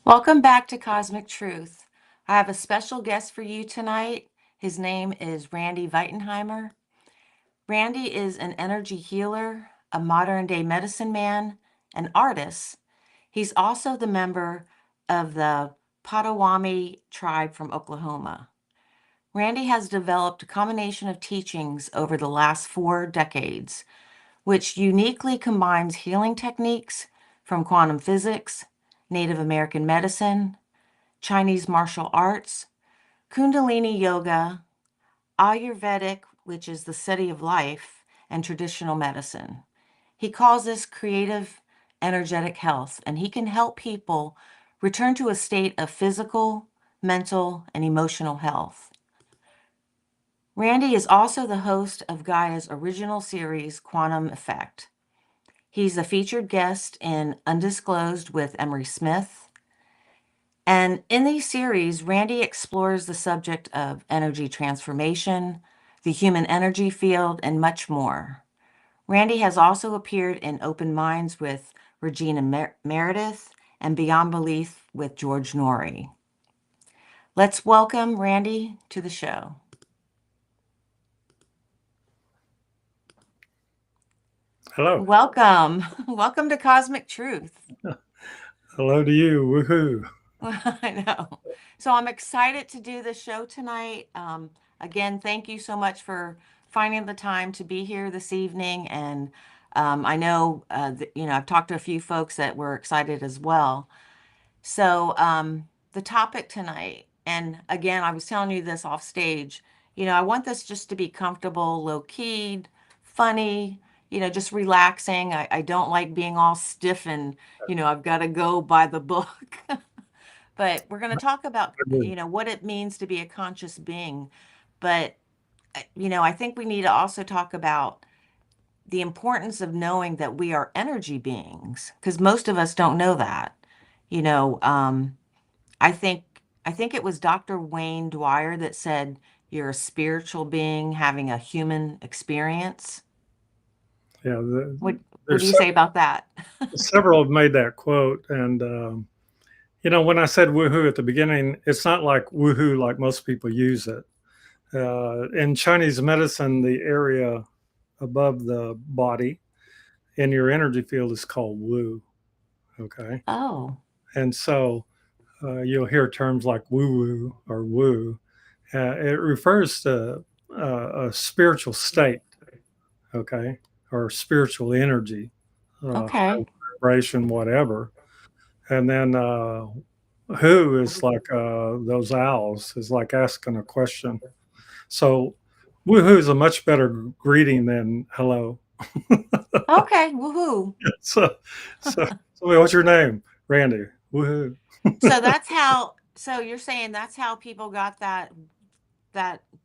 Welcome back to Cosmic Truth. I have a special guest for you tonight. His name is Randy Veitenheimer. Randy is an energy healer, a modern day medicine man, an artist. He's also the member of the Potawatomi tribe from Oklahoma. Randy has developed a combination of teachings over the last 4 decades, which uniquely combines healing techniques from quantum physics, Native American medicine, Chinese martial arts, Kundalini yoga, Ayurvedic, which is the study of life, and traditional medicine. He calls this creative, energetic health, and he can help people return to a state of physical, mental, and emotional health. Randy is also the host of Gaia's original series, Quantum Effect. He's a featured guest in Undisclosed with Emery Smith. And in these series, Randy explores the subject of energy transformation, the human energy field, and much more. Randy has also appeared in Open Minds with Regina Meredith and Beyond Belief with George Norrie. Let's welcome Randy to the show. Hello. Welcome. Welcome to Cosmic Truth. Hello to you. Woohoo. I know. So I'm excited to do the show tonight. Again, thank you so much for finding the time to be here this evening. And I know, I've talked to a few folks that were excited as well. So the topic tonight, and again, I was telling you this off stage, I want this just to be comfortable, low keyed, funny, just relaxing. I don't like being all stiff and, I've got to go by the book. But we're going to talk about, what it means to be a conscious being. But, I think we need to also talk about the importance of knowing that we are energy beings, because most of us don't know that. You know, um, I think I think it was Dr. Wayne Dwyer that said you're a spiritual being having a human experience. Yeah, What do there's you say about that? several have made that quote. And, when I said woohoo at the beginning, it's not like woohoo like most people use it. In Chinese medicine, the area above the body in your energy field is called wu. Okay. Oh, And so you'll hear terms like woo woo or woo. It refers to a spiritual state, okay, or spiritual energy, high okay. vibration, whatever. And then who is like those owls is like asking a question. So woohoo is a much better greeting than hello. Okay, woohoo. so, so what's your name? Randy. Woohoo. So you're saying that's how people got that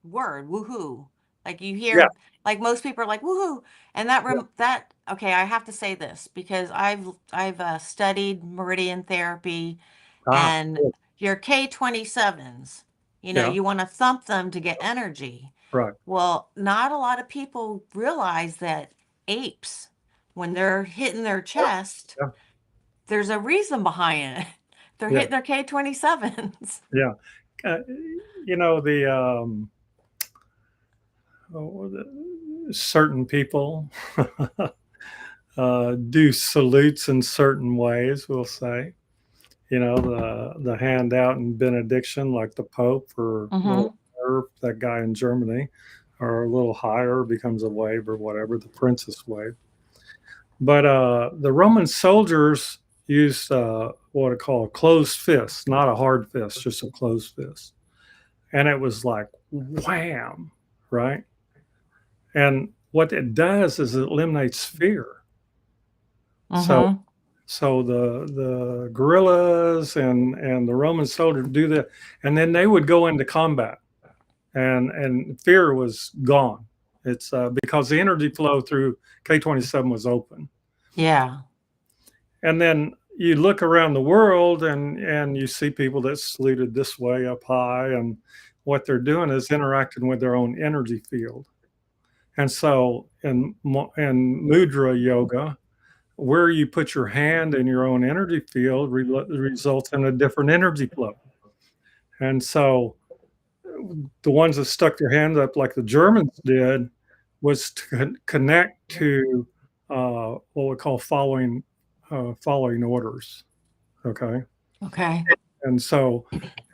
word, woohoo. Like you Yeah. hear, like most people are like woohoo, and Yeah. that okay. I have to say this because I've studied meridian therapy, Ah, and cool. your K27s. Yeah. You want to thump them to get energy. Right. Well, not a lot of people realize that apes, when they're hitting their chest, Yeah. there's a reason behind it. They're Yeah. hitting their K27s. Yeah. Uh, the certain people do salutes in certain ways. We'll say, the handout and benediction, like the Pope or Mm-hmm. that guy in Germany, or a little higher becomes a wave or whatever, the Princess wave. But the Roman soldiers used what I call a closed fist, not a hard fist, just a closed fist, and it was like wham, right? And what it does is it eliminates fear. So Mm-hmm. the guerrillas and the Roman soldiers do that, and then they would go into combat, and fear was gone. It's because the energy flow through K27 was open, Yeah. and then you look around the world and you see people that's saluted this way up high, and what they're doing is interacting with their own energy field. And so in mudra yoga, where you put your hand in your own energy field results in a different energy flow. And so the ones that stuck their hands up like the Germans did was to connect to what we call following orders. Okay. Okay. And so,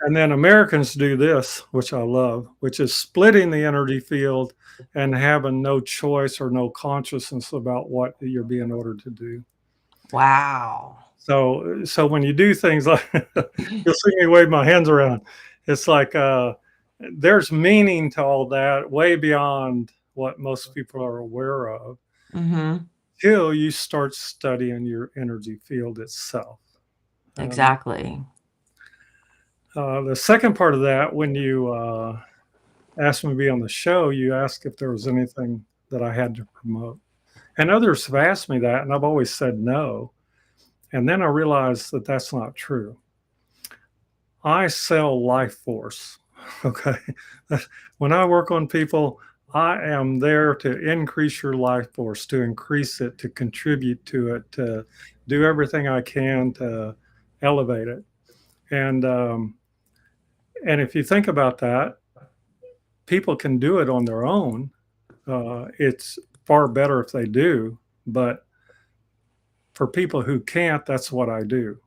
and then Americans do this, which I love, which is splitting the energy field and having no choice or no consciousness about what you're being ordered to do. Wow. So when you do things like, you'll see me wave my hands around. It's like there's meaning to all that way beyond what most people are aware of Mm-hmm. till you start studying your energy field itself. And Exactly. the second part of that, when you asked me to be on the show, you asked if there was anything that I had to promote. And others have asked me that, and I've always said no. And then I realized that that's not true. I sell life force. Okay. When I work on people, I am there to increase your life force, to increase it, to contribute to it, to do everything I can to elevate it. And if you think about that, people can do it on their own. It's far better if they do, but for people who can't, that's what I do.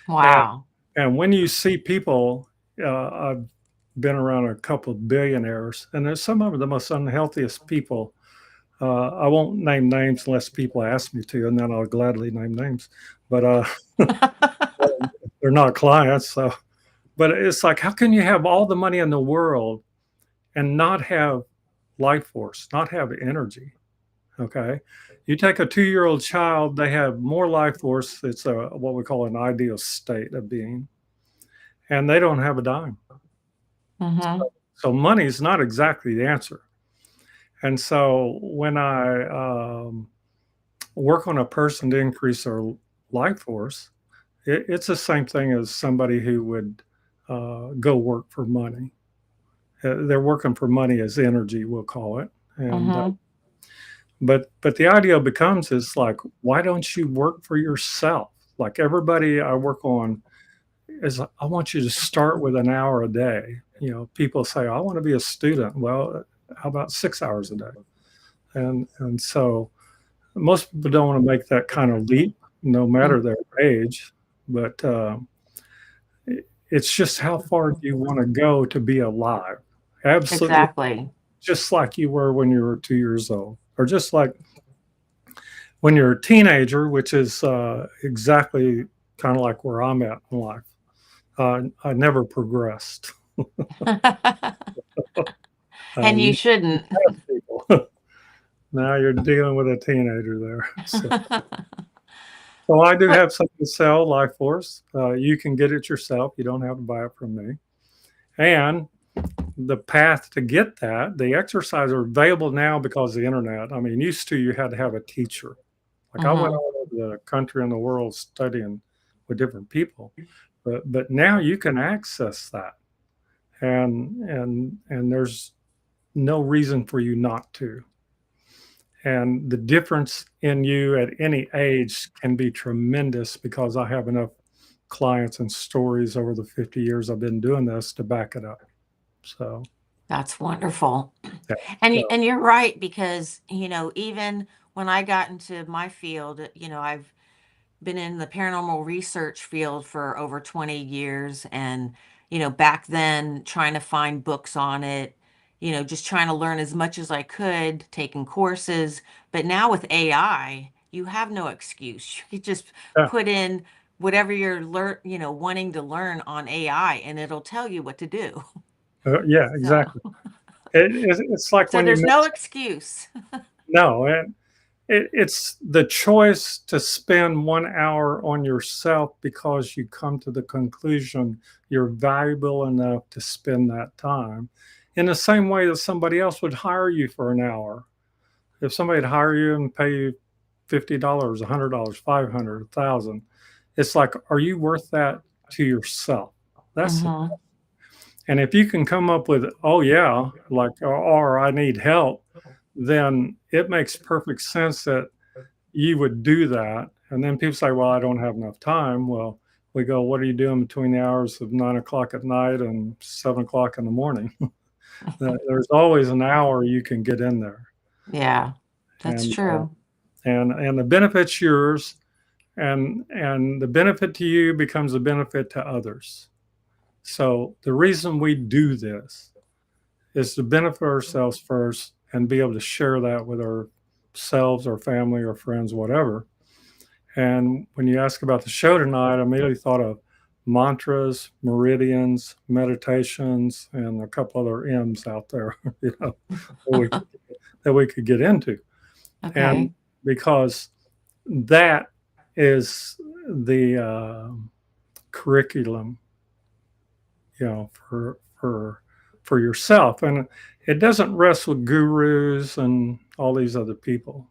And, Wow. and when you see people, I've been around a couple of billionaires, and there's some of the most unhealthiest people. I won't name names unless people ask me to, and then I'll gladly name names. But they're not clients. So, but it's like, how can you have all the money in the world and not have life force, not have energy? Okay. You take a 2-year-old child, they have more life force. It's what we call an ideal state of being, and they don't have a dime. Mm-hmm. So money is not exactly the answer. And so when I work on a person to increase their life force, it's the same thing as somebody who would go work for money. They're working for money as energy, we'll call it. And Mm-hmm. but the idea becomes is like, why don't you work for yourself? Like everybody I work on is, I want you to start with an hour a day. You know, people say, I want to be a student. Well, how about 6 hours a day? And so most people don't want to make that kind of leap, no matter their age. But it's just how far do you want to go to be alive? Absolutely, Exactly. just like you were when you were 2 years old, or just like when you're a teenager, which is exactly kind of like where I'm at in life. I never progressed. And you You shouldn't. people. Now you're dealing with a teenager there. So I do have something to sell, Life Force. You can get it yourself. You don't have to buy it from me. And the path to get that, the exercises are available now because of the internet. I mean, used to you had to have a teacher. Like I went Mm-hmm. all over the country and the world studying with different people, but now you can access that, and there's no reason for you not to. And the difference in you at any age can be tremendous because I have enough clients and stories over the 50 years I've been doing this to back it up. So, That's wonderful. yeah. And you're right because, even when I got into my field, I've been in the paranormal research field for over 20 years and back then trying to find books on it, just trying to learn as much as I could, taking courses. But now with AI, you have no excuse. You could just Yeah, put in whatever you're wanting to learn on AI and it'll tell you what to do. yeah, So exactly. It's like so when you there's no mention, excuse. no, it's the choice to spend 1 hour on yourself because you come to the conclusion you're valuable enough to spend that time in the same way that somebody else would hire you for an hour. If somebody would hire you and pay you $50, $100, 500, 1,000, it's like, are you worth that to yourself? That's the, Hmm. and if you can come up with, oh yeah, like, or I need help, then it makes perfect sense that you would do that. And then people say, well, I don't have enough time. Well, we go, what are you doing between the hours of 9 o'clock at night and 7 o'clock in the morning? There's always an hour you can get in there. Yeah, that's And, true. and the benefit's yours, and the benefit to you becomes a benefit to others. So the reason we do this is to benefit ourselves first and be able to share that with ourselves, our family, our friends, whatever. And when you ask about the show tonight, I immediately thought of mantras, meridians, meditations, and a couple other M's out there, that we, that we could get into. And Okay. because that is the curriculum, for yourself, and it doesn't rest with gurus and all these other people.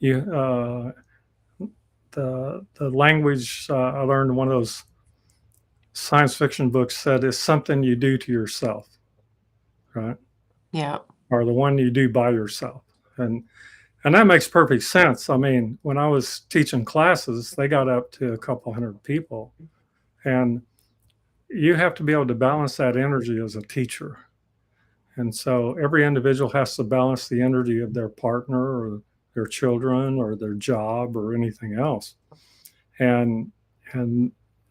You the language I learned in one of those science fiction books said is something you do to yourself, right? Yeah. Or the one you do by yourself, and that makes perfect sense. I mean, when I was teaching classes, they got up to a couple hundred people, and you have to be able to balance that energy as a teacher. And so every individual has to balance the energy of their partner or their children or their job or anything else. And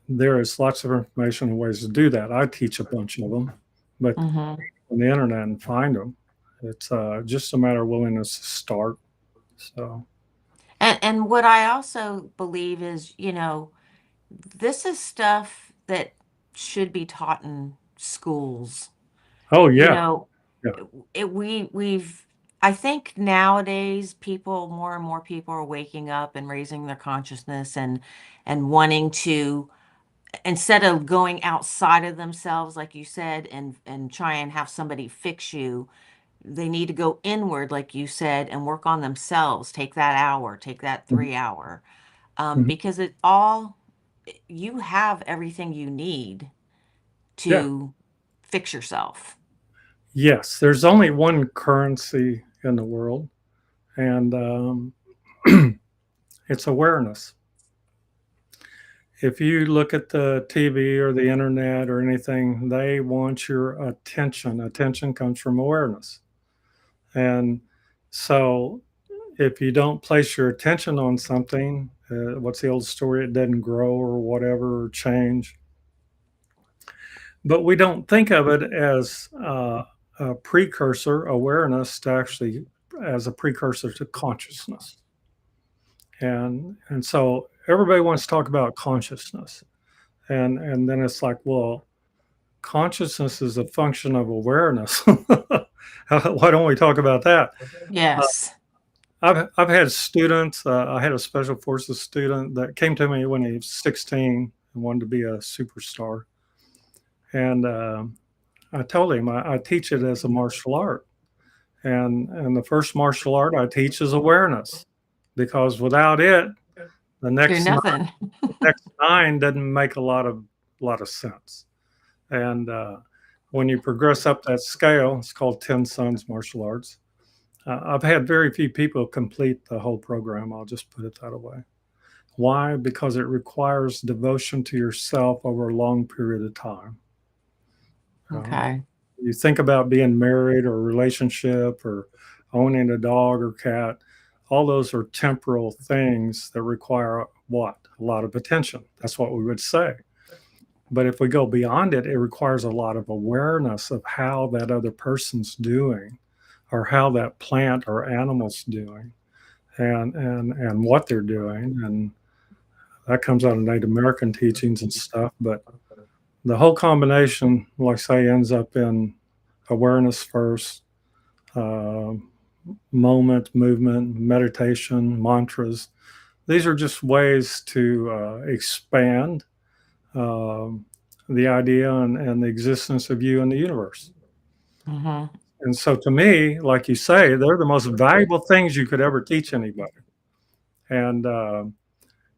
there is lots of information and ways to do that. I teach a bunch of them, but Hmm. on the internet and find them. It's just a matter of willingness to start. So, And what I also believe is, this is stuff that should be taught in schools. oh You yeah, know, yeah, we've I think nowadays people more and more people are waking up and raising their consciousness and wanting to, instead of going outside of themselves like you said and try and have somebody fix you, they need to go inward like you said and work on themselves. Take that hour, take that mhm, 3 hour, mhm, because it all, you have everything you need yeah, to fix yourself. yes. There's only one currency in the world, and it's awareness. If you look at the TV or the internet or anything, they want your attention. Attention comes from awareness. And so if you don't place your attention on something, what's the old story? It doesn't grow or whatever or change. But we don't think of it as a precursor, awareness, to actually as a precursor to consciousness. And so everybody wants to talk about consciousness. And then it's like, well, consciousness is a function of awareness. Why don't we talk about that? Uh, Yes. I've had students. I had a special forces student that came to me when he was 16 and wanted to be a superstar. And I told him I teach it as a martial art, and the first martial art I teach is awareness, because without it, the You're next nothing. next nine doesn't make a lot of sense. And when you progress up that scale, it's called 10 Sons Martial Arts. I've had very few people complete the whole program. I'll just put it that way. Why? Because it requires devotion to yourself over a long period of time. Um, Okay. you think about being married or a relationship or owning a dog or cat, all those are temporal things that require what? A lot of attention. That's what we would say. But if we go beyond it, it requires a lot of awareness of how that other person's doing, or how that plant or animal's doing, and what they're doing. And that comes out of Native American teachings and stuff. But the whole combination, like I say, ends up in awareness first, uh, moment, movement, meditation, mantras. These are just ways to expand um, the idea and the existence of you in the universe. Hmm. And so, to me, like you say, they're the most valuable things you could ever teach anybody. And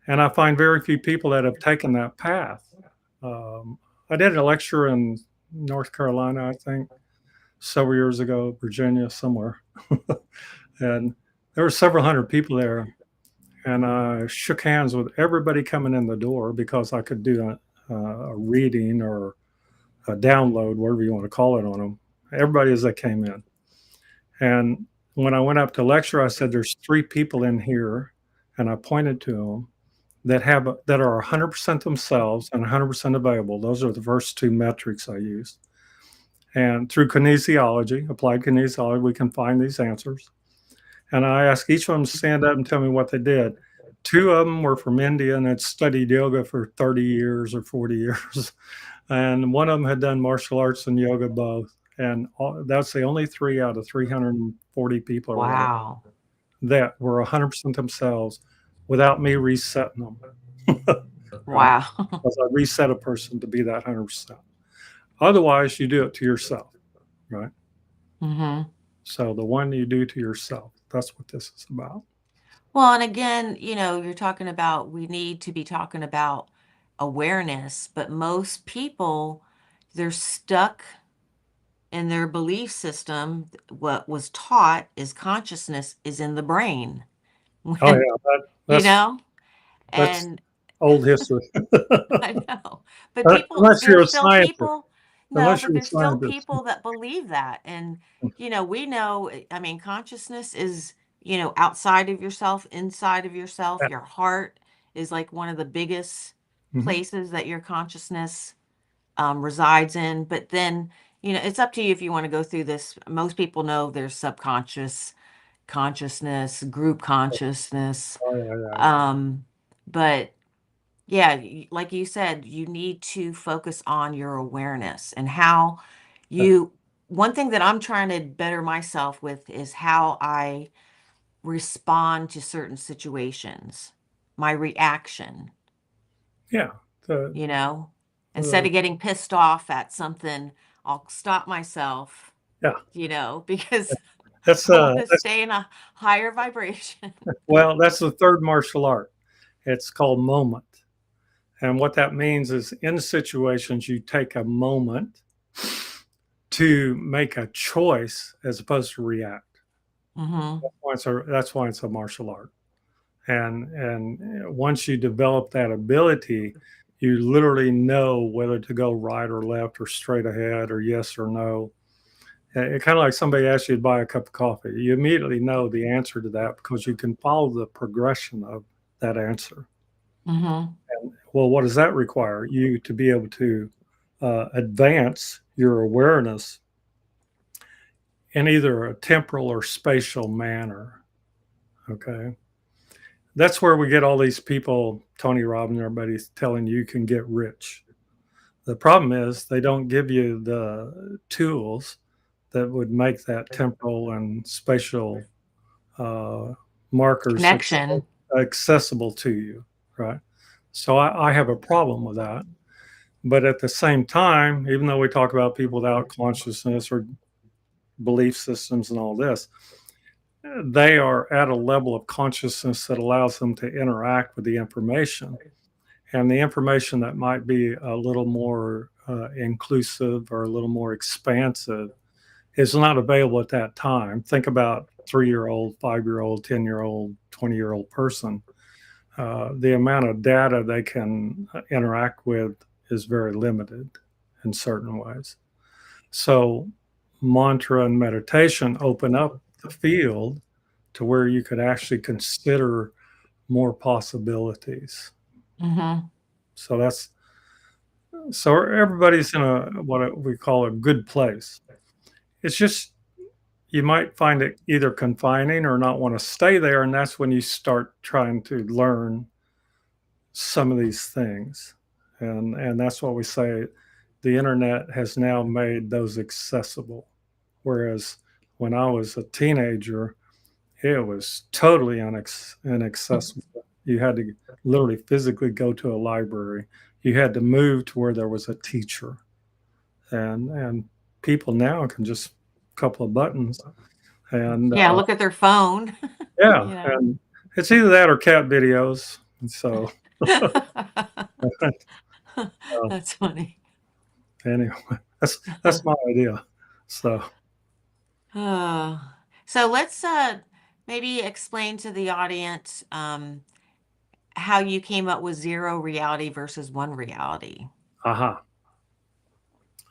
and I find very few people that have taken that path. I did a lecture in North Carolina, I think, several years ago, Virginia, somewhere, and there were several hundred people there. and I shook hands with everybody coming in the door because I could do a reading or a download, whatever you want to call it, on them. Everybody as they came in. And when I went up to lecture, I said, "There's 3 people in here," and I pointed to them that are 100% themselves and 100% available. Those are the first 2 metrics I used. And through kinesiology, applied kinesiology, we can find these answers. And I asked each of them to stand up and tell me what they did. 2 of them were from India and had studied yoga for 30 years or 40 years. And one of them had done martial arts and yoga both. And that's the only 3 out of 340 people or whatever Wow. that were 100% themselves without me resetting them. Right? Wow. Because I reset a person to be that 100%. Otherwise, you do it to yourself, right? Mm-hmm. So the one you do to yourself, that's what this is about. Well, and again, you're talking about we need to be talking about awareness, but most people, they're stuck in their belief system. What was taught is consciousness is in the brain. Oh When, yeah, you know, that's and old history. I know, but people, Unless you're there's a still scientist. people, no, Unless but you're a there's still scientist. people that believe that. And, we know, I mean, consciousness is, outside of yourself, inside of yourself. Yeah. Your heart is like one of the biggest Mhm. places that your consciousness resides in. But then, it's up to you if you want to go through this. Most people know there's subconscious consciousness, group consciousness. Oh yeah, yeah, yeah. Um, but yeah, like you said, you need to focus on your awareness and how Yeah. you. One thing that I'm trying to better myself with is how I respond to certain situations, my reaction, Yeah. The, you know, instead the, of getting pissed off at something, I'll stop myself, yeah. because That's I want to that's stay in a higher vibration. well, that's the third martial art. It's called moment. And what that means is in situations you take a moment to make a choice as opposed to react. Hmm. That's why it's a martial art. And once you develop that ability, you literally know whether to go right or left or straight ahead or yes or no. It kind of like somebody asks you to buy a cup of coffee. You immediately know the answer to that because you can follow the progression of that answer. Hmm. And well, what does that require? You to be able to advance your awareness in either a temporal or spatial manner. Okay. That's where we get all these people, Tony Robbins, everybody's telling you can get rich. The problem is they don't give you the tools that would make that temporal and spatial uh, markers Connection. accessible to you, right? So I have a problem with that. But at the same time, even though we talk about people without consciousness or belief systems and all this, they are at a level of consciousness that allows them to interact with the information. And the information that might be a little more inclusive or a little more expansive is not available at that time. Think about 3-year-old, 5-year-old, 10-year-old, 20-year-old person. The amount of data they can interact with is very limited in certain ways. So, mantra and meditation open up the field to where you could actually consider more possibilities. Hmm. So everybody's in a what we call a good place. It's just you might find it either confining or not want to stay there, and that's when you start trying to learn some of these things. And that's what we say the internet has now made those accessible. Whereas when I was a teenager, it was totally inaccessible. You had to literally physically go to a library. You had to move to where there was a teacher. And people now can just a couple of buttons and Yeah, look at their phone, yeah, you know. and it's either that or cat videos. And so That's funny. anyway, that's my idea. So Uh, so let's maybe explain to the audience. how you came up with zero reality versus one reality. Aha.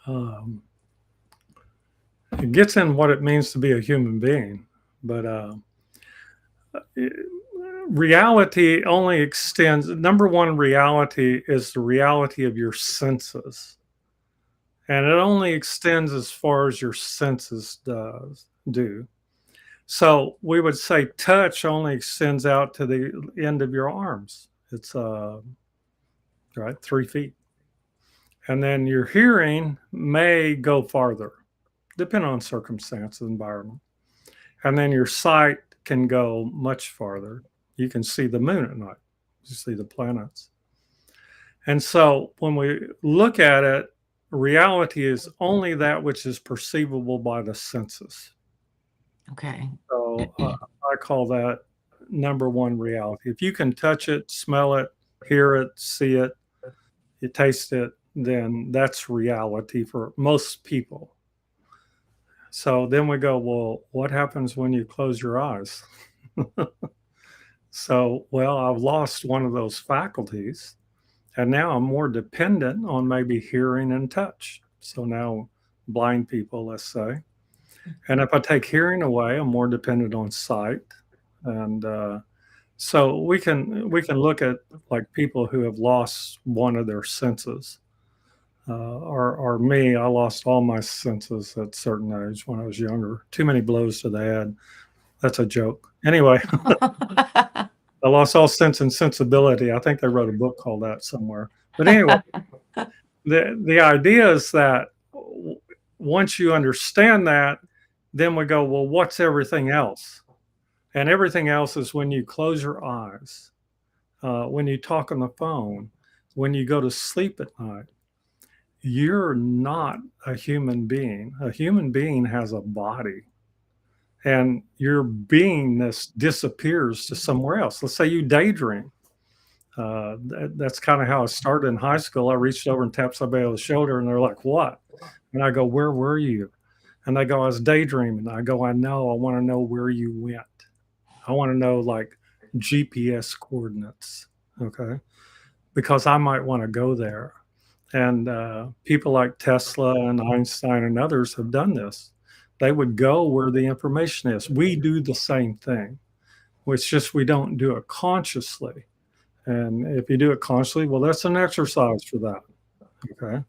Um, it gets in what it means to be a human being, but reality only extends. Number one reality is the reality of your senses, and it only extends as far as your senses do. So we would say touch only extends out to the end of your arms. It's right 3 feet, and then your hearing may go farther, depending on circumstance and environment. And then your sight can go much farther. You can see the moon at night. You see the planets. And so when we look at it, reality is only that which is perceivable by the senses. Okay. So I call that number one reality. If you can touch it, smell it, hear it, see it, you taste it, then that's reality for most people. So then we go, well, what happens when you close your eyes? So, well, I've lost one of those faculties, and now I'm more dependent on maybe hearing and touch. So now, blind people, let's say. And if I take hearing away, I'm more dependent on sight. And so we can look at like people who have lost one of their senses. Or me, I lost all my senses at a certain age when I was younger. Too many blows to the head. That's a joke. Anyway, I lost all sense and sensibility. I think they wrote a book called that somewhere. But anyway, the idea is that once you understand that, then we go, well, what's everything else? And everything else is when you close your eyes, when you talk on the phone, when you go to sleep at night. You're not a human being. A human being has a body, and your beingness disappears to somewhere else. Let's say you daydream. That's kind of how I started in high school. I reached over and tapped somebody on the shoulder, and they're like, "What?" And I go, "Where were you?" And they go, "I was daydreaming." I go, "I know. I want to know where you went. I want to know like GPS coordinates, okay? Because I might want to go there." And people like Tesla and Einstein and others have done this. They would go where the information is. We do the same thing. It's just we don't do it consciously. And if you do it consciously, well, that's an exercise for that. Okay.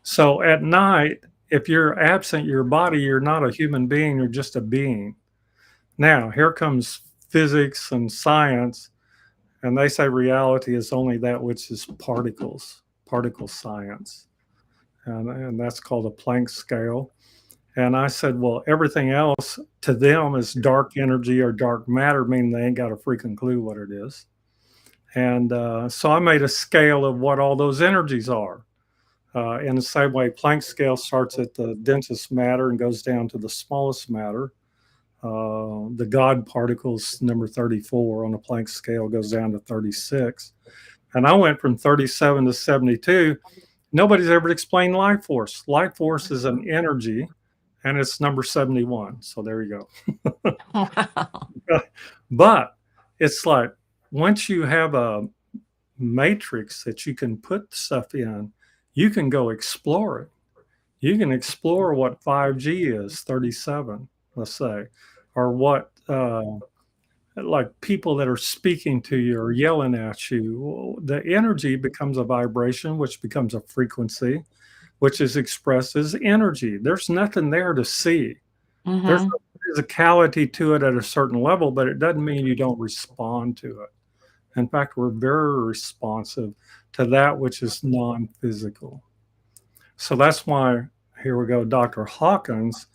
So at night, if you're absent your body, you're not a human being, you're just a being. Now, here comes physics and science, and they say reality is only that which is particles, particle science. And that's called a Planck scale. And I said, well, everything else to them is dark energy or dark matter, meaning they ain't got a freaking clue what it is. And so I made a scale of what all those energies are. In the same way, Planck's scale starts at the densest matter and goes down to the smallest matter. The God particles, number 34 on the Planck scale, goes down to 36. And I went from 37 to 72. Nobody's ever explained life force. Life force is an energy, and it's number 71. So there you go. Wow. But it's like once you have a matrix that you can put stuff in, you can go explore it. You can explore what 5G is, 37, let's say, or what like people that are speaking to you or yelling at you. The energy becomes a vibration, which becomes a frequency, which is expressed as energy. There's nothing there to see. There's Mm-hmm. a physicality to it at a certain level, but it doesn't mean you don't respond to it. In fact, we're very responsive to that which is non physical. So that's why, here we go, Dr. Hawkins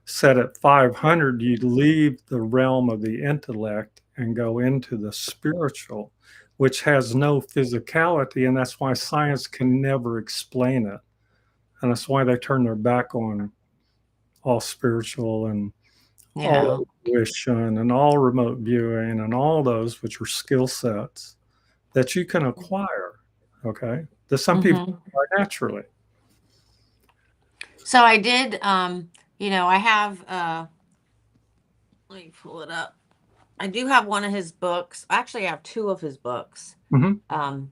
said at 500, you leave the realm of the intellect and go into the spiritual, which has no physicality. And that's why science can never explain it. And that's why they turn their back on all spiritual and Yeah. all intuition and all remote viewing and all those, which are skill sets that you can acquire. Okay. That some people Mm-hmm. acquire naturally. So I did, I have, let me pull it up. I do have one of his books. Actually, I have two of his books, Hmm.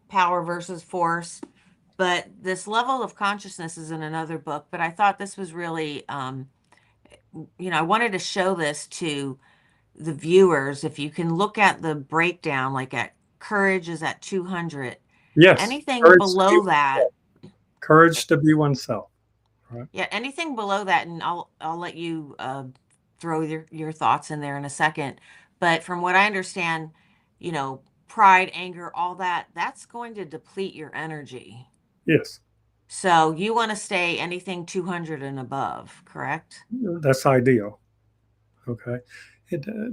Power versus Force. But this level of consciousness is in another book. But I thought this was really, I wanted to show this to the viewers. If you can look at the breakdown, like at courage is at 200, Yes, anything courage to be below that, oneself. Courage to be oneself. Right. yeah, anything below that, and I'll let you throw your thoughts in there in a second. But from what I understand, pride, anger, all that, that's going to deplete your energy. Yes, So you want to stay anything 200 and above, correct? that's ideal. Okay.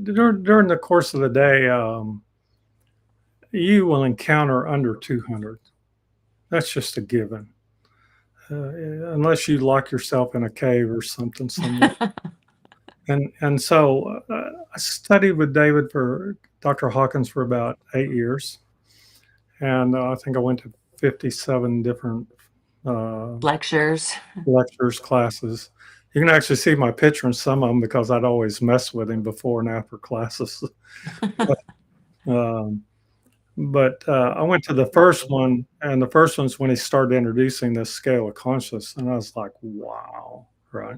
During the course of the day, you will encounter under 200. That's just a given. Unless you lock yourself in a cave or something somewhere. And so I studied with Dr. Hawkins for about 8 years, and I think I went to 57 different uh, Lectures. lectures, classes. You can actually see my picture in some of them because I'd always mess with him before and after classes. um, but I went to the first one, and the first one's when he started introducing this scale of consciousness, and I was like, wow, right?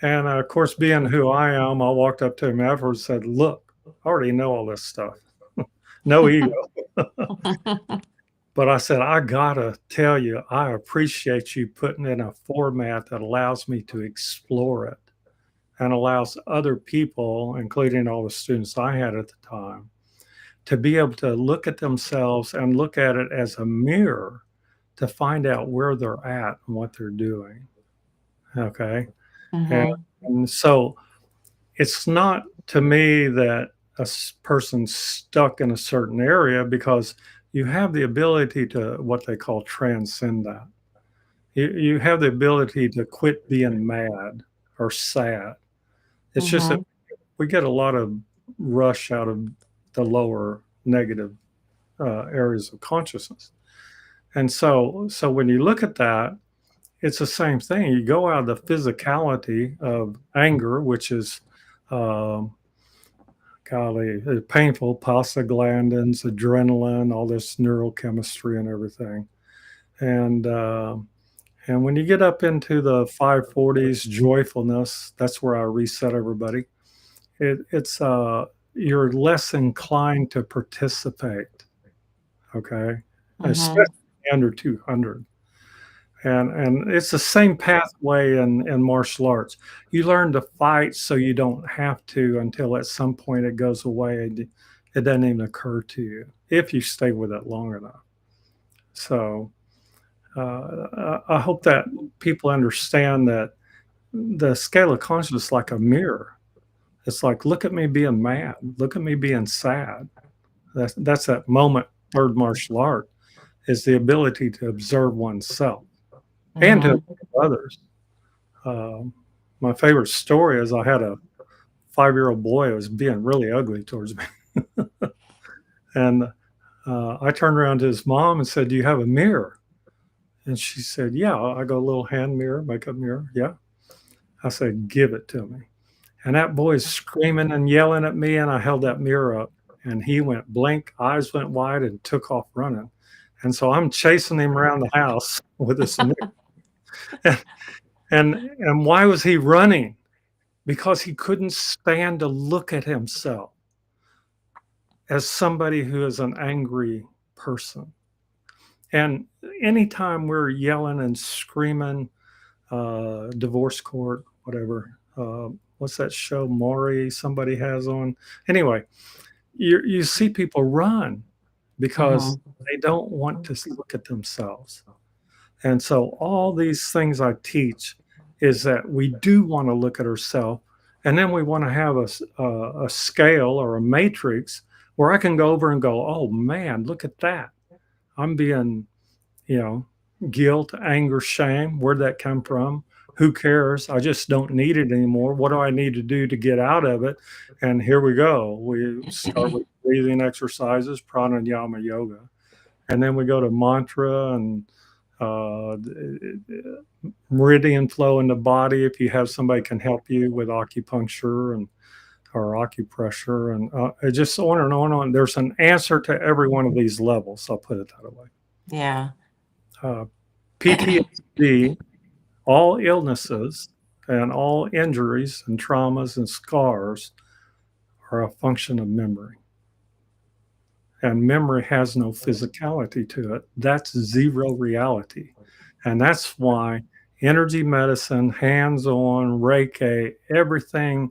And of course, being who I am, I walked up to him afterwards and said, look, I already know all this stuff. No ego. But I said, I gotta tell you, I appreciate you putting in a format that allows me to explore it and allows other people, including all the students I had at the time, to be able to look at themselves and look at it as a mirror to find out where they're at and what they're doing. Okay. And, Hmm. and so it's not to me that person's stuck in a certain area because you have the ability to what they call transcend that. You have the ability to quit being mad or sad. It's just that Hmm. we get a lot of rush out of the lower negative areas of consciousness. And so when you look at that, it's the same thing. You go out of the physicality of anger, which is um, golly, painful, prostaglandins, adrenaline, all this neurochemistry and everything. And and when you get up into the 540s, joyfulness, that's where I reset everybody. It's you're less inclined to participate, okay, especially Hmm. under 200. And it's the same pathway in martial arts. You learn to fight so you don't have to until at some point it goes away and it doesn't even occur to you if you stay with it long enough. So I hope that people understand that the scale of consciousness is like a mirror. It's like, look at me being mad, look at me being sad. That's that moment. Third martial art is the ability to observe oneself and to Hmm. observe others. Um, my favorite story is I had a 5-year-old boy who was being really ugly towards me. And I turned around to his mom and said, do you have a mirror? And she said, yeah. I go, a little hand mirror, makeup mirror. Yeah. I said, give it to me. And that boy's screaming and yelling at me. And I held that mirror up and he went blank, eyes went wide and took off running. And so I'm chasing him around the house with this mirror. And why was he running? Because he couldn't stand to look at himself as somebody who is an angry person. And anytime we're yelling and screaming, divorce court, whatever, what's that show Maury somebody has on? Anyway, you see people run because Hmm. they don't want to look at themselves. And so all these things I teach is that we do want to look at ourselves, and then we want to have a scale or a matrix where I can go over and go, oh man, look at that. I'm being, you know, guilt, anger, shame. Where'd that come from? Who cares? I just don't need it anymore. What do I need to do to get out of it? And here we go. We start with breathing exercises, pranayama yoga, and then we go to mantra and uh, meridian flow in the body. If you have somebody can help you with acupuncture and or acupressure, and it just on and on and on. There's an answer to every one of these levels. I'll put it that way. Yeah. Uh, PTSD, all illnesses and all injuries and traumas and scars are a function of memory. And memory has no physicality to it. That's zero reality. And that's why energy medicine, hands on, Reiki, everything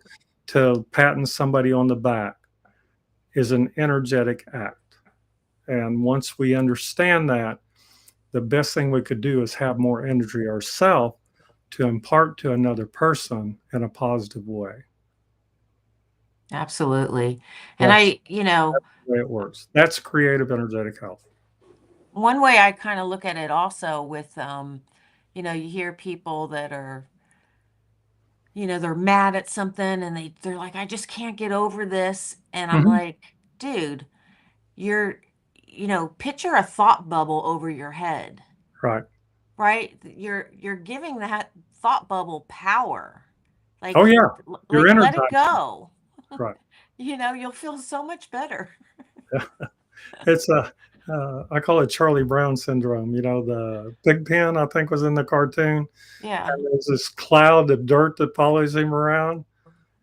to patting somebody on the back is an energetic act. And once we understand that, the best thing we could do is have more energy ourselves to impart to another person in a positive way. Absolutely. And That's I, you know, the way it works. That's creative energetic health. one way I kind of look at it also with, you hear people that are, they're mad at something and they're like, I just can't get over this. And I'm Mhm. like, dude, you're, picture a thought bubble over your head, Right. right? You're giving that thought bubble power. Oh, Like, yeah. You're let it energized. go. Right. You'll feel so much better. It's I call it Charlie Brown syndrome. You know, the pig pen, I think, was in the cartoon. Yeah. And there's this cloud of dirt that follows him around.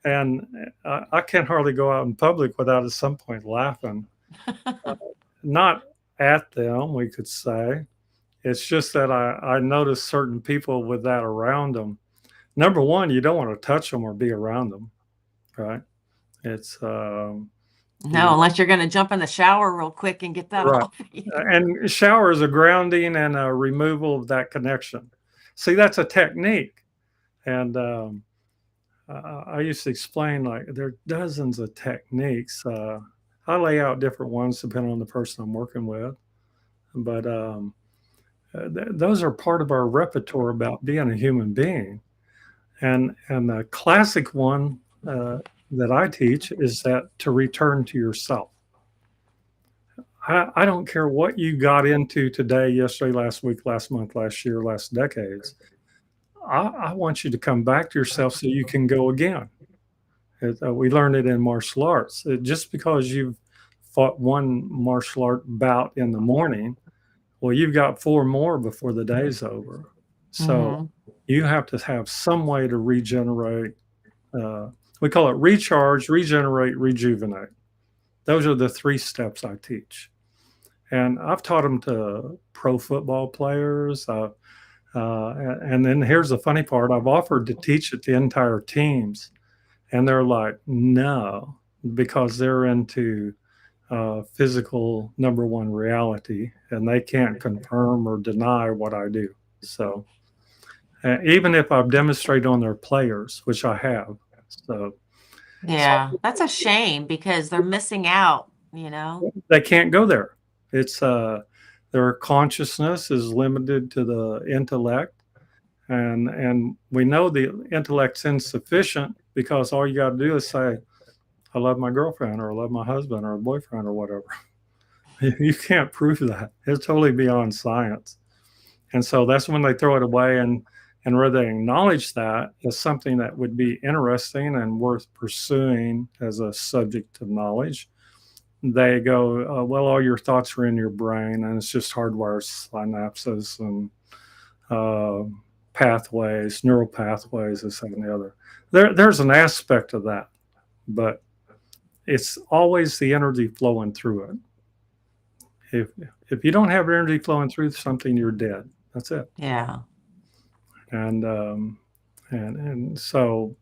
And I can't hardly go out in public without at some point laughing. Not at them, we could say. It's just that I notice certain people with that around them. Number one, you don't want to touch them or be around them, right? It's No, you unless you're going to jump in the shower real quick and get that right. off of you. And shower is a grounding and a removal of that connection. See, that's a technique. And I used to explain like there are dozens of techniques. I lay out different ones depending on the person I'm working with. But those are part of our repertoire about being a human being. And the classic one that I teach is that to return to yourself. I don't care what you got into today, yesterday, last week, last month, last year, last decades. I want you to come back to yourself so you can go again. We learned it in martial arts. Just because you've fought one martial art bout in the morning, well, you've got four more before the day's over. So Hmm. you have to have some way to regenerate. Uh, we call it recharge, regenerate, rejuvenate. Those are the three steps I teach. And I've taught them to pro football players. And then here's the funny part, I've offered to teach it to entire teams. And they're like, no, because they're into physical number one reality and they can't confirm or deny what I do. So even if I've demonstrated on their players, which I have, so, so Yeah, that's a shame because they're missing out. they can't go there. It's their consciousness is limited to the intellect, and we know the intellect's insufficient because all you got to do is say, "I love my girlfriend," or "I love my husband," or boyfriend, or whatever. You can't prove that. It's totally beyond science. And so that's when they throw it away. And rather they acknowledge that as something that would be interesting and worth pursuing as a subject of knowledge, they go, well, all your thoughts are in your brain and it's just hardwired synapses and uh, pathways, neural pathways, this and the other. There's an aspect of that, but it's always the energy flowing through it. If if you don't have energy flowing through something, you're dead. That's it. Yeah. And and so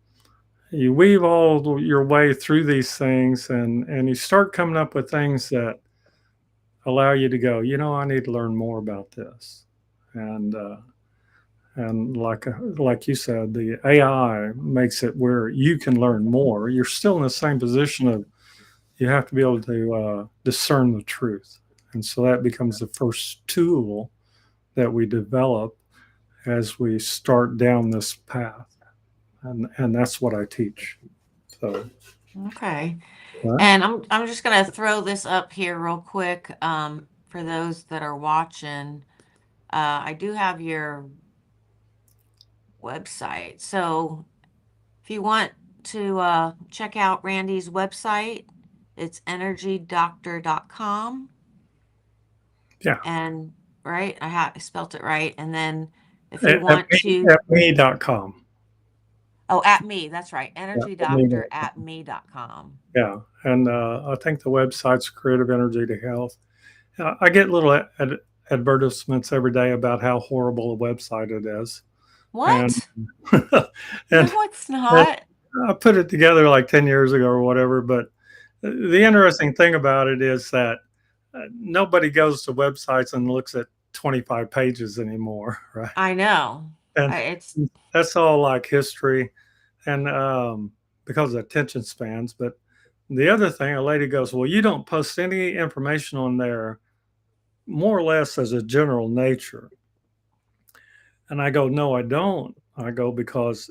you weave all your way through these things, and you start coming up with things that allow you to go. I need to learn more about this, and like you said, the AI makes it where you can learn more. You're still in the same position of you have to be able to discern the truth, and so that becomes the first tool that we develop as we start down this path, and that's what I teach. So, Okay. right. And I'm just gonna throw this up here real quick for those that are watching. I do have your website. So if you want to check out Randy's website. It's energydoctor.com. Yeah. And right, I spelt it right. And then if you At, at want me, to, at me.com. oh, at me, that's right, Yeah, at me.com. energydoctor@me.com. Yeah. And I think the website's Creative Energy to Health. I get little advertisements every day about how horrible a website it is. And, What? and, No, it's and not. I put it together like 10 years ago or whatever. But the interesting thing about it is that nobody goes to websites and looks at 25 pages anymore, right? I know. And It's that's all like history and because of attention spans. But the other thing, a lady goes, well, you don't post any information on there more or less as a general nature. And I go, no, I don't. I go, because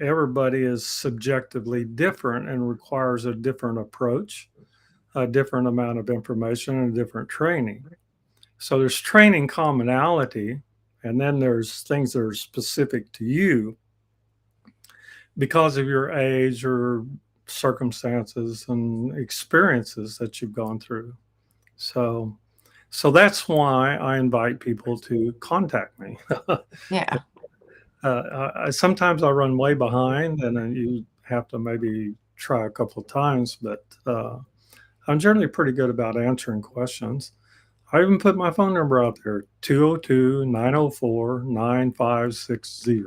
everybody is subjectively different and requires a different approach, a different amount of information, and different training. So there's training commonality, and then there's things that are specific to you because of your age or circumstances and experiences that you've gone through. So, so that's why I invite people to contact me. yeah. Sometimes I run way behind, and then you have to maybe try a couple of times, but I'm generally pretty good about answering questions. I even put my phone number out there, 202-904-9560.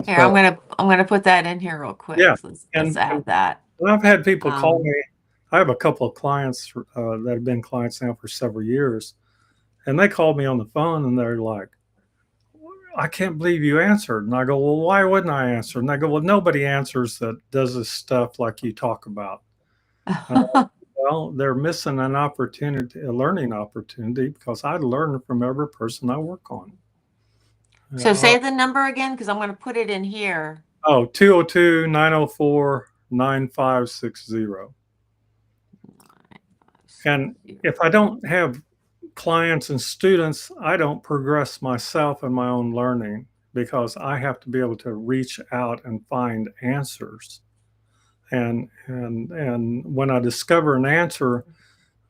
Here, So, I'm gonna put that in here real quick. yeah. Let's And add that. I've had people call Um, me. I have a couple of clients that have been clients now for several years, and they called me on the phone and they're like, I can't believe you answered. And I go, well, why wouldn't I answer? And I go, well, nobody answers that does this stuff like you talk about. Uh, well, they're missing an opportunity, a learning opportunity, because I learn from every person I work on. so Uh, say the number again because I'm gonna put it in here. 202-904-9560. And if I don't have clients and students, I don't progress myself in my own learning, because I have to be able to reach out and find answers. And when I discover an answer,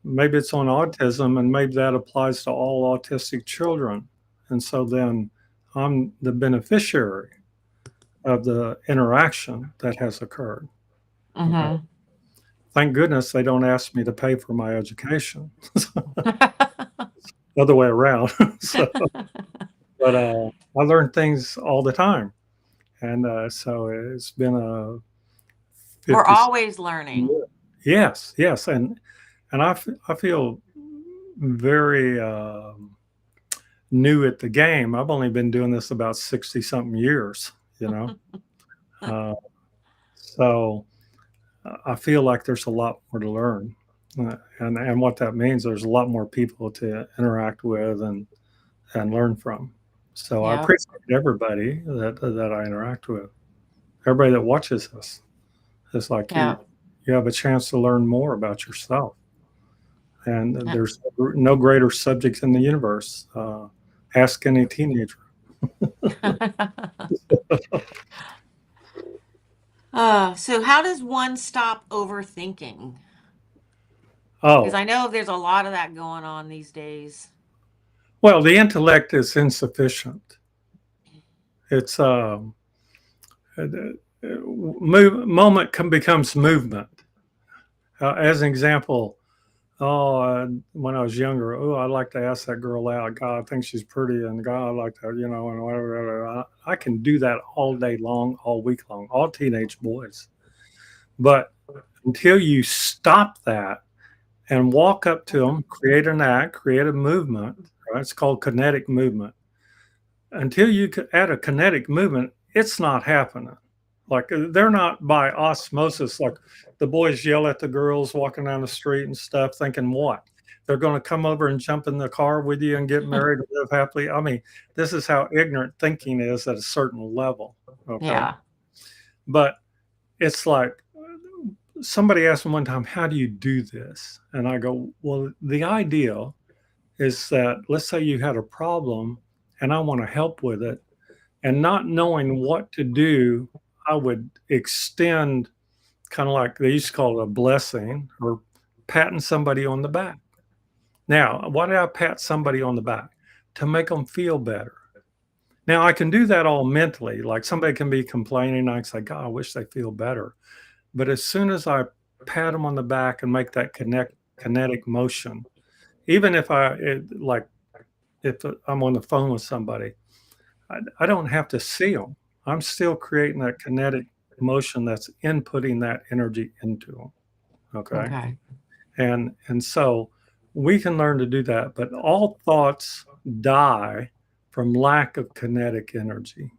maybe it's on autism, and maybe that applies to all autistic children. And so then I'm the beneficiary of the interaction that has occurred. Okay. Mm-hmm. Thank goodness they don't ask me to pay for my education. Other way around. So, but I learn things all the time, and so it's been a We're 50. always learning. Yes, yes, and I feel very new at the game. I've only been doing this about 60 something years, you know. Uh, so I feel like there's a lot more to learn, and what that means, there's a lot more people to interact with and learn from. So I Yep. appreciate everybody that I interact with, everybody that watches us. It's like Yeah. you have a chance to learn more about yourself, and Yeah. there's no greater subject in the universe. Ask any teenager. So how does one stop overthinking? Because Oh, I know there's a lot of that going on these days. well, the intellect is insufficient. It's moment becomes movement. As an example, oh, when I was younger, oh, I'd like to ask that girl out. God, I think she's pretty, and God, I'd like to, and whatever. I can do that all day long, all week long, all teenage boys. But until you stop that and walk up to them, create an act, create a movement, right? It's called kinetic movement. Until you add a kinetic movement, it's not happening. Like they're not by osmosis. Like the boys yell at the girls walking down the street and stuff, thinking what? They're going to come over and jump in the car with you and get married and live happily. I mean, this is how ignorant thinking is at a certain level. Okay. Yeah. But it's like somebody asked me one time, how do you do this? And I go, well, the idea is that let's say you had a problem and I want to help with it, and not knowing what to do, I would extend, kind of like they used to call it, a blessing, or patting somebody on the back. Now, why did I pat somebody on the back? To make them feel better. Now, I can do that all mentally. Like somebody can be complaining, I can say, God, I wish they feel better. But as soon as I pat them on the back and make that kinetic motion, even if if I'm on the phone with somebody, I don't have to see them. I'm still creating that kinetic motion that's inputting that energy into them. Okay. Okay. And so we can learn to do that, but all thoughts die from lack of kinetic energy,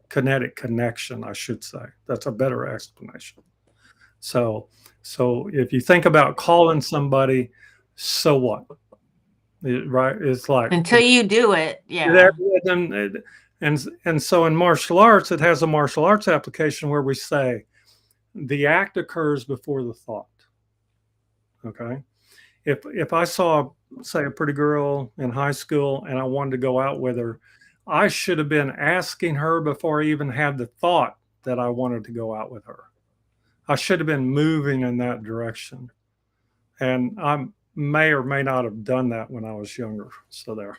kinetic connection, I should say. That's a better explanation. So if you think about calling somebody, so what? Right? It's like Until you do it, there, yeah. and so in martial arts, it has a martial arts application where we say the act occurs before the thought. Okay. If I saw, say, a pretty girl in high school and I wanted to go out with her, I should have been asking her before I even had the thought that I wanted to go out with her. I should have been moving in that direction. And I may or may not have done that when I was younger. So there.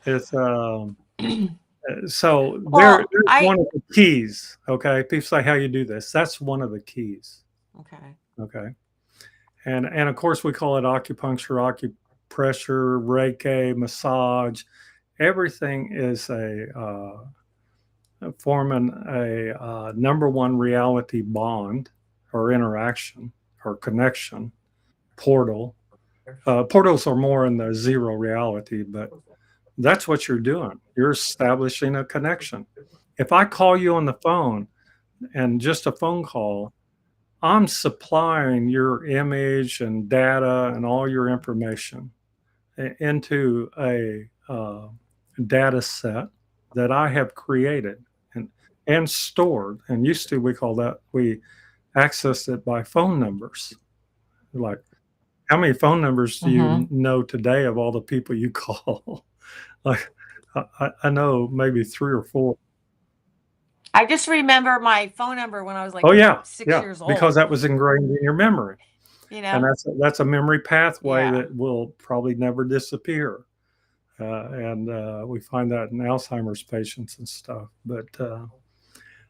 It's so there's Well, one of the keys. Okay. People say how you do this. That's one of the keys. okay. Okay. And of course we call it acupuncture, acupressure, Reiki, massage. Everything is forming a number one reality bond or interaction or connection portal. Portals are more in the zero reality, but that's what you're doing. You're establishing a connection. If I call you on the phone and just a phone call, I'm supplying your image and data and all your information into a data set that I have created and stored. And used to, we accessed it by phone numbers. Like, how many phone numbers do you Mm-hmm. know today of all the people you call? Like, I know maybe 3 or 4. I just remember my phone number when I was like Oh yeah, six yeah, years because old, that was ingrained in your memory. you And know? that's a memory pathway Yeah. that will probably never disappear. And we find that in Alzheimer's patients and stuff. But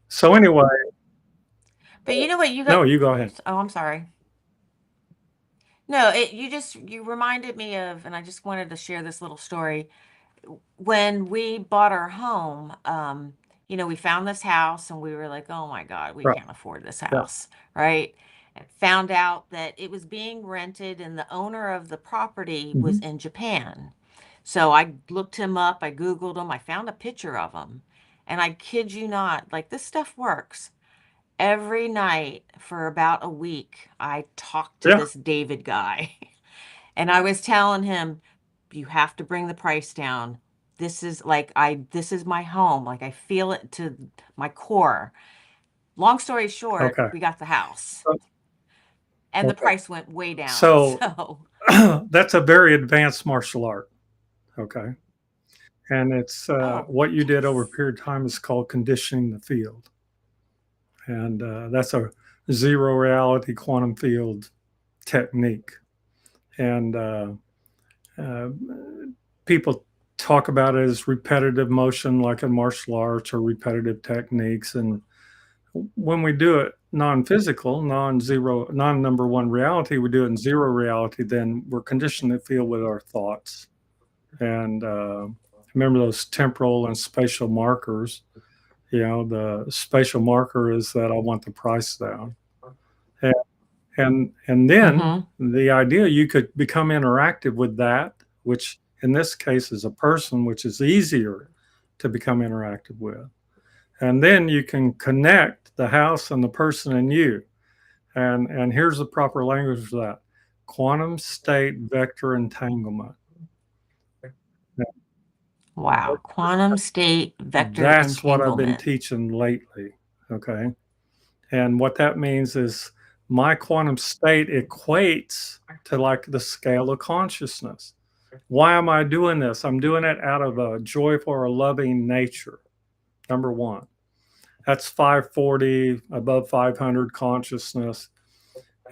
so anyway, But you know what you got? no, you go ahead. Oh, I'm sorry. No, you reminded me of, and I just wanted to share this little story. When we bought our home, we found this house and we were like, oh my God, we Right. can't afford this Yeah. house, right? And found out that it was being rented and the owner of the property was Mhm. in Japan. So I looked him up, I Googled him, I found a picture of him. And I kid you not, like this stuff works. Every night for about a week, I talked to Yeah. this David guy. And I was telling him, you have to bring the price down. This is my home. Like I feel it to my core. Long story short, Okay. we got the house So- and the Okay. price went way down. So So, that's a very advanced martial art. Okay. And it's oh, what you did over a yes. period of time is called conditioning the field. And that's a zero reality quantum field technique. And uh, people talk about it as repetitive motion, like in martial arts, or repetitive techniques. And when we do it non-physical, non-zero, non-number one reality, we do it in zero reality, then we're conditioning the field with our thoughts. And remember those temporal and spatial markers. The spatial marker is that I want the price down. And then Mm-hmm. the idea, you could become interactive with that, which in this case is a person, which is easier to become interactive with. And then you can connect the house and the person and you. And here's the proper language for that: quantum state vector entanglement. Wow. Quantum state vector That's what I've been entanglement. teaching lately. Okay. And what that means is my quantum state equates to like the scale of consciousness. Why am I doing this? I'm doing it out of a joyful or loving nature. number one. That's 540, above 500 consciousness.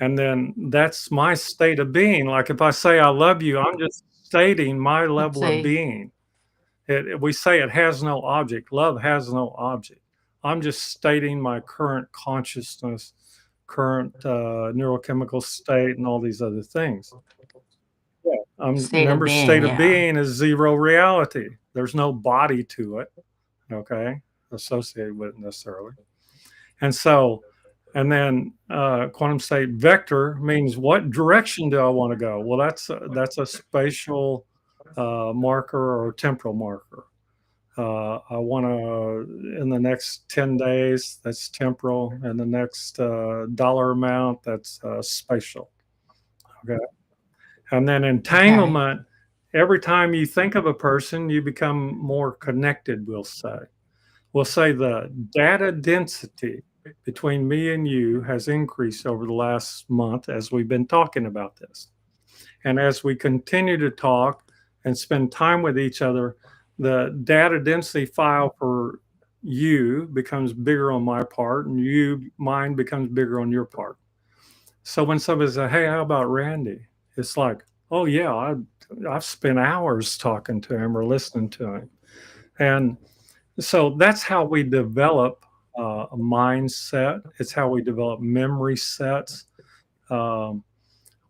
And then that's my state of being. Like if I say I love you, I'm just stating my Let's level of see. being. We say it has no object. Love has no object. I'm just stating my current consciousness, current neurochemical state, and all these other things. Yeah. State of Remember, being, state of yeah. being is zero reality. There's no body to it, okay, associated with it necessarily. And so, and then quantum state vector means what direction do I want to go? Well, that's a spatial marker or temporal marker. I want to, in the next 10 days, that's temporal, and the next dollar amount, that's spatial. Okay. And then Okay. entanglement, every time you think of a person, you become more connected, we'll say. We'll say the data density between me and you has increased over the last month as we've been talking about this. And as we continue to talk and spend time with each other, the data density file for you becomes bigger on my part, and mine becomes bigger on your part. So when somebody says, "Hey, how about Randy?" It's like, "Oh yeah, I've spent hours talking to him or listening to him," and so that's how we develop a mindset. It's how we develop memory sets. Um,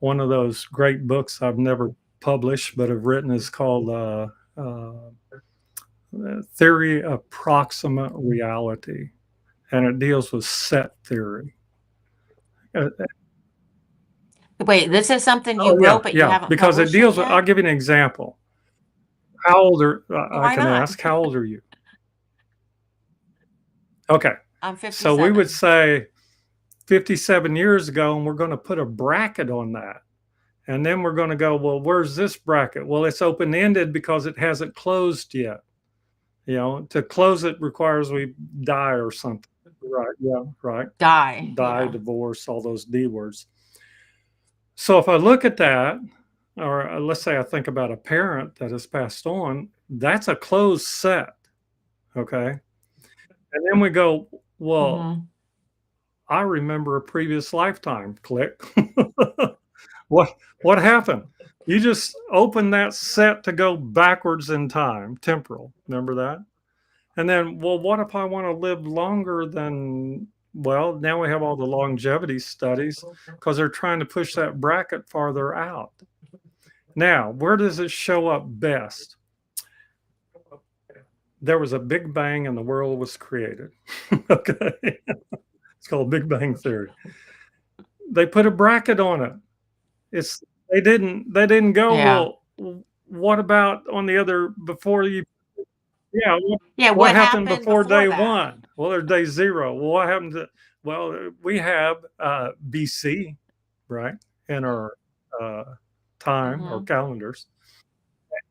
One of those great books I've never published but have written is called Theory of Proximate Reality, and it deals with set theory. Uh, Wait, this is something you oh yeah, wrote, but you yeah, haven't because it published it deals with. I'll yet? give you an example. How old are I Why can not? ask? How old are you? Okay, I'm so we would 57. say 57 years ago, and we're going to put a bracket on that. And then we're going to go, well, where's this bracket? Well, it's open ended because it hasn't closed yet. To close it requires we die or something. Right. Yeah. Right. Die, Die, yeah. divorce, all those D words. So if I look at that, or let's say I think about a parent that has passed on, that's a closed set. Okay. And then we go, well, Mm-hmm. I remember a previous lifetime. Click. What happened? You just opened that set to go backwards in time, temporal. Remember that? And then, well, what if I want to live longer than, well, now we have all the longevity studies because they're trying to push that bracket farther out. Now, where does it show up best? There was a big bang and the world was created. Okay. It's called Big Bang Theory. They put a bracket on it. It's they didn't go, Yeah. well, what about on the other before you yeah, Yeah, what what happened happened before before day that? 1? Well, there's day 0. Well, what happened to well, we have BC, right, in our uh, time or Mm-hmm. calendars.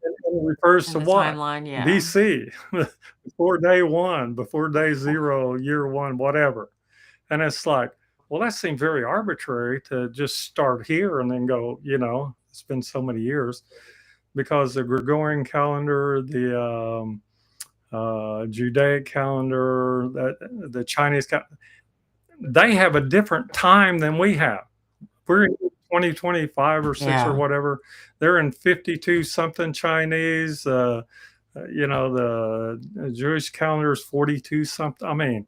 And it refers In to the what? timeline, yeah. BC, before day 1, before day 0, year 1, whatever. And it's like, well, that seemed very arbitrary to just start here and then go, it's been so many years because the Gregorian calendar, the Judaic calendar, the Chinese calendar, they have a different time than we have. We're in 2025 or 6 or Yeah. whatever. They're in 52 something Chinese. The Jewish calendar is 42 something. I mean,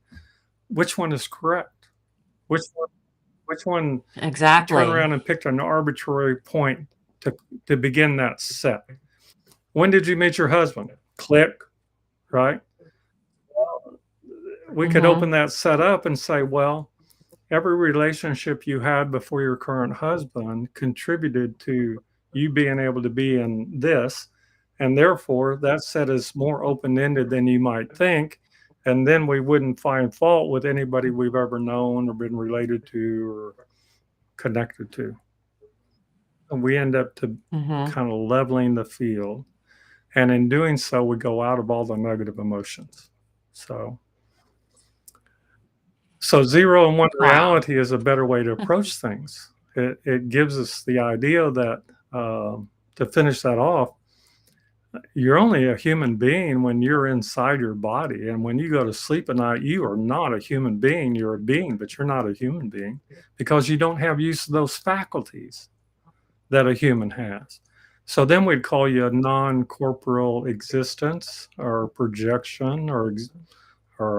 which one is correct? Which one Which one turn Exactly. around and picked an arbitrary point to begin that set? When did you meet your husband? Click, right? We could open Mm-hmm. that set up and say, well, every relationship you had before your current husband contributed to you being able to be in this. And therefore, that set is more open ended than you might think. And then we wouldn't find fault with anybody we've ever known or been related to or connected to. And we end up to Mm-hmm. kind of leveling the field. And in doing so, we go out of all the negative emotions. So, so zero and one Wow. reality is a better way to approach things. It gives us the idea that, to finish that off, You're only a human being when you're inside your body. And when you go to sleep at night, you are not a human being. You're a being, but you're not a human being because you don't have use of those faculties that a human has. So then we'd call you a non-corporeal existence or projection or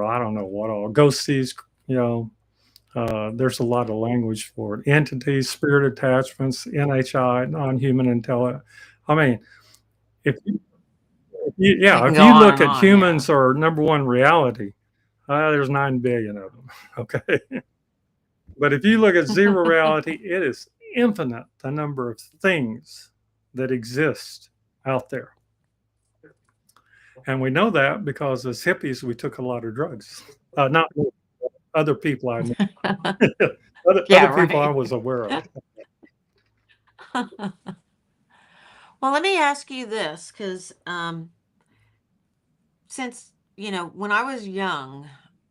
I don't know what all ghosties, you know, there's a lot of language for it. Entities, spirit attachments, NHI, non-human intelligence. I mean, if It yeah, can if go you on look and at on. Yeah. humans are number one reality, there's 9 billion of them. Okay. But if you look at zero reality, it is infinite the number of things that exist out there. And we know that because as hippies, we took a lot of drugs. Not me, other people I know, Yeah, other people I right. was aware of. Well, let me ask you this, because since, when I was young,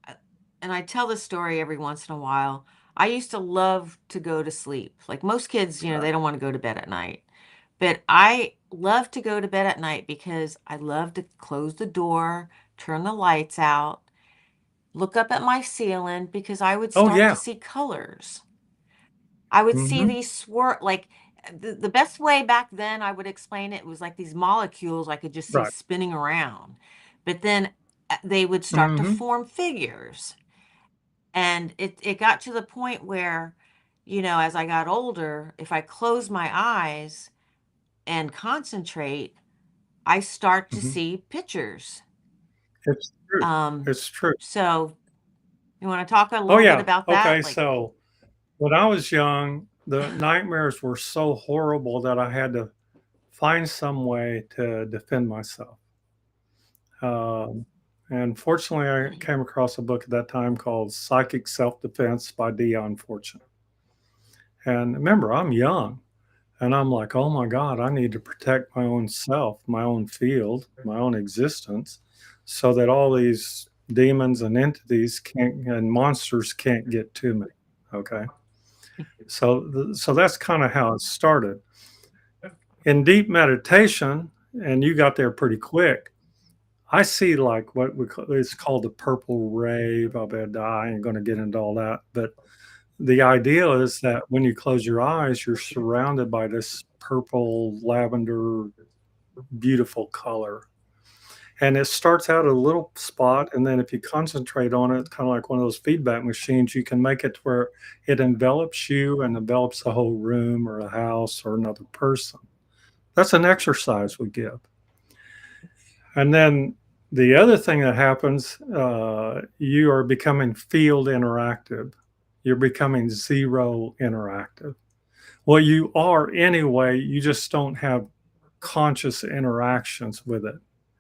uh, and I tell this story every once in a while, I used to love to go to sleep. Like most kids, they don't want to go to bed at night. But I love to go to bed at night because I love to close the door, turn the lights out, look up at my ceiling because I would Oh start to yeah. see colors. I would see Hmm. these like the best way back then I would explain it was like these molecules I could just see Right. spinning around. But then they would start to Hmm. form figures. And it got to the point where, as I got older, if I close my eyes and concentrate, I start to Hmm. see pictures. It's true. Um, It's true. so you want to talk a Oh little bit yeah. about Okay. that? Like, So when I was young, the nightmares were so horrible that I had to find some way to defend myself. Um, and fortunately, I came across a book at that time called Psychic Self Defense by Dion Fortune. And remember, I'm young and I'm like, oh my God, I need to protect my own self, my own field, my own existence, so that all these demons and entities can't and monsters can't get to me. Okay. So that's kind of how it started. In deep meditation, and you got there pretty quick, I see like what we call, it's called the purple rave. I ain't going to get into all that, but the idea is that when you close your eyes, you're surrounded by this purple, lavender, beautiful color. And it starts out at a little spot, and then if you concentrate on it, kind of like one of those feedback machines, you can make it to where it envelops you and envelops the whole room or a house or another person. That's an exercise we give. And then the other thing that happens, you are becoming field interactive. You're becoming zero interactive. Well, you are anyway, you just don't have conscious interactions with it.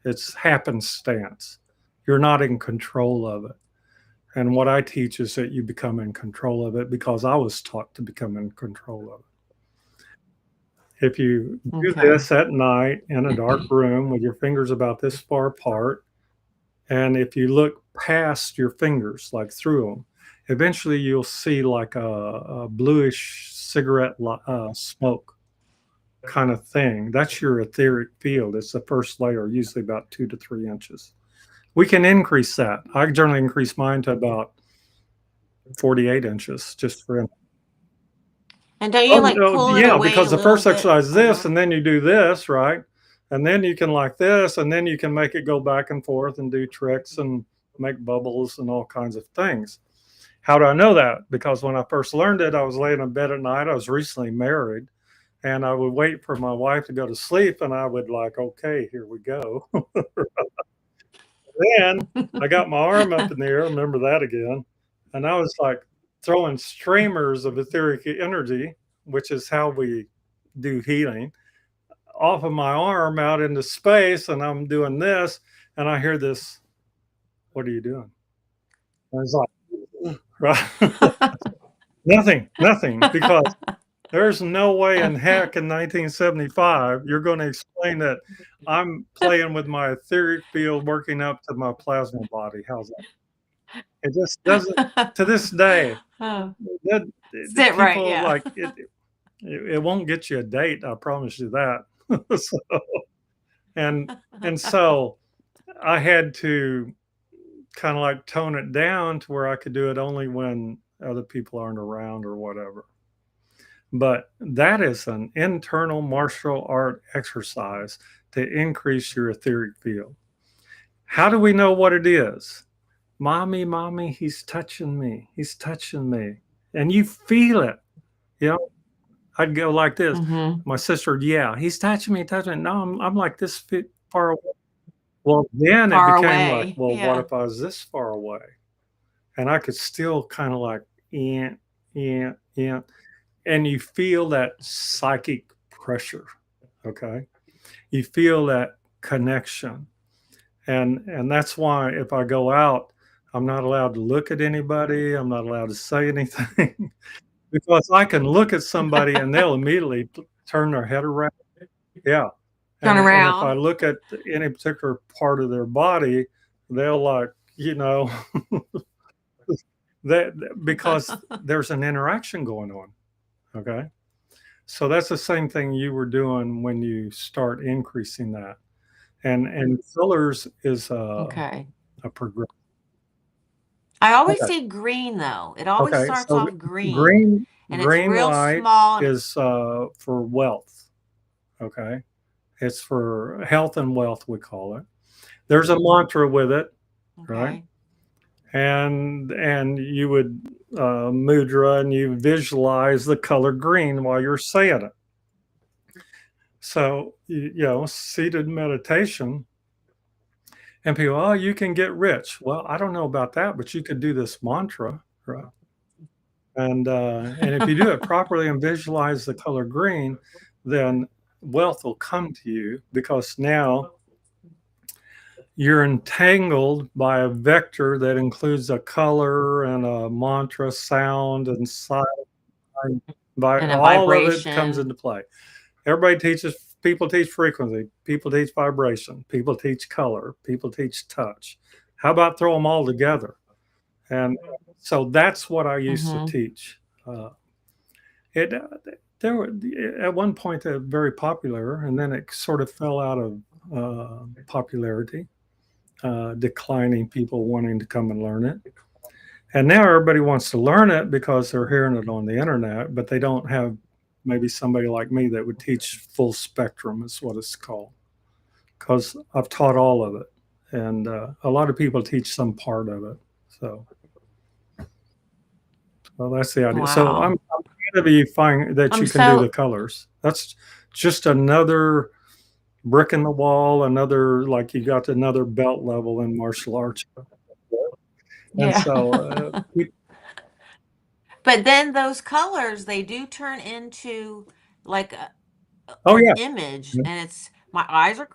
It's happenstance. You're not in control of it. And what I teach is that you become in control of it because I was taught to become in control of it. If you do okay. this at night in a dark room with your fingers about this far apart, and if you look past your fingers, like through them, eventually you'll see like a bluish cigarette smoke kind of thing. That's your etheric field. It's the first layer, usually about 2 to 3 inches. We can increase that. I generally increase mine to about 48 inches just for. And don't you Oh, like no, pull it yeah, away because a the little first bit exercise is this, more? and then you do this, right? And then you can like this, and then you can make it go back and forth and do tricks and make bubbles and all kinds of things. How do I know that? Because when I first learned it, I was laying in bed at night. I was recently married, and I would wait for my wife to go to sleep, and I would like, okay, here we go. Then I got my arm up in the air. Remember that again, and I was like throwing streamers of etheric energy, which is how we do healing, off of my arm out into space, and I'm doing this, and I hear this. What are you doing? And it's like, right? Nothing, nothing, because there's no way in heck in 1975 you're going to explain that I'm playing with my etheric field working up to my plasma body. How's that? It just doesn't. To this day, Oh, that sit right, people yeah. like it. It won't get you a date. I promise you that. So, and so I had to kind of like tone it down to where I could do it only when other people aren't around or whatever. But that is an internal martial art exercise to increase your etheric field. How do we know what it is? Mommy, mommy, he's touching me. He's touching me. And you feel it. You know, I'd go like this. Mm-hmm. My sister, yeah, he's touching me, touching me. No, I'm like this far away. Well, then it Far became like, away. well, what Yeah. if I was this far away? And I could still kind of like, yeah, yeah, yeah. And you feel that psychic pressure. Okay. You feel that connection. And that's why if I go out, I'm not allowed to look at anybody. I'm not allowed to say anything because I can look at somebody and they'll immediately turn their head around. Yeah. Turn And if I around. look at any particular part of their body, they'll like, that because there's an interaction going on. Okay. So that's the same thing you were doing when you start increasing that. And fillers is Okay. a progression. I always Okay. say green though. It always Okay. starts So off green green and it's green real light small and is for wealth. Okay. It's for health and wealth, we call it. There's a mantra with it, right? okay. And you would mudra and you visualize the color green while you're saying it. So seated meditation, and people, oh, you can get rich. Well, I don't know about that, but you could do this mantra, right? And if you do it properly and visualize the color green, then wealth will come to you because now you're entangled by a vector that includes a color and a mantra, sound, and sign. By And a all of it comes vibration. into play. Everybody teaches. People teach frequency. People teach vibration. People teach color. People teach touch. How about throw them all together? And so that's what I used to Mm-hmm. teach. It there were at one point very popular, and then it sort of fell out of popularity, declining people wanting to come and learn it. And now everybody wants to learn it because they're hearing it on the internet, but they don't have maybe somebody like me that would teach full spectrum, is what it's called. Because I've taught all of it, and a lot of people teach some part of it. So, well, that's the idea. So I'm Wow. glad that you find that I'm you can do the so colors. That's just another brick in the wall. Another like you got another belt level in martial arts. And yeah. so, But then those colors, they do turn into like oh an yeah, image, and it's my eyes are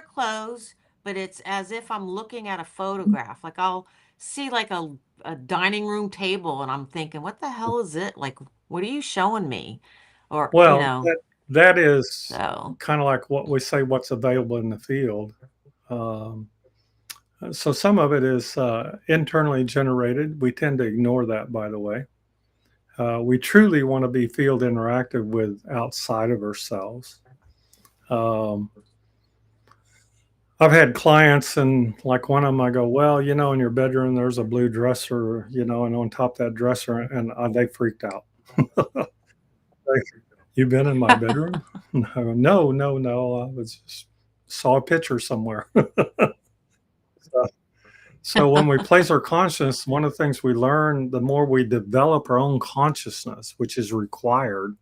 closed, but it's as if I'm looking at a photograph. Like I'll see like a dining room table, and I'm thinking, what the hell is it? Like, what are you showing me? Or, well, that is so. kind of like what we say, what's available in the field. Um, so some of it is internally generated. We tend to ignore that, by the way. We truly want to be field interactive with outside of ourselves. Um, I've had clients, and like one of them, I go, well, in your bedroom, there's a blue dresser, and on top of that dresser, and they freaked out. You've been in my bedroom? No, no, no. I was just saw a picture somewhere. so, so when we place our consciousness, one of the things we learn, the more we develop our own consciousness, which is required,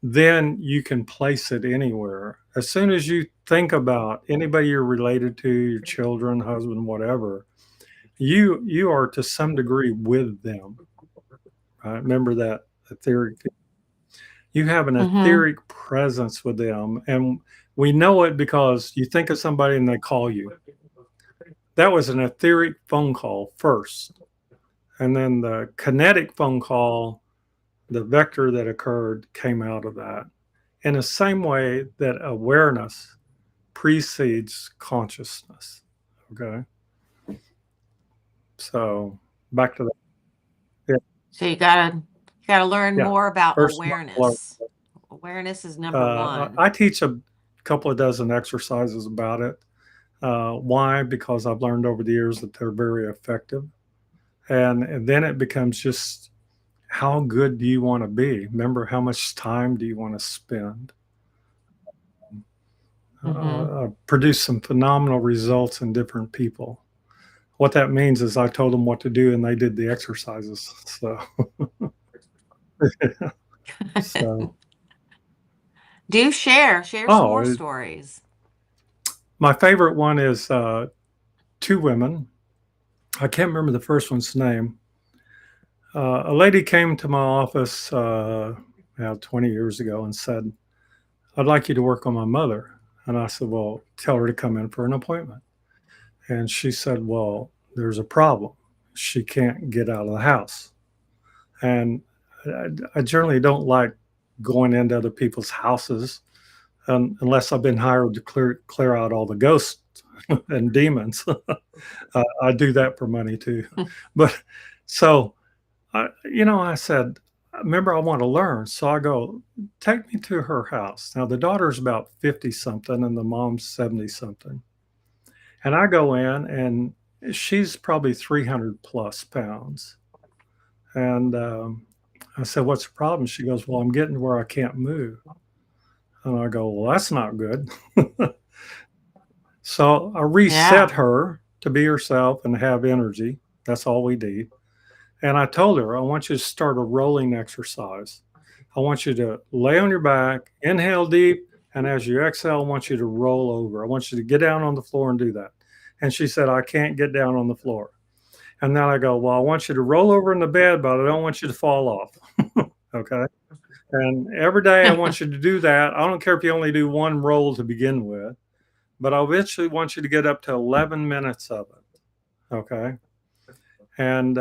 then you can place it anywhere. As soon as you think about anybody you're related to, your children, husband, whatever, you are to some degree with them. Right? Remember that etheric. You have an Mm-hmm. etheric presence with them, and we know it because you think of somebody and they call you. That was an etheric phone call first, and then the kinetic phone call, the vector that occurred came out of that. In the same way that awareness precedes consciousness. Okay. So back to that. Yeah. So you gotta learn Yeah. more about First martial art. awareness. Awareness is number one. I teach a couple of dozen exercises about it. Why? Because I've learned over the years that they're very effective. And then it becomes just how good do you want to be? Remember, how much time do you want to spend? Mm-hmm. Produce some phenomenal results in different people. What that means is I told them what to do and they did the exercises. So, so Do share some oh, more stories. my favorite one is two women. I can't remember the first one's name. A lady came to my office 20 years ago and said, I'd like you to work on my mother. And I said, well, tell her to come in for an appointment. And she said, well, there's a problem. She can't get out of the house. And I generally don't like going into other people's houses unless I've been hired to clear out all the ghosts and demons. I do that for money too. But so, I said, remember, I want to learn. So I go, take me to her house. Now, the daughter's about 50 something and the mom's 70 something. And I go in and she's probably 300 plus pounds. And I said, what's the problem? She goes, well, I'm getting to where I can't move. And I go, well, that's not good. So I reset Yeah. her to be herself and have energy. That's all we need. And I told her, I want you to start a rolling exercise. I want you to lay on your back, inhale deep, and as you exhale, I want you to roll over. I want you to get down on the floor and do that. And she said, I can't get down on the floor. And then I go, well, I want you to roll over in the bed, but I don't want you to fall off. Okay. And every day I want you to do that. I don't care if you only do one roll to begin with, but I eventually want you to get up to 11 minutes of it. Okay. And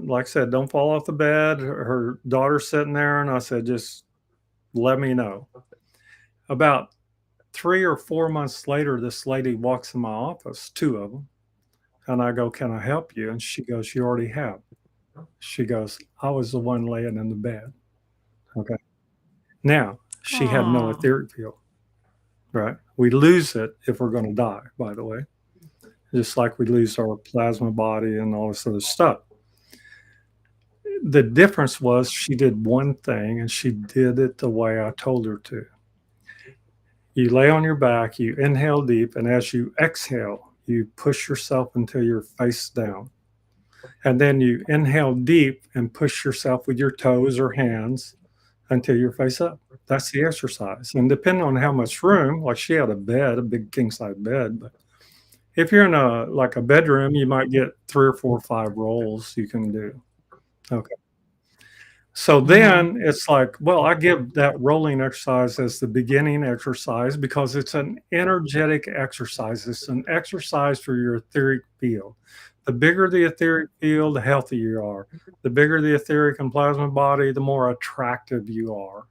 like I said, don't fall off the bed. Her daughter's sitting there, and I said, just let me know. About 3 or 4 months later, this lady walks in my office, two of them, and I go, can I help you? And she goes, you already have. She goes, I was the one laying in the bed. Okay. Now, she had no Oh. etheric field, right? We lose it if we're going to die, by the way, just like we lose our plasma body and all this other stuff. The difference was she did one thing and she did it the way I told her to. You lay on your back, you inhale deep, and as you exhale, you push yourself until you're face down. And then you inhale deep and push yourself with your toes or hands until you're face up. That's the exercise. And depending on how much room, like she had a bed, a big king size bed, but if you're in a bedroom, you might get 3 or 4 or 5 rolls you can do. Okay. So Mm-hmm. then it's like, well, I give that rolling exercise as the beginning exercise because it's an energetic exercise. It's an exercise for your etheric field. The bigger the etheric field, the healthier you are. The bigger the etheric and plasma body, the more attractive you are.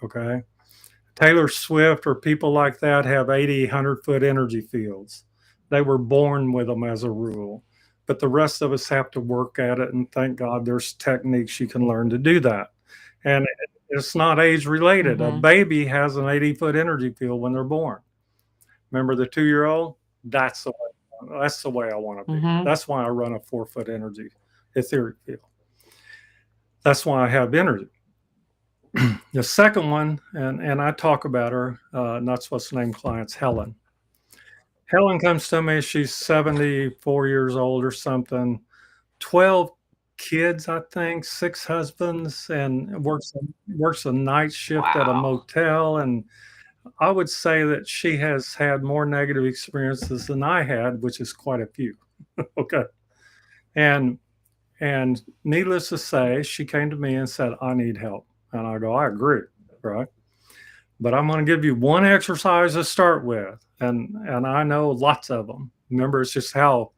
Okay. Taylor Swift or people like that have 80, 100-foot energy fields. They were born with them as a rule. But the rest of us have to work at it. And thank God there's techniques you can learn to do that. And it's not age related. A Mm-hmm. baby has an 80-foot energy field when they're born. Remember the 2-year-old? That's the way I want to be. Mm-hmm. That's why I run a 4-foot energy etheric field. That's why I have energy. The second one, and I talk about her, not supposed to name clients, Helen. Helen comes to me, she's 74 years old or something, 12 kids, I think, 6 husbands, and works a night shift at a Wow. motel. And I would say that she has had more negative experiences than I had, which is quite a few. Okay. And and needless to say, she came to me and said, I need help. And I go, I agree, right? But I'm going to give you one exercise to start with, and I know lots of them. Remember, it's just how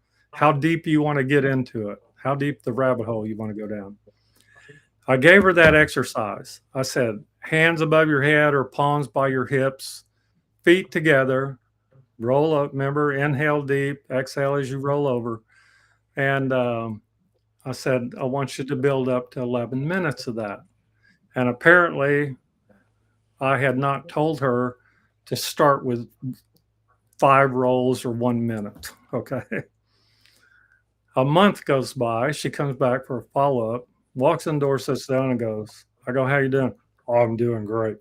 deep you want to get into it, how deep the rabbit hole you want to go down. I gave her that exercise. I said, hands above your head or palms by your hips, feet together, roll up. Remember, inhale deep, exhale as you roll over. And I said, I want you to build up to 11 minutes of that. And apparently, I had not told her to start with 5 rolls or 1 minute. Okay. A month goes by. She comes back for a follow up, walks in the door, sits down, and goes, I go, how you doing? Oh, I'm doing great.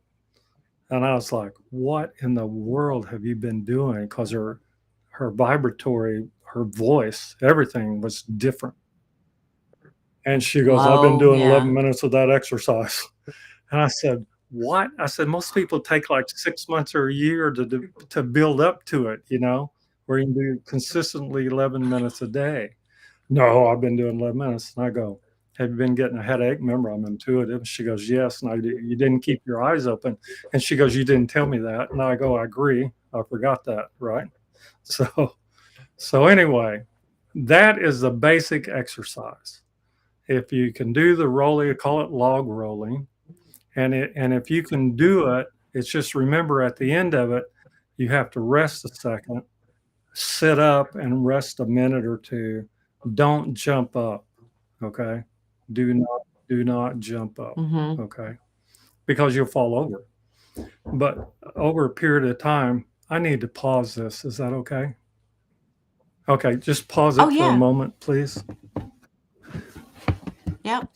And I was like, what in the world have you been doing? Because her vibratory, her voice, everything was different. And she goes, I've been Low, doing 11 yeah. minutes of that exercise. And I said, what? I said, most people take like 6 months or a year to build up to it, where you can do consistently 11 minutes a day. No, I've been doing 11 minutes. And I go, have you been getting a headache? Remember, I'm intuitive. She goes, yes. And you didn't keep your eyes open. And she goes, you didn't tell me that. And I go, I agree. I forgot that. Right. So, so anyway, that is the basic exercise. If you can do the rolling, I call it log rolling. And if you can do it, it's just remember at the end of it, you have to rest a second, sit up and rest a minute or two. Don't jump up. Okay. Do not jump up. Mm-hmm. Okay. Because you'll fall over. But over a period of time, I need to pause this. Is that okay? Okay. Just pause Oh, it for a yeah. moment, please. Yep.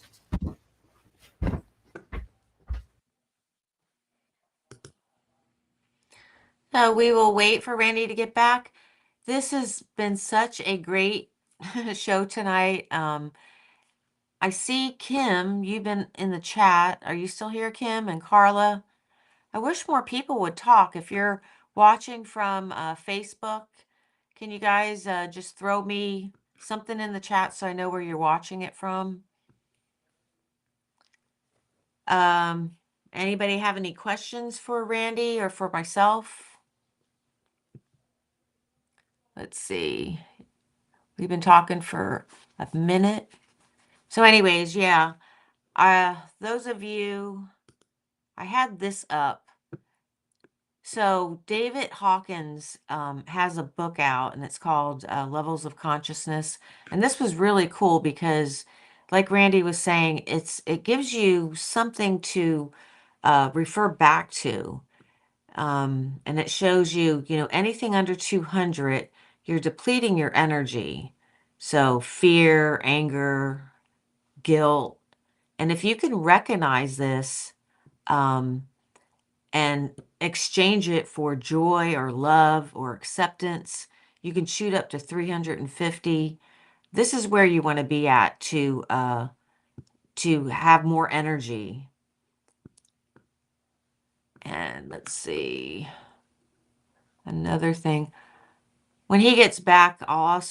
So we will wait for Randy to get back. This has been such a great show tonight. I see Kim, you've been in the chat. Are you still here, Kim and Carla? I wish more people would talk. If you're watching from Facebook, can you guys just throw me something in the chat so I know where you're watching it from? Um, Anybody have any questions for Randy or for myself? Let's see. We've been talking for a minute. So anyways, yeah. Those of you, I had this up. So David Hawkins has a book out and it's called Levels of Consciousness. And this was really cool because like Randy was saying, it gives you something to refer back to. And it shows you, anything under 200, you're depleting your energy. So fear, anger, guilt. And if you can recognize this and exchange it for joy or love or acceptance, you can shoot up to 350. This is where you want to be at to have more energy. And let's see. Another thing. When he gets back, I'm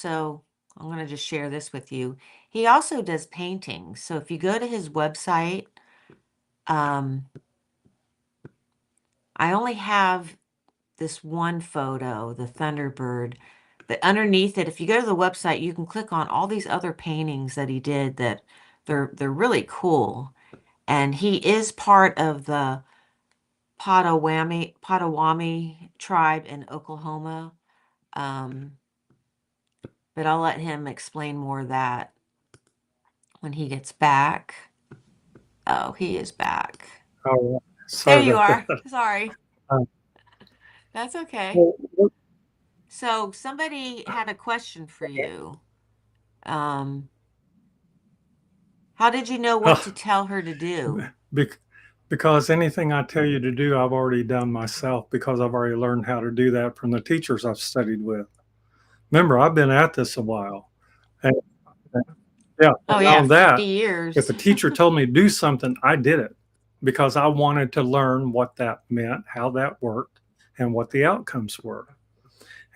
going to just share this with you. He also does paintings. So if you go to his website, um, I only have this one photo, the Thunderbird, but underneath it, if you go to the website, you can click on all these other paintings that he did that they're really cool. And he is part of the Potawatomi tribe in Oklahoma. Um, but I'll let him explain more of that when he gets back. Oh, he is back. Oh, There sorry you about are. that. Sorry. Uh, That's okay. well, So somebody had a question for you. Um, how did you know what to tell her to do? bec- because anything I tell you to do, I've already done myself because I've already learned how to do that from the teachers I've studied with. Remember, I've been at this a while. And, yeah, Oh and yeah, on 50 that, if years. a teacher told me to do something, I did it because I wanted to learn what that meant, how that worked, and what the outcomes were.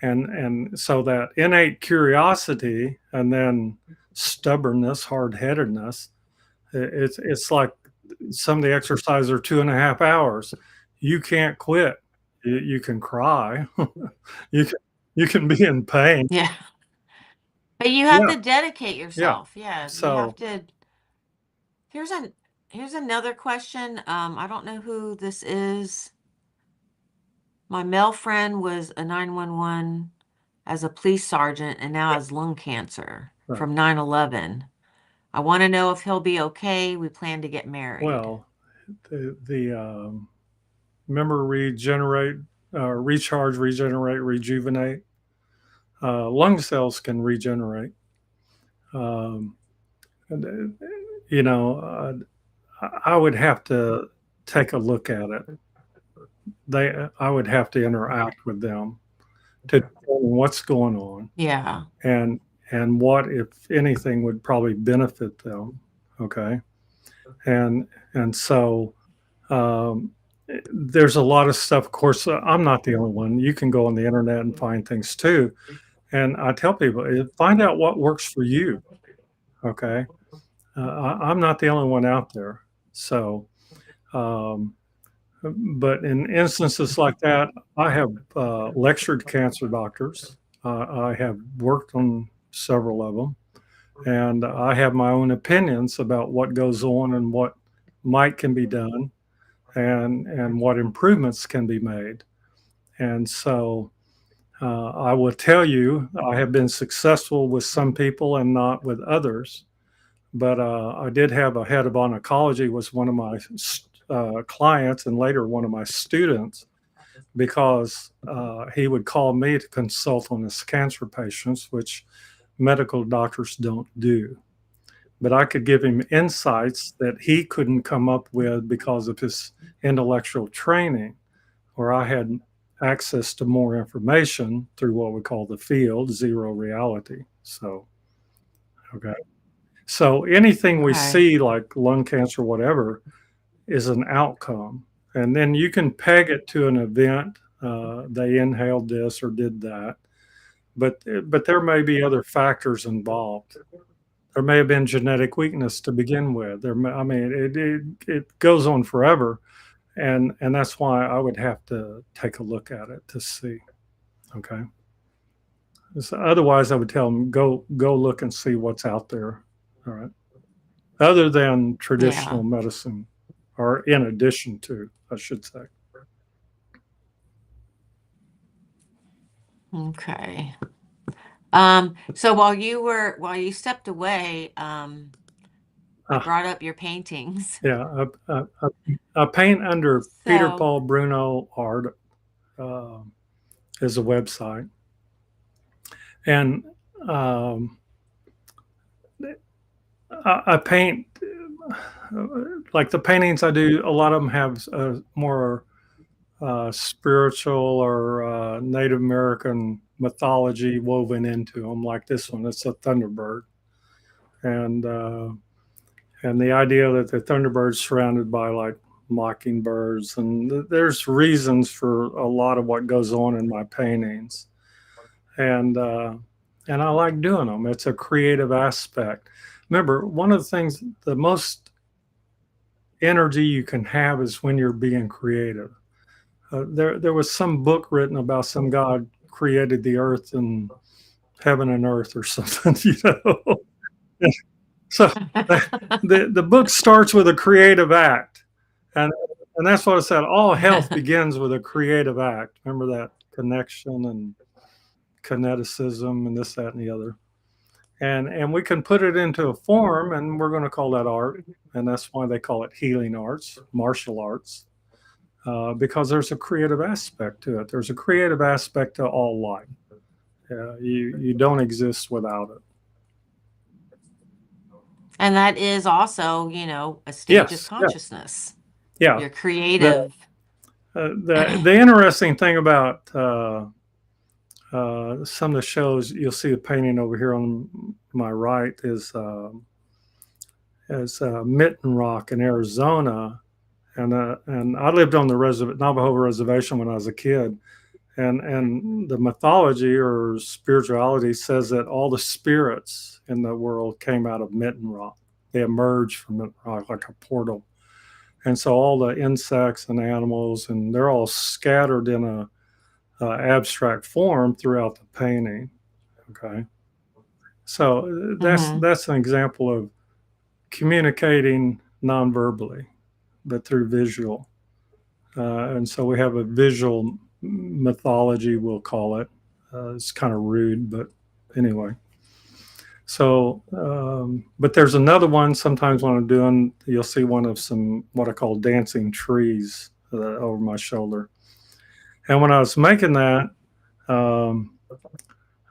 And so that innate curiosity and then stubbornness, hard-headedness, it's like some of the exercises are 2.5 hours. You can't quit. You can cry. you can you can be in pain. Yeah. But you have Yeah, to dedicate yeah. yourself. Yeah, you have So to. Here's an here's another question. I don't know who this is. My male friend was a 911 as a police sergeant and now has lung cancer right. from 9/11. I want to know if he'll be okay. We plan to get married. Well, the remember regenerate. recharge, regenerate, rejuvenate. Lung cells can regenerate. Um, you know, I would have to take a look at it. I would have to interact with them to determine what's going on Yeah. and what, if anything, would probably benefit them. Okay, and so um, there's a lot of stuff. Of course, I'm not the only one. You can go on the internet and find things too. And I tell people, find out what works for you. Okay, I'm not the only one out there. So, um, but in instances like that, I have lectured to cancer doctors. I have worked on several of them, and I have my own opinions about what goes on and what might can be done, and what improvements can be made. And so I will tell you, I have been successful with some people and not with others. But I did have a head of oncology was one of my clients and later one of my students because he would call me to consult on his cancer patients, which medical doctors don't do. But I could give him insights that he couldn't come up with because of his intellectual training, or I had access to more information through what we call the field, zero reality. So, okay. So anything we Okay. see, like lung cancer, whatever, is an outcome. And then you can peg it to an event. They inhaled this or did that. But there may be other factors involved. There may have been genetic weakness to begin with. I mean, it goes on forever, and that's why I would have to take a look at it to see. Okay. So otherwise, I would tell them go look and see what's out there. All right. Other than Yeah. traditional medicine, or in addition to, I should say. Okay. So while you stepped away, I Uh, brought up your paintings. yeah, I paint under Peter So, Paul Bruno Art uh, is a website, and um, I paint like the paintings I do. A lot of them have more spiritual or Native American mythology woven into them. Like this one, it's a thunderbird, and the idea that the thunderbird's surrounded by like mockingbirds, and there's reasons for a lot of what goes on in my paintings, and I like doing them. It's a creative aspect. Remember, one of the things, the most energy you can have is when you're being creative. There was some book written about some god created the earth and heaven and earth or something, you know. So the book starts with a creative act, and that's what I said. All health begins with a creative act. Remember that connection and kineticism and this, that, and the other. And we can put it into a form, and we're going to call that art, and that's why they call it healing arts, martial arts, because there's a creative aspect to it. There's a creative aspect to all life. You don't exist without it. and that is also, a stage of Yes, yeah, consciousness. yeah. You're The creative. the interesting thing about some of the shows, you'll see the painting over here on my right is Mitten Rock in Arizona, and I lived on the Navajo reservation when I was a kid, and the mythology or spirituality says that all the spirits in the world came out of Mitten Rock. They emerged from Mitten Rock like a portal, and so all the insects and animals, and they're all scattered in a abstract form throughout the painting. Okay, so Hmm. that's an example of communicating non-verbally, but through visual. And so we have a visual mythology, we'll call it. It's kind of rude, but anyway. So, but there's another one. Sometimes when I'm doing, you'll see one of some what I call dancing trees over my shoulder. And when I was making that, um,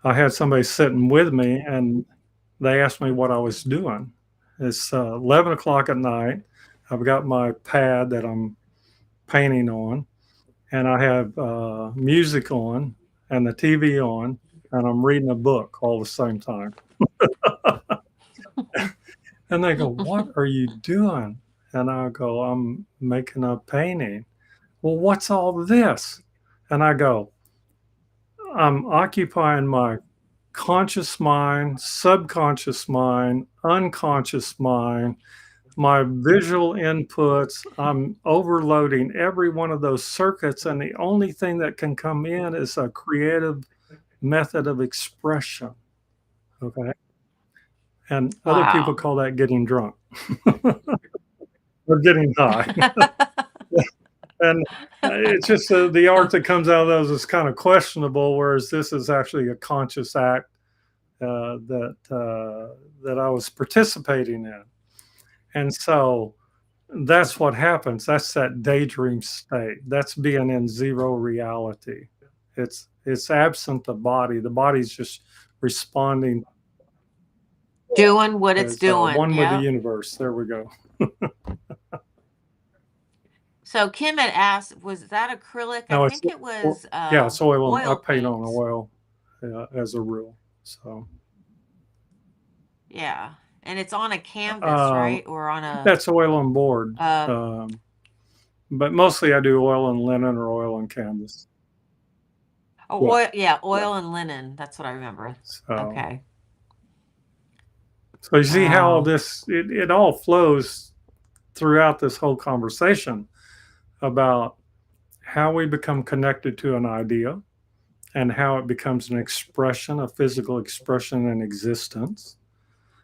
I had somebody sitting with me, and they asked me what I was doing. It's 11 o'clock at night. I've got my pad that I'm painting on, and I have music on and the TV on, and I'm reading a book all the same time. And they go, "What are you doing?" And I go, "I'm making a painting." "Well, what's all this?" And I go, "I'm occupying my conscious mind, subconscious mind, unconscious mind, my visual inputs. I'm overloading every one of those circuits, and the only thing that can come in is a creative method of expression." Okay. And other people Wow. call that getting drunk or getting high. And it's just the art that comes out of those is kind of questionable, whereas this is actually a conscious act that I was participating in. And so that's what happens. That's that daydream state. That's being in zero reality. It's absent the body. The body's just responding Doing what it's as doing. one with the Yep. universe. There we go. So Kim had asked, was that acrylic? I No, it's think it was yeah, it's oil. I oil paint on paint. oil as a rule. So Yeah. And it's on a canvas, um, right? Or on a that's oil on board. uh But mostly I do oil and linen or oil and canvas. oh, Yeah. oil, yeah, Yeah. oil and linen. That's what I remember. So, Okay. so you see how all Wow. this, it all flows throughout this whole conversation about how we become connected to an idea and how it becomes an expression, a physical expression in existence.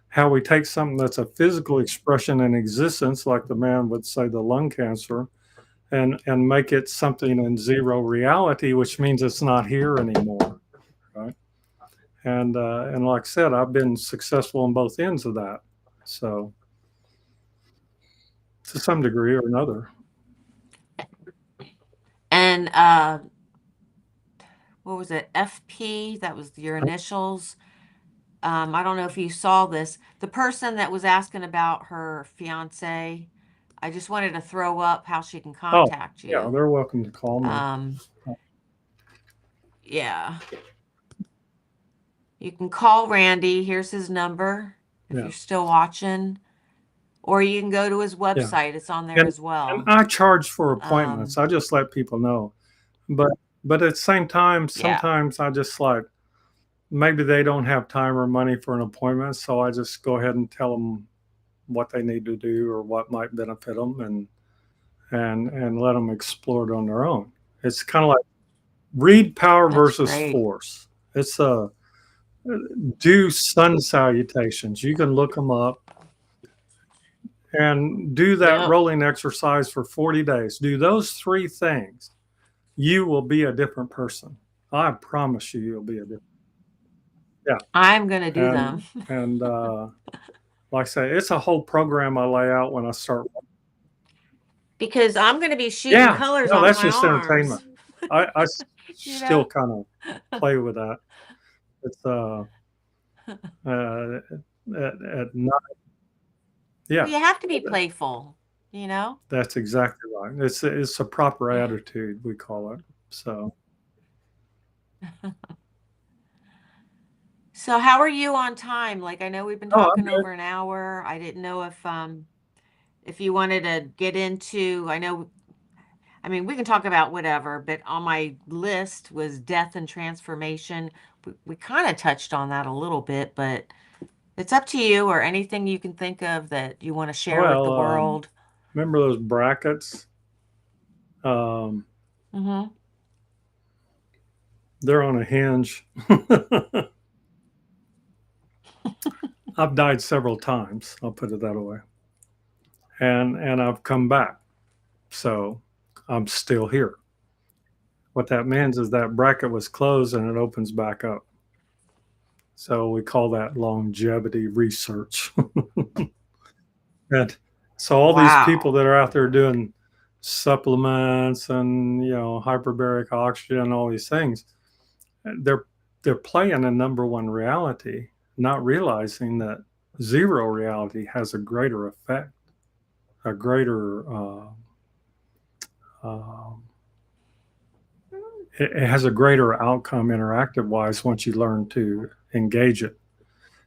How we take something that's a physical expression in existence, like the man would say the lung cancer, and make it something in zero reality, which means it's not here anymore, right? And like I said, I've been successful on both ends of that, so to some degree or another. And what was it? FP, that was your initials. I don't know if you saw this. The person that was asking about her fiance, I just wanted to throw up how she can Oh, contact yeah, you. they're welcome to call me. Um, yeah. You can call Randy. Here's his number if Yeah, you're still watching, or you can go to his yeah, website. It's on there and as and well. I charge for appointments. Um, I just let people know, but at the same time, yeah. sometimes I just like maybe they don't have time or money for an appointment, so I just go ahead and tell them what they need to do or what might benefit them, and let them explore it on their own. It's kind of like read power That's versus great. force. It's a do sun salutations. You can look them up and do that Yep. rolling exercise for 40 days. Do those three things. You will be a different person. I promise you, you'll be a different. Yeah. I'm going to do them And like I say, it's a whole program I lay out when I start. because I'm going to be shooting Yeah. colors No, off that's my just entertainment. arms, I you still know? kind of play with that. It's at night. Well, Yeah. you have to be playful, you know? That's exactly right. It's a proper attitude, we call it. So, So how are you on time? Like I know we've been oh, I'm talking good. over an hour. I didn't know if you wanted to get into, I know, I mean, we can talk about whatever, but on my list was death and transformation. We kind of touched on that a little bit, but it's up to you or anything you can think of that you want to share with the Well, world. remember those brackets? Um, Mm-hmm. they're on a hinge. I've died several times. I'll put it that way, and I've come back. So I'm still here. What that means is that bracket was closed and it opens back up. So we call that longevity research. And so all these people Wow. that are out there doing supplements and hyperbaric oxygen and all these things, they're playing a number one reality, not realizing that zero reality has a greater effect, a greater it has a greater outcome interactive wise once you learn to engage it.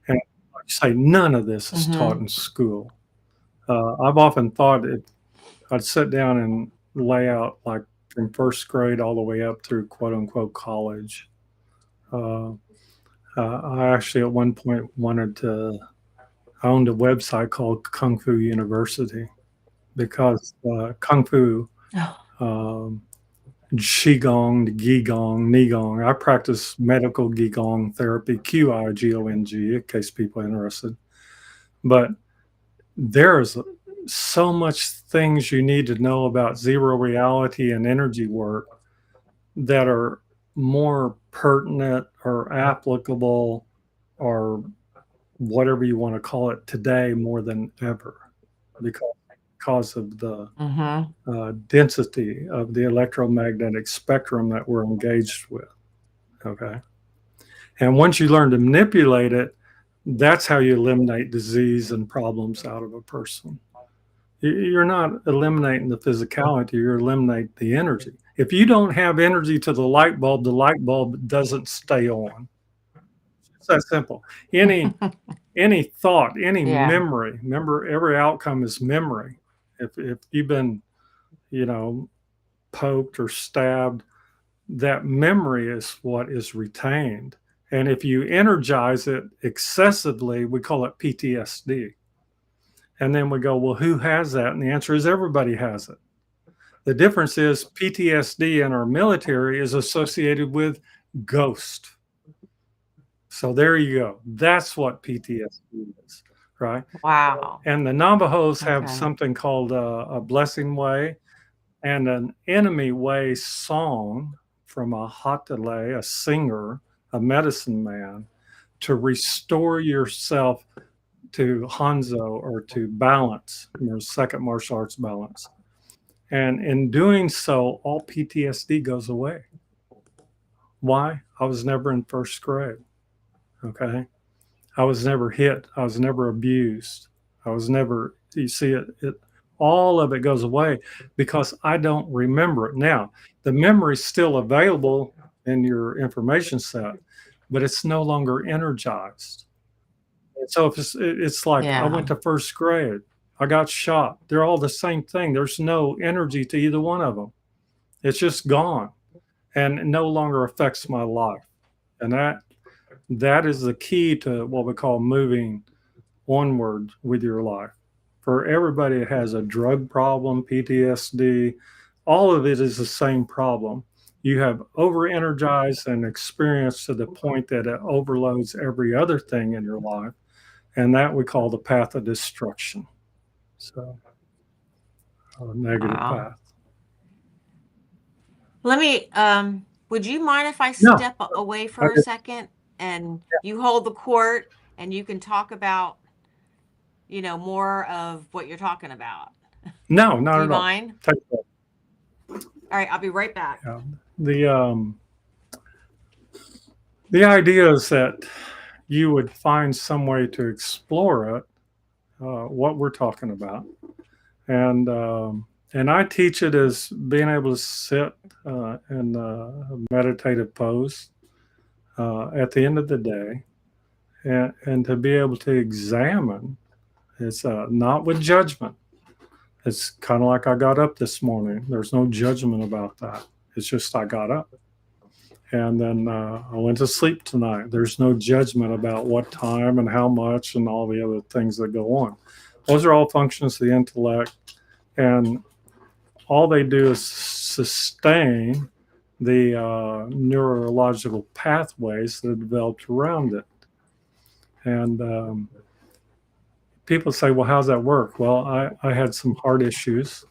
And like you say, none of this is taught in school. I've often thought I'd sit down and lay out like from first grade all the way up through quote unquote college. I actually at one point I owned a website called Kung Fu University because Kung Fu, um, Qigong, Gigong, Nigong. I practice medical Gigong therapy, Qigong, in case people are interested. But there's so much things you need to know about zero reality and energy work that are more pertinent or applicable or whatever you want to call it today more than ever because of the density of the electromagnetic spectrum that we're engaged with. Okay. And once you learn to manipulate it, that's how you eliminate disease and problems out of a person. You're not eliminating the physicality, you're eliminating the energy. If you don't have energy to the light bulb doesn't stay on. It's that simple. Any thought, any memory, remember every outcome is memory. If you've been, poked or stabbed, that memory is what is retained. And if you energize it excessively, we call it PTSD. And then we go, well, who has that? And the answer is everybody has it. The difference is PTSD in our military is associated with ghost. So there you go. That's what PTSD is, right? Wow. And the Navajos have something called a blessing way and an enemy way song from a hatele, a singer, a medicine man, to restore yourself to Hanzo or to balance, your second martial arts balance. And in doing so, all PTSD goes away. Why? I was never in first grade. Okay. I was never hit. I was never abused. I was never, you see it all of it goes away because I don't remember it. Now, the memory's still available in your information set, but it's no longer energized. So if it's like I went to first grade, I got shot. They're all the same thing. There's no energy to either one of them. It's just gone and it no longer affects my life. And that is the key to what we call moving onward with your life. For everybody that has a drug problem, PTSD, all of it is the same problem. You have over-energized and experienced to the point that it overloads every other thing in your life. And that we call the path of destruction. So, a negative path. Let me, would you mind if I step away for a second and you hold the court and you can talk about, more of what you're talking about? No, not Do you at all. mind? All right, I'll be right back. Yeah. The idea is that you would find some way to explore it, what we're talking about. And I teach it as being able to sit in a meditative pose at the end of the day and to be able to examine. It's not with judgment. It's kind of like I got up this morning. There's no judgment about that. It's just I got up. And then I went to sleep tonight. There's no judgment about what time and how much and all the other things that go on. Those are all functions of the intellect. And all they do is sustain the neurological pathways that are developed around it. And people say, well, how's that work? Well, I had some heart issues,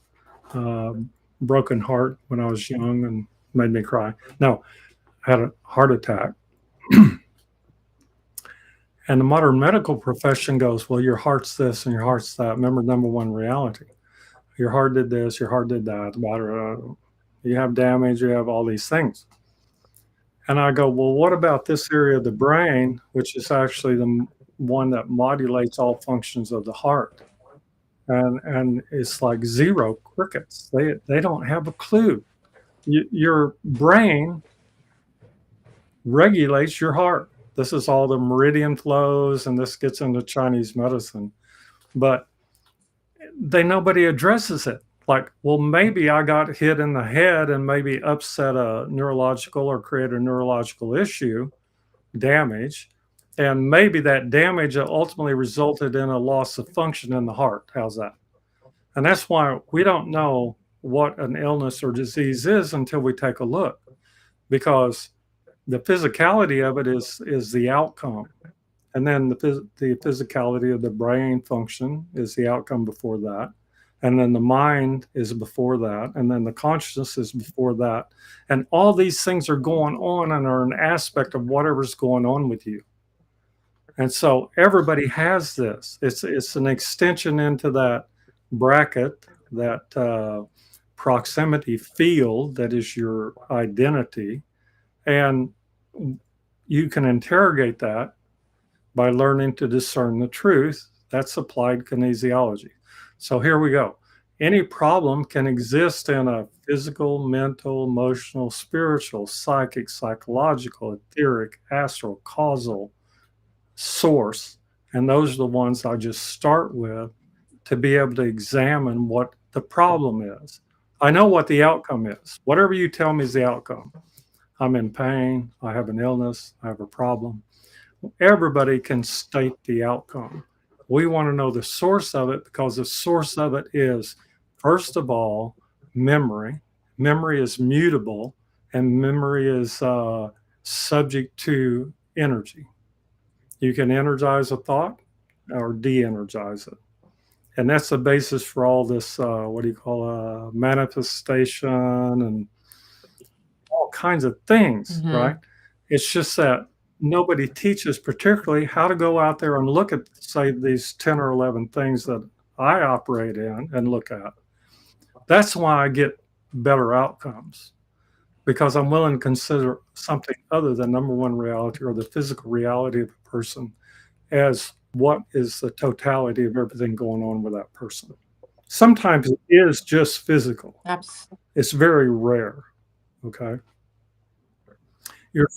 broken heart when I was young and made me cry. No, I had a heart attack. And the modern medical profession goes, well, your heart's this and your heart's that. Remember, number one reality. Your heart did this, your heart did that, you have damage, you have all these things. And I go, well, what about this area of the brain, which is actually the one that modulates all functions of the heart? And it's like zero crickets. They don't have a clue. Your brain regulates your heart. This is all the meridian flows, and this gets into Chinese medicine. But nobody addresses it. Like, well, maybe I got hit in the head and maybe upset a neurological or create a neurological issue, damage, and maybe that damage ultimately resulted in a loss of function in the heart. How's that? And that's why we don't know what an illness or disease is until we take a look, because the physicality of it is the outcome, and then the physicality of the brain function is the outcome before that, and then the mind is before that, and then the consciousness is before that, and all these things are going on and are an aspect of whatever's going on with you. And so everybody has this. It's an extension into that bracket, that proximity field that is your identity, and you can interrogate that by learning to discern the truth. That's applied kinesiology. So here we go. Any problem can exist in a physical, mental, emotional, spiritual, psychic, psychological, etheric, astral, causal source. And those are the ones I just start with to be able to examine what the problem is. I know what the outcome is. Whatever you tell me is the outcome. I'm in pain. I have an illness. I have a problem. Everybody can state the outcome. We want to know the source of it, because the source of it is, first of all, memory. Memory is mutable, and memory is subject to energy. You can energize a thought or de energize it. And that's the basis for all this, what do you call, manifestation and all kinds of things, Mm-hmm. right? It's just that nobody teaches, particularly, how to go out there and look at, say, these 10 or 11 things that I operate in and look at. That's why I get better outcomes, because I'm willing to consider something other than number one reality or the physical reality of a person as what is the totality of everything going on with that person. Sometimes it is just physical. Abs- It's very rare. Okay. You're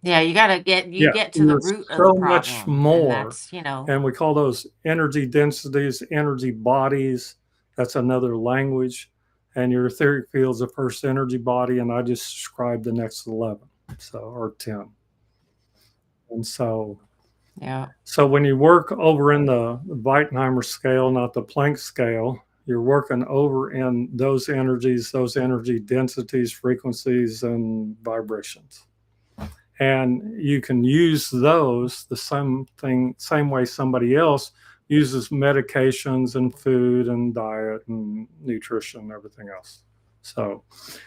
yeah, you Yeah, get to the you're root of the so much problem, and more. that's, you know, And we call those energy densities, energy bodies. That's another language. And your etheric field's the first energy body, and I just described the next 11, so, or 10. And yeah. so when you work over in the Weitenheimer scale, not the Planck scale, you're working over in those energies, those energy densities, frequencies, and vibrations. And you can use those the same way somebody else uses medications and food and diet and nutrition and everything else. So,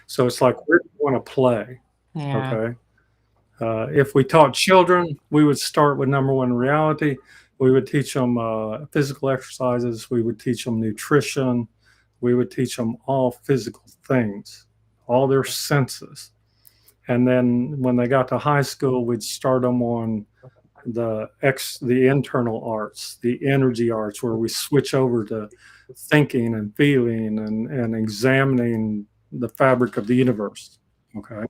so it's like, where do you want to play? Yeah. Okay. If we taught children, we would start with number one reality. We would teach them physical exercises. We would teach them nutrition. We would teach them all physical things, all their senses. And then when they got to high school, we'd start them on the internal arts, the energy arts, where we switch over to thinking and feeling and examining the fabric of the universe. Okay,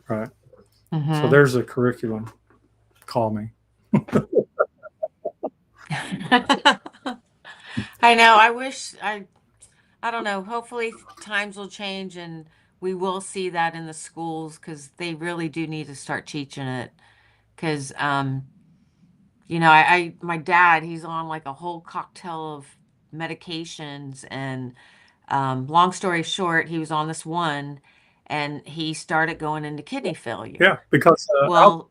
right. So Mm-hmm. there's a curriculum. Call me. I know. I don't know. Hopefully times will change and we will see that in the schools, because they really do need to start teaching it. Because, my dad, he's on like a whole cocktail of medications. And long story short, he was on this one and he started going into kidney Yeah, failure. because Well,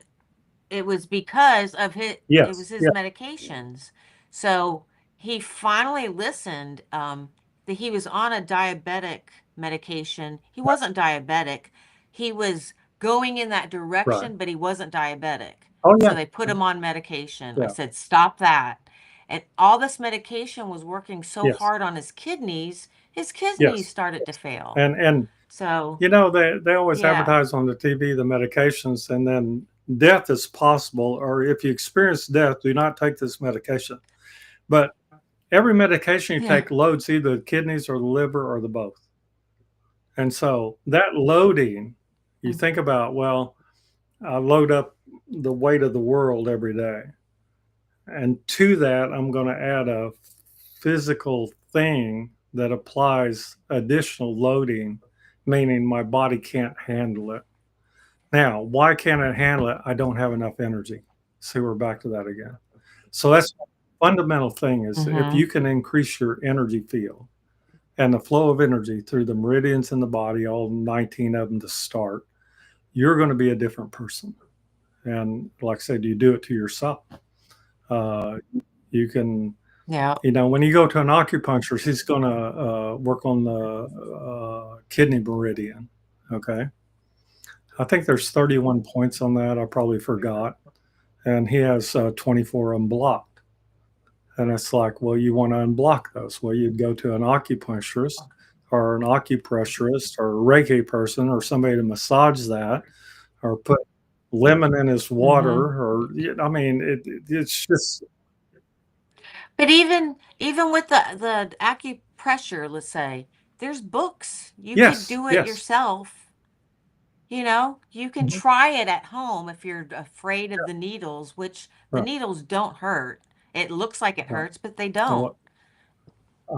it was because of it was yes, his yeah, medications. So he finally listened. That he was on a diabetic medication. He wasn't diabetic. He was going in that right. direction, but he wasn't diabetic. Oh So yeah, they put him on medication. I yeah. said, stop that. And all this medication was working so Yes. hard on his kidneys Yes. started to fail. And So, you know, they always yeah. advertise on the TV the medications, and then death is possible, or if you experience death, do not take this medication. But every medication you Yeah. take loads either the kidneys or the liver or the both. And so that loading, you think about, well, I load up the weight of the world every day. And to that, I'm going to add a physical thing that applies additional loading, meaning my body can't handle it. Now, why can't it handle it? I don't have enough energy. See, we're back to that again. So that's the fundamental thing is if Mm-hmm. you can increase your energy field and the flow of energy through the meridians in the body, all 19 of them to start, you're going to be a different person. And like I said, you do it to yourself. Uh, you can, Yeah. you know, when you go to an acupuncturist, he's going to work on the kidney meridian. Okay. I think there's 31 points on that. I probably forgot. And he has 24 of them blocked. And it's like, well, you want to unblock those. Well, you'd go to an acupuncturist or an acupressurist or a Reiki person or somebody to massage that or put lemon in his water Mm-hmm. or, I mean, it's just, But even with the acupressure, let's say, there's books. You could yes, do it yes. yourself. You can Mhm. try it at home if you're afraid of the needles, which the Right, needles don't hurt. It looks like it right. hurts, but they Oh, don't.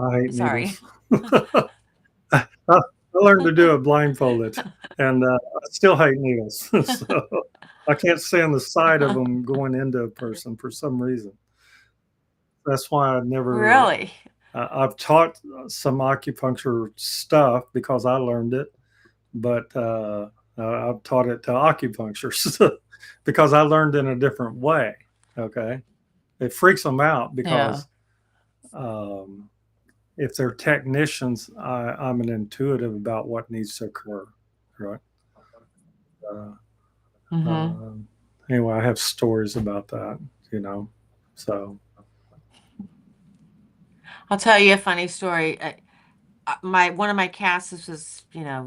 I hate Sorry. needles. I learned to do it blindfolded, and I still hate needles. So I can't stand the sight of them going into a person for some reason. That's why I never. Really? I've taught some acupuncture stuff because I learned it, but I've taught it to acupuncturists because I learned in a different way. Okay, it freaks them out Yeah. because um, if they're technicians, I'm an intuitive about what needs to occur. Right. Uh, Mm-hmm. anyway, I have stories about that. You know, so I'll tell you a funny story. My one of my cats, this was,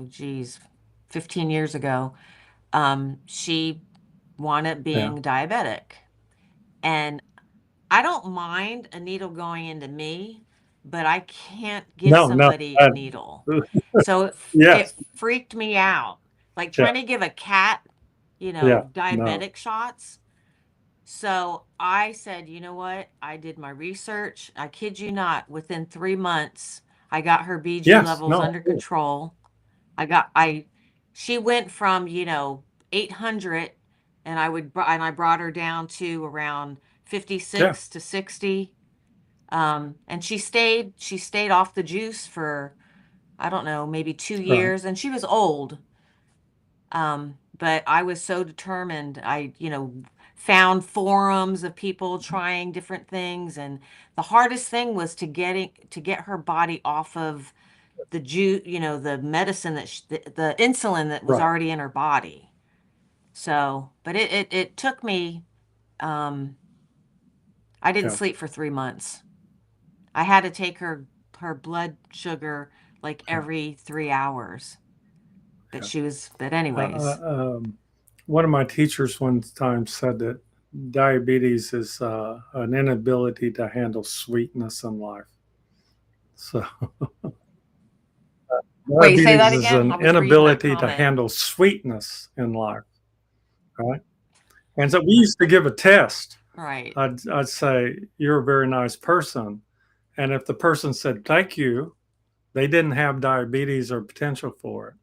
geez, 15 years ago. She wanted yeah. being diabetic. And I don't mind a needle going into me, but I can't give No, no. somebody a needle. So it Yes. freaked me out. Like Yeah. trying to give a cat, Yeah. No. diabetic shots. So I said, you know what? I did my research. I kid you not, within 3 months, I got her BG Yes. levels No. under control. I she went from, 800, and I brought her down to around Yeah. 56 to 60. And she stayed off the juice for, I don't know, maybe two Right. years, and she was old. But I was so determined. I, found forums of people trying different things, and the hardest thing was to get her body off of the medicine the insulin that was Right. already in her body. So, but it took me, um, I didn't Yeah. sleep for 3 months. I had to take her blood sugar like Yeah. every 3 hours. Yeah. But Uh, anyways, uh, um, one of my teachers one time said that diabetes is an inability to handle sweetness in life. So wait, say that diabetes is again. an I was reading that inability to comment. handle sweetness in life. Right. And so we used to give a test. Right. I'd say, you're a very nice person. And if the person said, thank you, they didn't have diabetes or potential for it.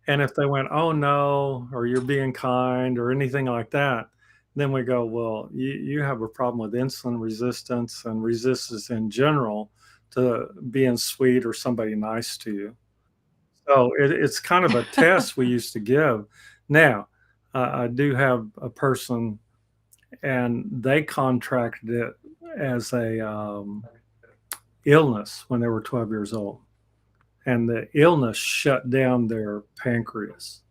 And if they went, oh no, or you're being kind or anything like that, then we go, well, you have a problem with insulin resistance and resistance in general to being sweet or somebody nice to you. So it's kind of a test we used to give. Now, I do have a person and they contracted it as a illness when they were 12 years old, and the illness shut down their pancreas.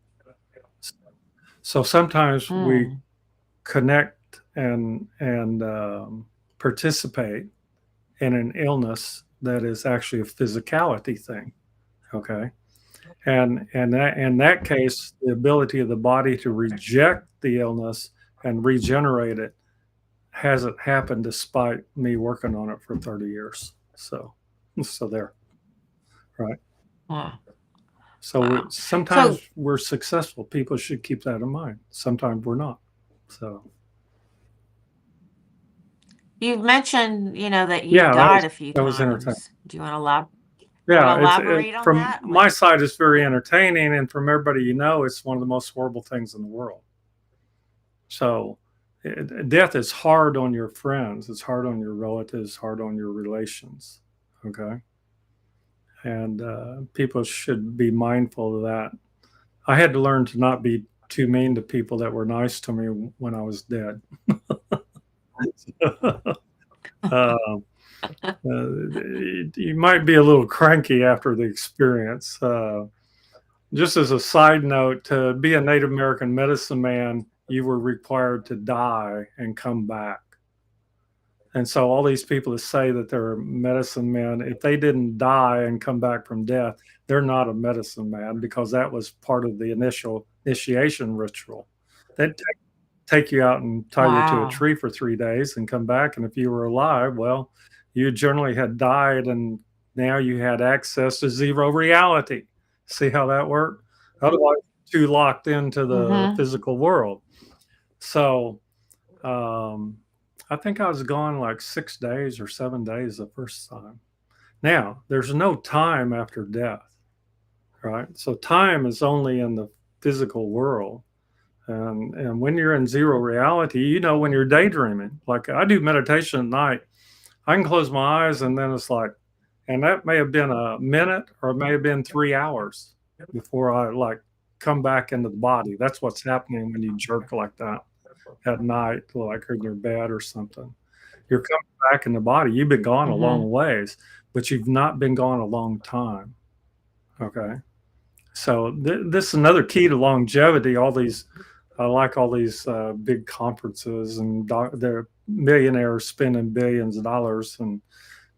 So sometimes we Hmm. connect and participate in an illness that is actually a physicality thing. Okay. And that in that case, the ability of the body to reject the illness and regenerate it hasn't happened despite me working on it for 30 years. So there, right? Wow. So Wow. sometimes So we're successful. People should keep that in mind. Sometimes we're not. So you've mentioned, that you've yeah, died a few that was entertaining. times. Do you want to Yeah, elaborate on from that? my Like, side, it's very entertaining, and from everybody it's one of the most horrible things in the world. So death is hard on your friends. It's hard on your relatives. Hard on your relations. Okay, and people should be mindful of that. I had to learn to not be too mean to people that were nice to me when I was dead. uh, you might be a little cranky after the experience. Just as a side note, to be a Native American medicine man, you were required to die and come back. And so all these people that say that they're medicine men, if they didn't die and come back from death, they're not a medicine man, because that was part of the initial initiation ritual. They'd take you out and tie you to a wow. tree for 3 days and come back. And if you were alive, well, you generally had died, and now you had access to zero reality. See how that worked? Otherwise, too locked into the Mm-hmm. physical world. So I think I was gone like 6 days or 7 days the first time. Now, there's no time after death, right? So time is only in the physical world. And when you're in zero reality, when you're daydreaming, like I do meditation at night, I can close my eyes and then it's like, and that may have been a minute or it may have been 3 hours before I like come back into the body. That's what's happening when you jerk like that at night, like in your bed or something. You're coming back in the body. You've been gone a Mm-hmm. long ways, but you've not been gone a long time. Okay. So this is another key to longevity. I like all these big conferences, and they're millionaires spending billions of dollars. And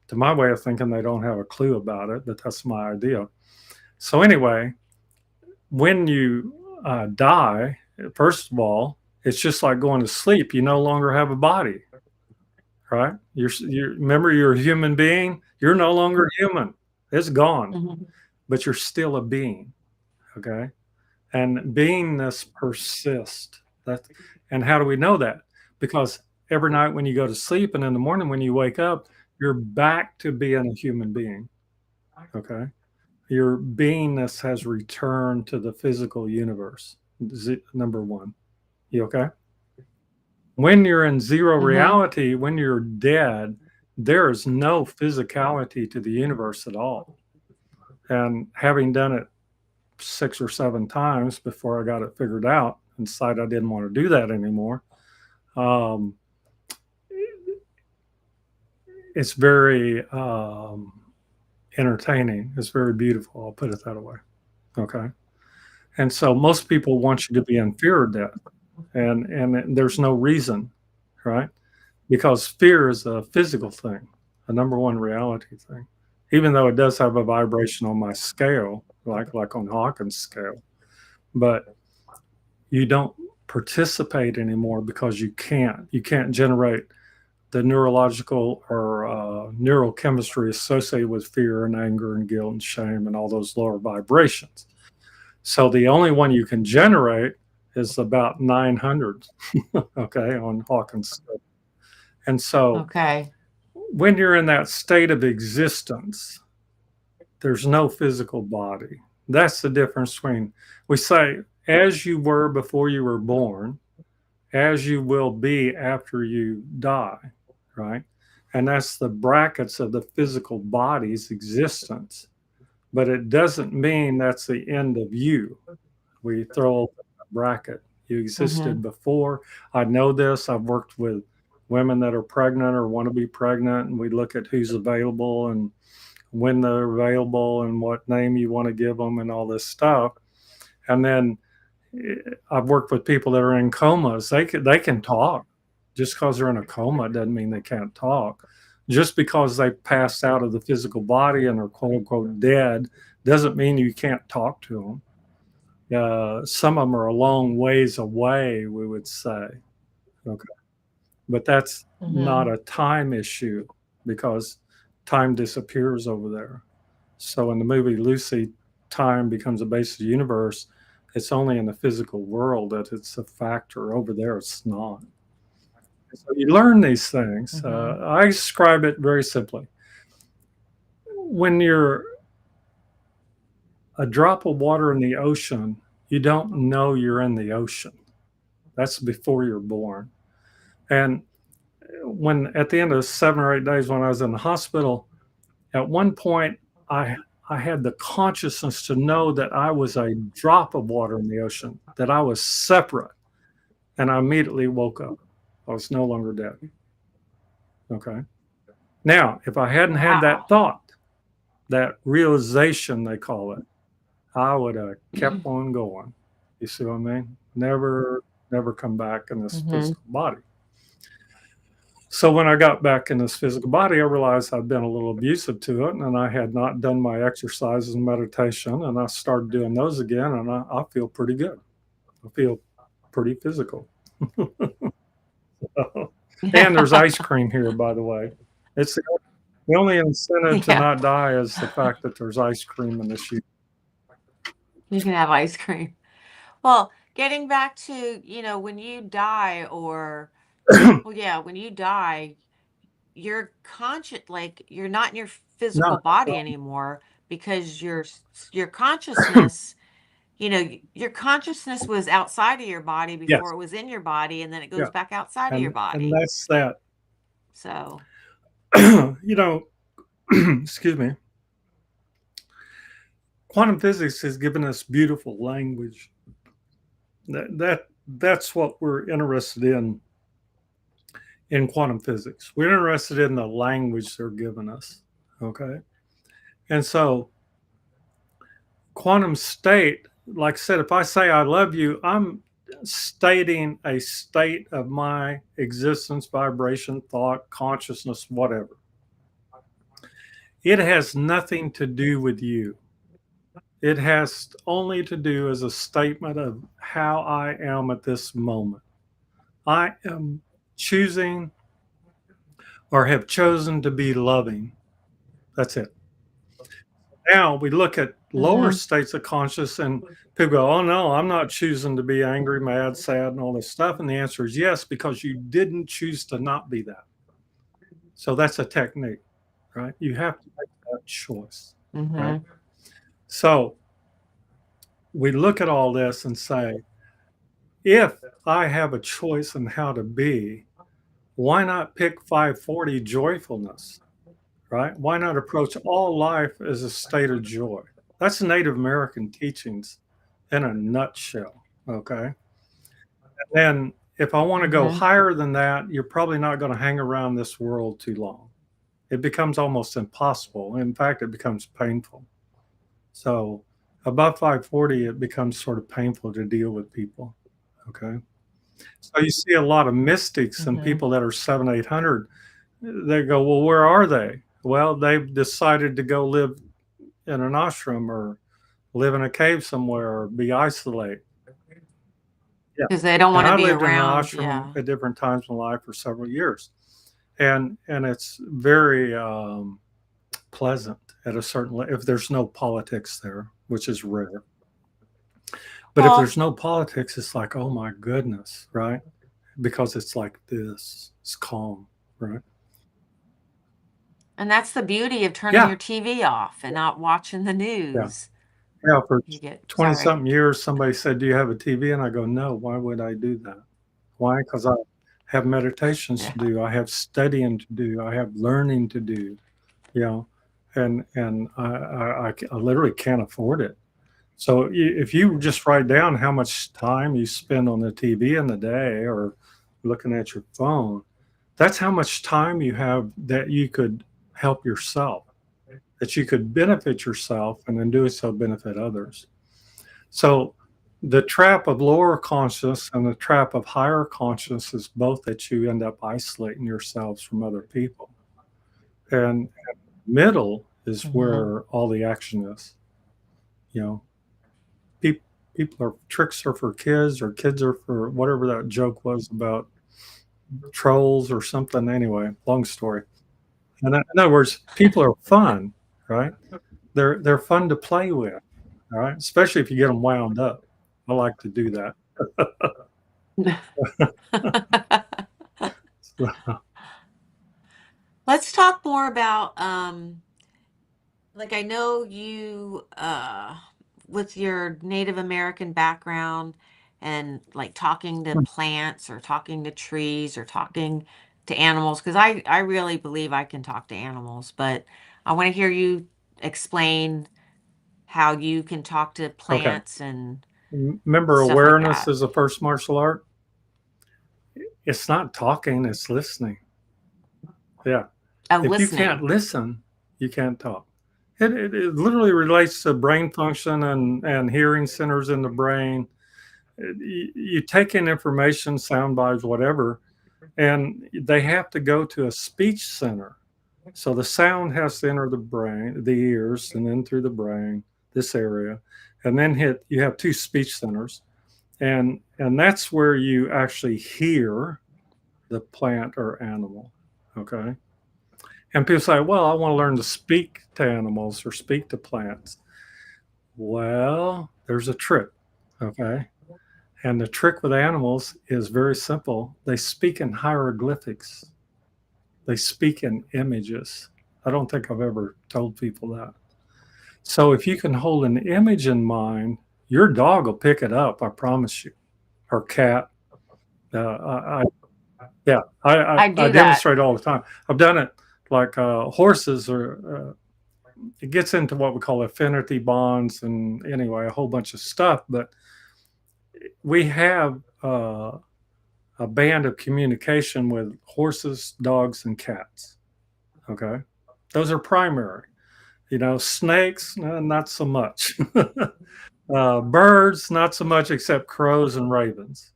to my way of thinking, they don't have a clue about it, but that's my idea. So anyway, when you die, first of all, it's just like going to sleep. You no longer have a body, right? Remember, you're a human being. You're no longer human. It's gone, Mm-hmm. but you're still a being. Okay. And beingness persists. And how do we know that? Because every night when you go to sleep and in the morning when you wake up, you're back to being a human being. Okay. Your beingness has returned to the physical universe. Number one. You okay? When you're in zero Mm-hmm. reality, when you're dead, there is no physicality to the universe at all. And having done it 6 or 7 times before I got it figured out and decided I didn't want to do that anymore. Um, it's very entertaining. It's very beautiful. I'll put it that way. Okay. And so most people want you to be in fear of death, and there's no reason, right? Because fear is a physical thing, a number one reality thing. Even though it does have a vibration on my scale, like on Hawkins' scale, but you don't participate anymore because you can't generate the neurological or neurochemistry associated with fear and anger and guilt and shame and all those lower vibrations. So the only one you can generate is about 900, okay, on Hawkins scale. And so Okay. when you're in that state of existence, there's no physical body. That's the difference between, we say, as you were before you were born, as you will be after you die, right? And that's the brackets of the physical body's existence. But it doesn't mean that's the end of you. We throw open a bracket. You Mm-hmm. existed before. I know this. I've worked with women that are pregnant or want to be pregnant, and we look at who's available and when they're available and what name you want to give them and all this stuff. And then I've worked with people that are in comas. They can talk. Just because they're in a coma doesn't mean they can't talk. Just because they passed out of the physical body and are quote unquote dead doesn't mean you can't talk to them. Some of them are a long ways away, we would say. Okay. But that's not a time issue because time disappears over there. So in the movie Lucy, time becomes a base of the universe. It's only in the physical world that it's a factor. Over there, it's not. So you learn these things. I describe it very simply. When you're a drop of water in the ocean, you don't know you're in the ocean. That's before you're born. And when at the end of 7 or 8 days when I was in the hospital, at one point I had the consciousness to know that I was a drop of water in the ocean, that I was separate. And I immediately woke up. I was no longer dead. Okay. Now, if I hadn't had that thought, that realization, they call it, I would have kept on going. You see what I mean? Never come back in this physical body. So when I got back in this physical body, I realized I'd been a little abusive to it, and I had not done my exercises and meditation, and I started doing those again, and I feel pretty good. I feel pretty physical. And there's ice cream here, by the way. It's the only incentive to not die is the fact that there's ice cream in this. You can have ice cream. Well, getting back to, when you die when you die, you're conscious, like you're not in your physical body anymore because your consciousness, your consciousness was outside of your body before it was in your body, and then it goes back outside of your body. And that's that. So, excuse me. Quantum physics has given us beautiful language. That's what we're interested in quantum physics. We're interested in the language they're giving us. Okay. And so quantum state, like I said, if I say I love you, I'm stating a state of my existence, vibration, thought, consciousness, whatever. It has nothing to do with you. It has only to do as a statement of how I am at this moment. I am choosing or have chosen to be loving. That's it. Now we look at lower states of consciousness and people go, oh no, I'm not choosing to be angry, mad, sad, and all this stuff. And the answer is yes, because you didn't choose to not be that. So that's a technique, right? You have to make that choice, right? So we look at all this and say, if I have a choice in how to be, why not pick 540 joyfulness, right? Why not approach all life as a state of joy? That's Native American teachings in a nutshell, okay? And then if I want to go higher than that, you're probably not going to hang around this world too long. It becomes almost impossible. In fact, it becomes painful. So above 540, it becomes sort of painful to deal with people, okay? So you see a lot of mystics and people that are 700, 800. They go, well, where are they? Well, they've decided to go live in an ashram or live in a cave somewhere or be isolated. Because they don't want to be around. I lived lived in an ashram at different times in life for several years. And it's very pleasant at a certain level if there's no politics there, which is rare. But if there's no politics, it's like, oh my goodness, right? Because it's like this. It's calm, right? And that's the beauty of turning your TV off and not watching the news. Yeah, for 20-something years, somebody said, do you have a TV? And I go, no, why would I do that? Why? Because I have meditations to do. I have studying to do. I have learning to do, and I literally can't afford it. So if you just write down how much time you spend on the TV in the day or looking at your phone, that's how much time you have that you could help yourself, that you could benefit yourself and in doing so benefit others. So the trap of lower conscious and the trap of higher conscious is both that you end up isolating yourselves from other people. And middle is Mhm. where all the action is. You know, people people are tricks are for kids, or kids are for whatever that joke was about trolls or something. Anyway, long story. And in other words, people are fun, right? They're fun to play with, all right? Especially if you get them wound up. I like to do that. So, Let's talk more about like I know you with your Native American background and like talking to plants or talking to trees or talking to animals, because I really believe I can talk to animals, but I want to hear you explain how you can talk to okay. plants and Remember, stuff like awareness that. is the first martial art. It's not talking; it's listening. Yeah. Oh, If you can't listening. listen, you can't talk. It literally relates to brain function and hearing centers in the brain. You take in information, sound bites, whatever, and they have to go to a speech center. So the sound has to enter the brain, the ears, and then through the brain, this area, and then hit. You have two speech centers, and that's where you actually hear the plant or animal. Okay, and people say, "Well, I want to learn to speak to animals or speak to plants." Well, there's a trick. Okay, and the trick with animals is very simple. They speak in hieroglyphics. They speak in images. I don't think I've ever told people that. So if you can hold an image in mind, your dog will pick it up. I promise you. Or cat. Yeah, I I do that. demonstrate all the time. I've done it like horses or it gets into what we call affinity bonds and anyway, a whole bunch of stuff. But we have a band of communication with horses, dogs, and cats. Okay. Those are primary. You know, snakes, not so much. Birds, not so much, except crows and ravens,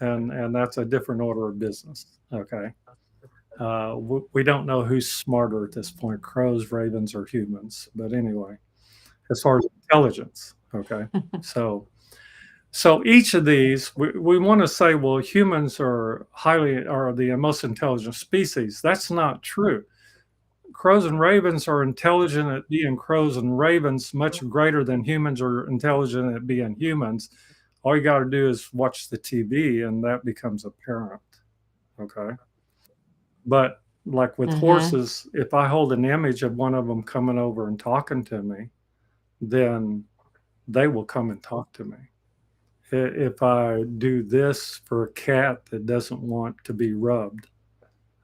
and that's a different order of business. Okay, we don't know who's smarter at this point: crows, ravens, or humans. But anyway, as far as intelligence, okay. So, so each of these, we want to say, well, humans are the most intelligent species. That's not true. Crows and ravens are intelligent at being crows and ravens, much greater than humans are intelligent at being humans. All you got to do is watch the TV, and that becomes apparent. Okay. But like with Mm-hmm. horses, if I hold an image of one of them coming over and talking to me, then they will come and talk to me. If I do this for a cat that doesn't want to be rubbed,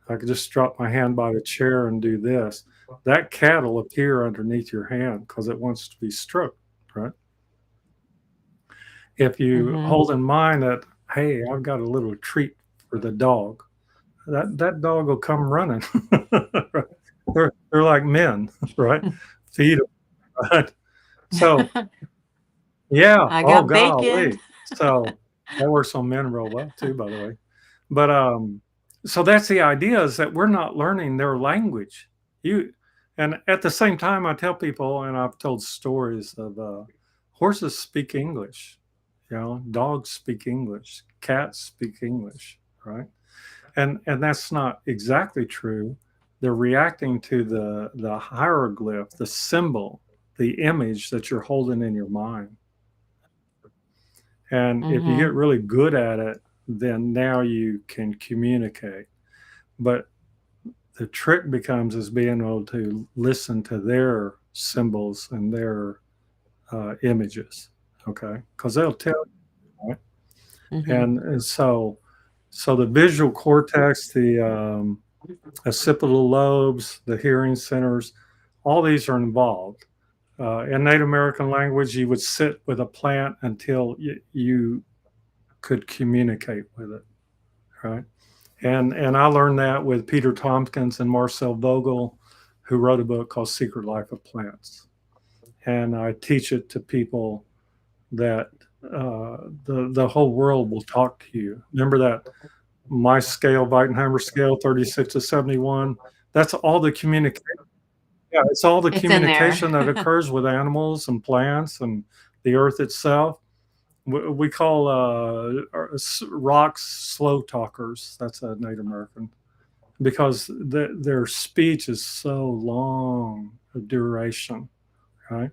I could just drop my hand by the chair and do this. That cat will appear underneath your hand because it wants to be stroked, right? If you Mm-hmm. hold in mind that, hey, I've got a little treat for the dog, that dog will come running. Right? They're like men, right? Feed them, right? So, yeah, I oh got bacon. golly. So that works on men real well too, by the way. But so that's the idea, is that we're not learning their language. You and at the same time, I tell people, and I've told stories of horses speak English, you know, dogs speak English, cats speak English, right? And that's not exactly true. They're reacting to the hieroglyph, the symbol, the image that you're holding in your mind. And if you get Mm-hmm. really good at it, then now you can communicate. But the trick becomes is being able to listen to their symbols and their images, okay? Because they'll tell you, right? Mm-hmm. And so the visual cortex, the occipital lobes, the hearing centers, all these are involved. In Native American language, you would sit with a plant until you could communicate with it, right? And I learned that with Peter Tompkins and Marcel Vogel, who wrote a book called Secret Life of Plants. And I teach it to people that the whole world will talk to you. Remember that my scale, Veitenheimer scale, 36 to 71. That's all the communication. Yeah, it's all the It's in there. communication that occurs with animals and plants and the earth itself. We call rocks slow talkers. That's a Native American because their speech is so long a duration, right?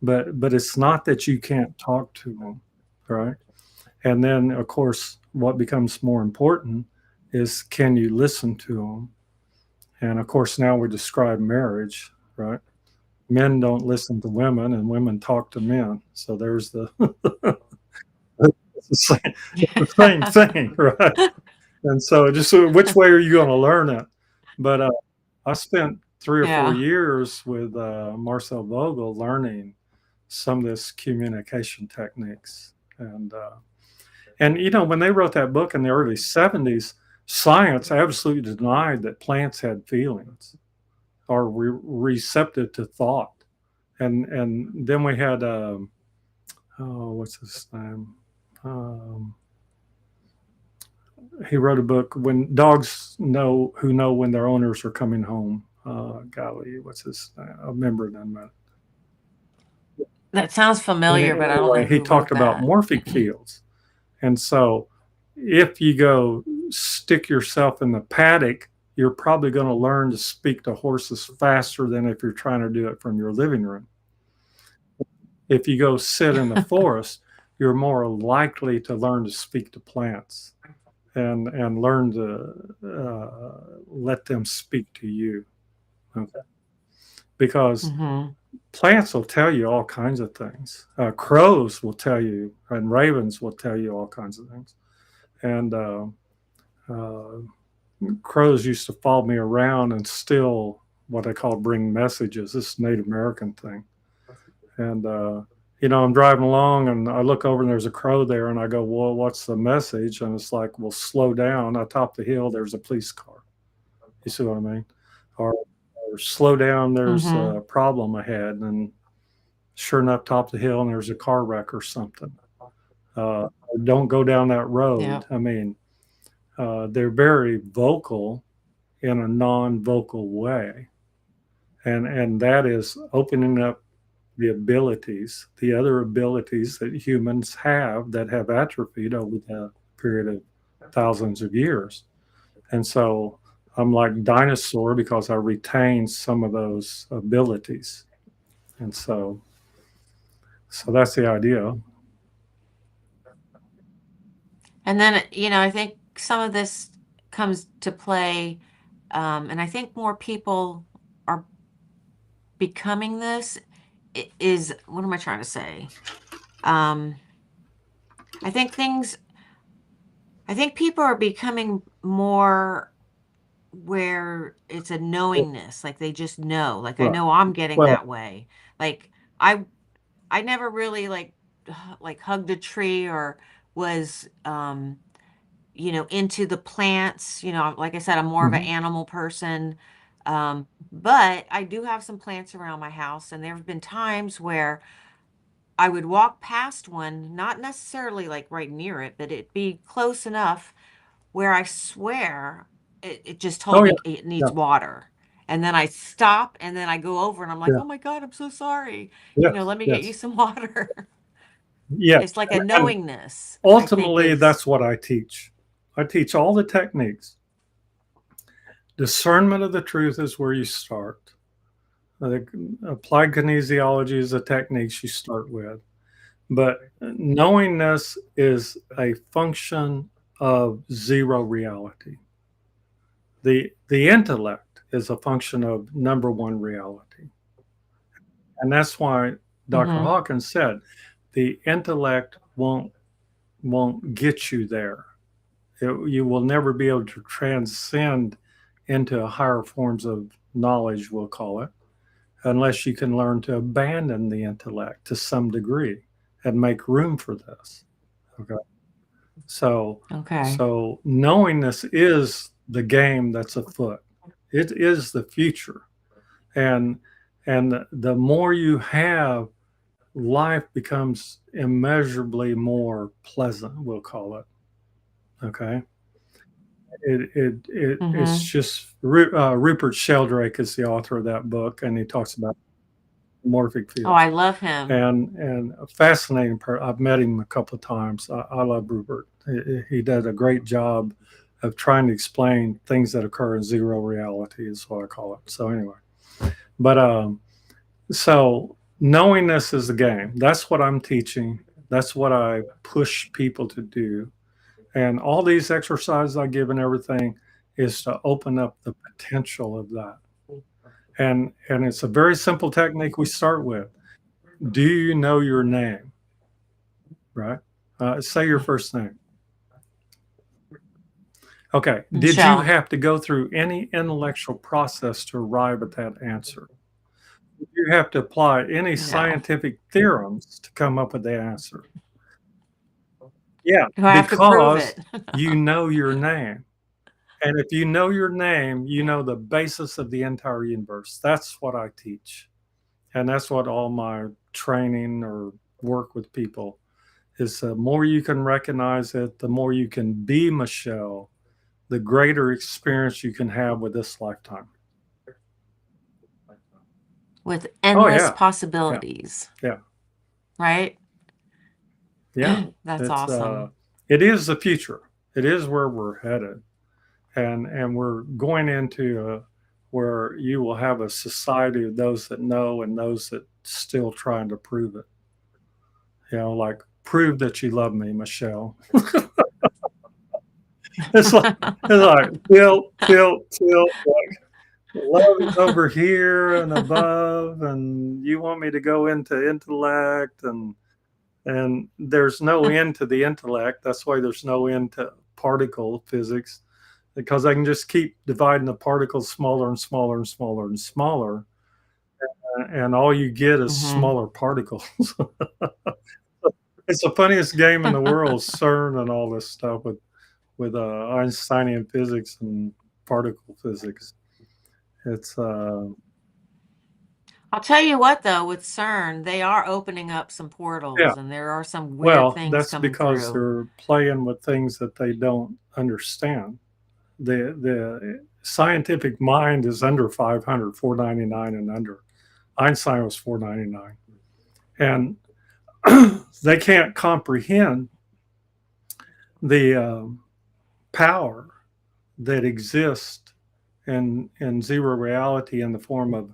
But it's not that you can't talk to them, right? And then of course, what becomes more important is can you listen to them? And of course, now we describe marriage, right? Men don't listen to women, and women talk to men. So there's the it's the same thing, right? And so just which way are you going to learn it? But I spent 3 or 4 Yeah. years with Marcel Vogel learning some of this communication techniques. And you know, when they wrote that book in the early 70s, science absolutely denied that plants had feelings or receptive to thought. And then we had oh, what's his name? Um, he wrote a book when dogs know when their owners are coming home. Golly, what's his name? I'll remember it in a minute. That sounds familiar, but I don't Anyway, know he who talked wrote about that. morphic fields, and so if you go stick yourself in the paddock, you're probably going to learn to speak to horses faster than if you're trying to do it from your living room. If you go sit in the forest, you're more likely to learn to speak to plants and learn to let them speak to you. Okay. Because Hmm. plants will tell you all kinds of things. Crows will tell you, and ravens will tell you all kinds of things. And uh, crows used to follow me around and still what I call bring messages. This Native American thing. And you know, I'm driving along and I look over and there's a crow there, and I go, "Well, what's the message?" And it's like, "Well, slow down. Atop the hill, there's a police car." You see what I mean? Or slow down. There's Hmm. a problem ahead, and sure enough, top of the hill, and there's a car wreck or something. Don't go down that road. Yep. I mean, they're very vocal in a non-vocal way, and that is opening up the abilities, the other abilities that humans have that have atrophied over the period of thousands of years. And so I'm like dinosaur because I retain some of those abilities. And so that's the idea. And then, I think some of this comes to play, and I think more people are becoming this. Is what am I trying to say? Um, I think things, I think people are becoming more where it's a knowingness, like they just know, like I Right. know I'm getting Well, that way. Like I, I never really like hugged a tree or was, into the plants. Like I said, I'm more of an mhm. animal person. But I do have some plants around my house, and there have been times where I would walk past one, not necessarily like right near it, but it'd be close enough where I swear it just told Oh yeah, me it yeah, needs water. And then I stop and then I go over and I'm like, yeah, oh my God, I'm so sorry. yes, Let me get you yes, some water. yes. It's like a And knowingness, I think ultimately, is. that's what I teach. I teach all the techniques. Discernment of the truth is where you start. The applied kinesiology is the techniques you start with. But knowingness is a function of zero reality. The intellect is a function of number one reality. And that's why Dr. Hmm. Hawkins said the intellect won't get you there. You will never be able to transcend into higher forms of knowledge, we'll call it, unless you can learn to abandon the intellect to some degree and make room for this. Okay. So, Okay. so knowingness is the game that's afoot. It is the future, and the more you have life becomes immeasurably more pleasant, we'll call it. Okay. It's Mm-hmm. just Rupert Sheldrake is the author of that book, and he talks about morphic Oh, fields. I love him. And a fascinating part. I've met him a couple of times. I love Rupert. He does a great job of trying to explain things that occur in zero reality, is what I call it. So anyway, but so knowingness is the game. That's what I'm teaching. That's what I push people to do. And all these exercises I give and everything is to open up the potential of that. And it's a very simple technique we start with. Do you know your name? Right? Say your first name. Okay. Did you Michelle. have to go through any intellectual process to arrive at that answer? Did you have to apply any No. scientific theorems to come up with the answer? Yeah, Do I have to prove because it? you know your name. And if you know your name, you know the basis of the entire universe. That's what I teach. And that's what all my training or work with people is. The more you can recognize it, the more you can be Michelle, the greater experience you can have with this lifetime. With Oh endless yeah, yeah, possibilities, yeah, right? yeah. That's It's awesome. it is the future. It is where we're headed, and we're going into where you will have a society of those that know and those that still trying to prove it. Like prove that you love me, Michelle. It's like it's like tilt. Like love is over here and above, and you want me to go into intellect, and there's no end to the intellect. That's why there's no end to particle physics, because I can just keep dividing the particles smaller and smaller and smaller and smaller, and all you get is Mm-hmm. smaller particles. It's the funniest game in the world, CERN and all this stuff with Einsteinian physics and particle physics. It's I'll tell you what, though, with CERN, they are opening up some yeah. portals and there are some weird Well, things that's coming because through. they're playing with things that they don't understand. The scientific mind is under 500, 499 and under. Einstein was 499, and they can't comprehend the power that exists in zero reality in the form of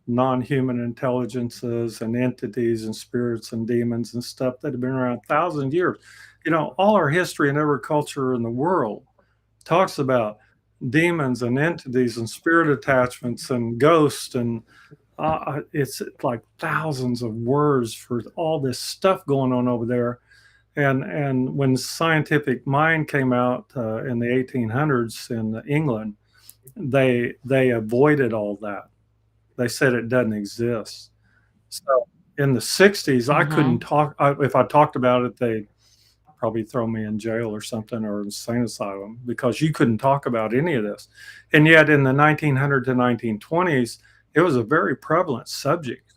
non-human intelligences and entities and spirits and demons and stuff that have been around thousands of years. All our history and every culture in the world talks about demons and entities and spirit attachments and ghosts, and it's like thousands of words for all this stuff going on over there. And when scientific mind came out in the 1800s in England, they avoided all that. They said it doesn't exist. So in the 60s, I couldn't Mm-hmm. talk. If I talked about it, they probably throw me in jail or something, or insane asylum, because you couldn't talk about any of this. And yet in the 1900 to 1920s, it was a very prevalent subject.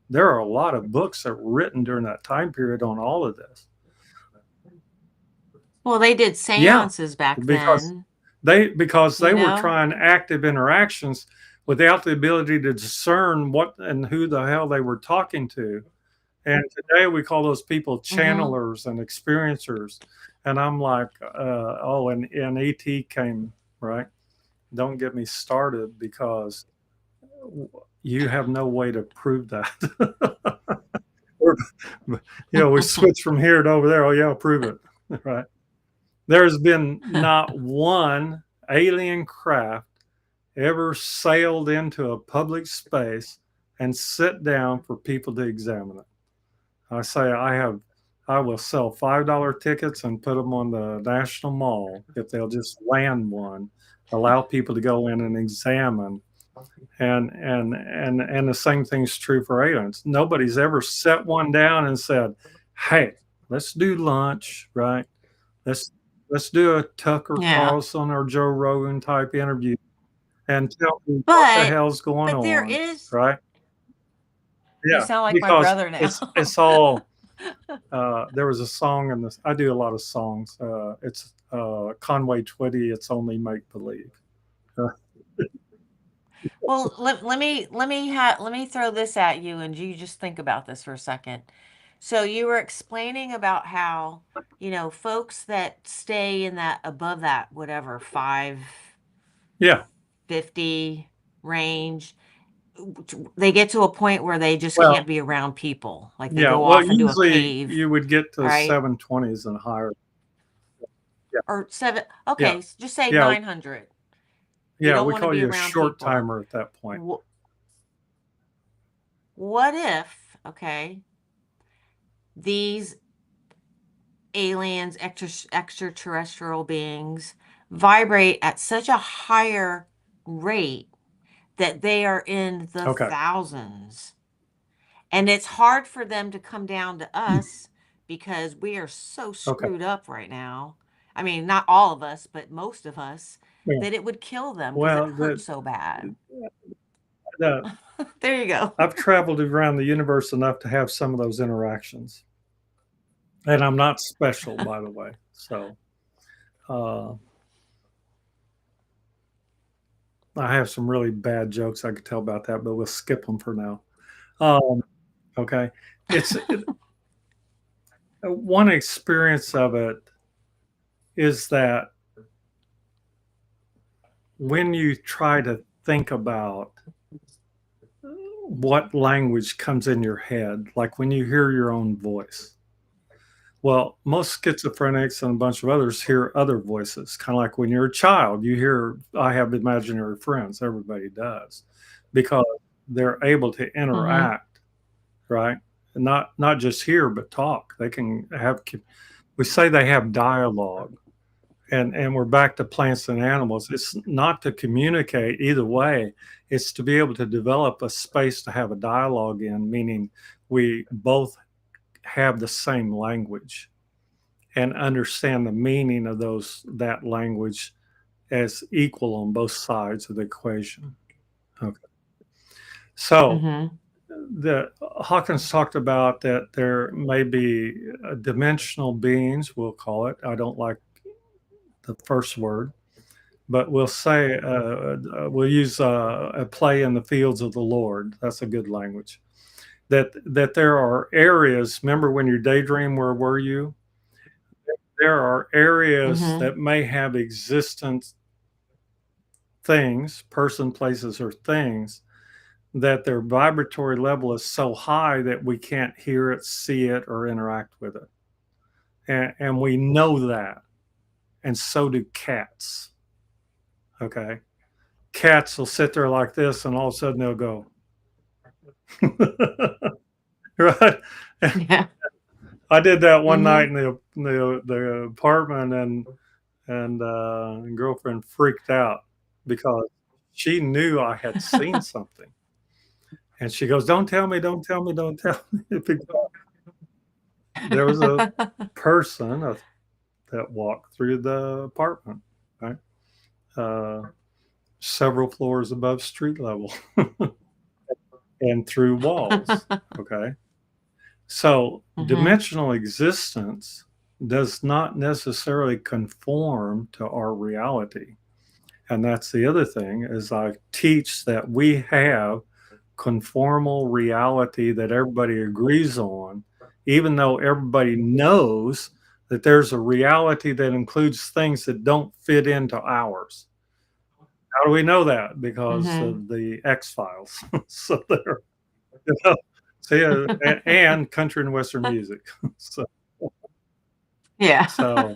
There are a lot of books that were written during that time period on all of this. Well, they did Yeah, seances back because then, they you were know? trying active interactions without the ability to discern what and who the hell they were talking to. And today we call those people Mm-hmm. channelers and experiencers. And I'm like, oh, and ET came, right? Don't get me started, because you have no way to prove that. Or, we switch from here to over there. Oh, yeah, prove it, right? There's been not one alien craft ever sailed into a public space and sit down for people to examine it. I say I will sell $5 tickets and put them on the National Mall if they'll just land one, allow people to go in and examine. And the same thing's true for aliens. Nobody's ever set one down and said, "Hey, let's do lunch, right? Let's let's do a Tucker Yeah. Carlson or Joe Rogan type interview and tell me what the But hell's going but there on," is right? You Yeah, sound like my because brother now. it's all. There was a song in this. I do a lot of songs. It's Conway Twitty. It's only make believe. Uh, Well, let me throw this at you, and you just think about this for a second. So you were explaining about how, folks that stay in that above that whatever yeah. 550 range, they get to a point where they just Well, can't be around people. Like they yeah. go Well, off into a usually cave, you would get to right? 720s and higher. Yeah. Or seven, Yeah. okay, just say Yeah. 900. You Yeah. don't We want to call be you a around short people. timer at that point. What if, okay, these aliens, extraterrestrial beings vibrate at such a higher rate that they are in the Okay. thousands? And it's hard for them to come down to us because we are so Okay. screwed up right now. I mean, not all of us, but most of us, Yeah. that it would kill them because it Well, hurts so bad. the There you go. I've traveled around the universe enough to have some of those interactions, and I'm not special, by the way. So uh, I have some really bad jokes I could tell about that, but we'll skip them for now. Um, okay, one experience of it is that when you try to think about what language comes in your head, like when you hear your own voice. Well, most schizophrenics and a bunch of others hear other voices, kind of like when you're a child, you hear, I have imaginary friends. Everybody does because they're able to Mm-hmm. interact, right? And not just hear, but talk. They can have, we say they have dialogue. And we're back to plants and animals. It's not to communicate either way. It's to be able to develop a space to have a dialogue in, meaning we both have the same language and understand the meaning of that language as equal on both sides of the equation. Okay. So Mm-hmm. the Hawkins talked about that there may be dimensional beings, we'll call it. I don't like the first word, but we'll say we'll use a play in the fields of the Lord. That's a good language. That there are areas. Remember when you daydream, where were you? There are areas Mm-hmm. that may have existent things, person, places, or things that their vibratory level is so high that we can't hear it, see it, or interact with it. And we know that. And so do cats. Okay. Cats will sit there like this, and all of a sudden they'll go, right? Yeah. I did that one night Mm-hmm. in the apartment, and girlfriend freaked out because she knew I had seen something, and she goes, "Don't tell me, don't tell me, don't tell me." Because there was a person that walked through the apartment, right, uh, several floors above street level, and through walls. Okay, so Mm-hmm. dimensional existence does not necessarily conform to our reality. And that's the other thing is I teach that we have conformal reality that everybody agrees on, even though everybody knows that there's a reality that includes things that don't fit into ours. How do we know that? Because Mm-hmm. of the X Files. So there, you know, see, and country and western music. So, Yeah. so,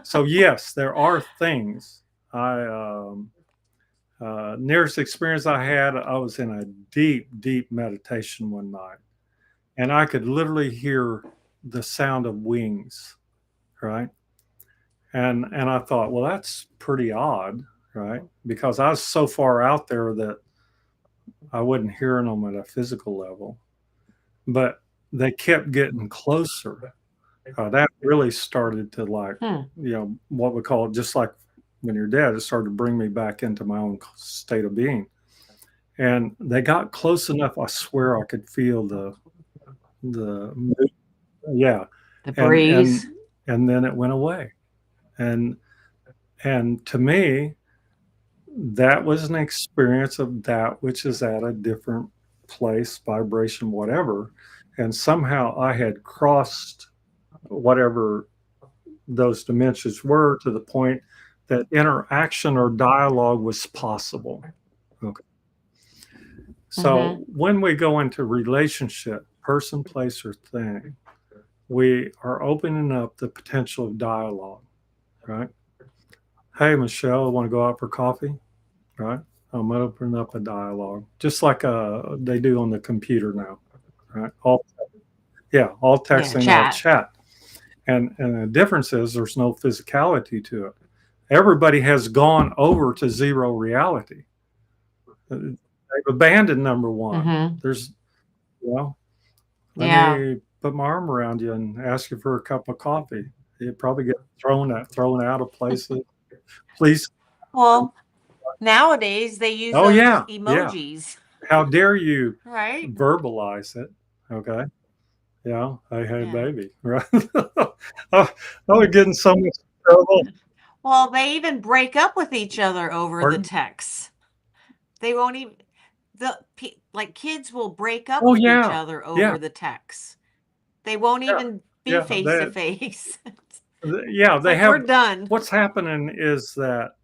so yes, there are things. Nearest experience I had, I was in a deep, deep meditation one night, and I could literally hear the sound of wings, right? And I thought, well, that's pretty odd, right? Because I was so far out there that I wasn't hearing them at a physical level, but they kept getting closer. That really started to like, Hmm. what we call it, just like when you're dead, it started to bring me back into my own state of being. and they got close enough. I swear I could feel the yeah, The and breeze. then it went away. And to me, that was an experience of that which is at a different place, vibration, whatever. And somehow I had crossed whatever those dimensions were to the point that interaction or dialogue was possible. Okay. Mm-hmm. So when we go into relationship, person, place, or thing, we are opening up the potential of dialogue, right? Hey, Michelle, I want to go out for coffee, right? I'm opening up a dialogue, just like they do on the computer now, right? All Yeah, texting, all chat. chat. And the difference is there's no physicality to it. Everybody has gone over to zero reality. They've abandoned number one. Mm-hmm. There's, well, let Yeah. me put my arm around you and ask you for a cup of coffee. You probably get thrown out of places. Please. Well, nowadays they use Oh those yeah, yeah. emojis, How dare you right? verbalize it? Okay. Yeah. Hey, Yeah. baby. Right. I was getting so much trouble. Well, they even break up with each other over the Pardon? text. They won't even like kids will break up Oh with each yeah. other Yeah. over the text. They won't Yeah. even be Yeah. face to face. Yeah. It's They like we're have. done. What's happening is that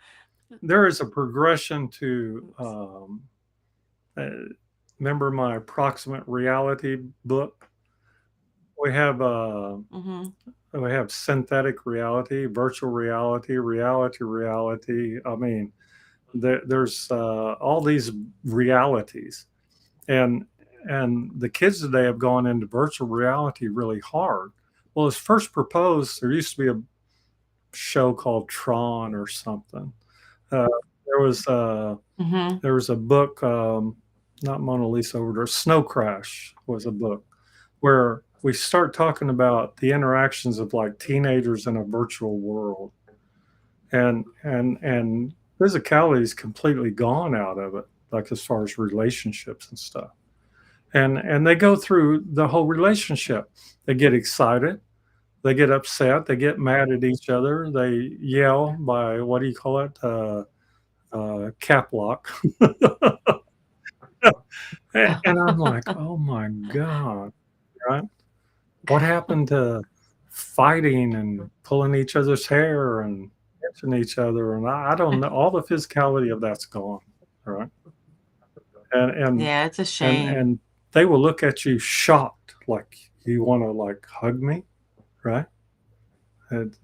there is a progression to. Oops. Uh, remember my approximate reality book? We have Mm-hmm. synthetic reality, virtual reality, reality. I mean, there's all these realities, and the kids today have gone into virtual reality really hard. Well, it was first proposed. There used to be a show called Tron or something. Uh, there was Mm-hmm. a book, not Mona Lisa Overdose, Snow Crash was a book where we start talking about the interactions of like teenagers in a virtual world, and physicality is completely gone out of it, like as far as relationships and stuff. And they go through the whole relationship. They get excited, they get upset, they get mad at each other, they yell by, what do you call it, cap lock. And I'm like, oh my god, right? What happened to fighting and pulling each other's hair and pinching each other? And I don't know. All the physicality of that's gone, right? And Yeah, it's a shame. they will look at you shocked, like you want to like hug me, right? And,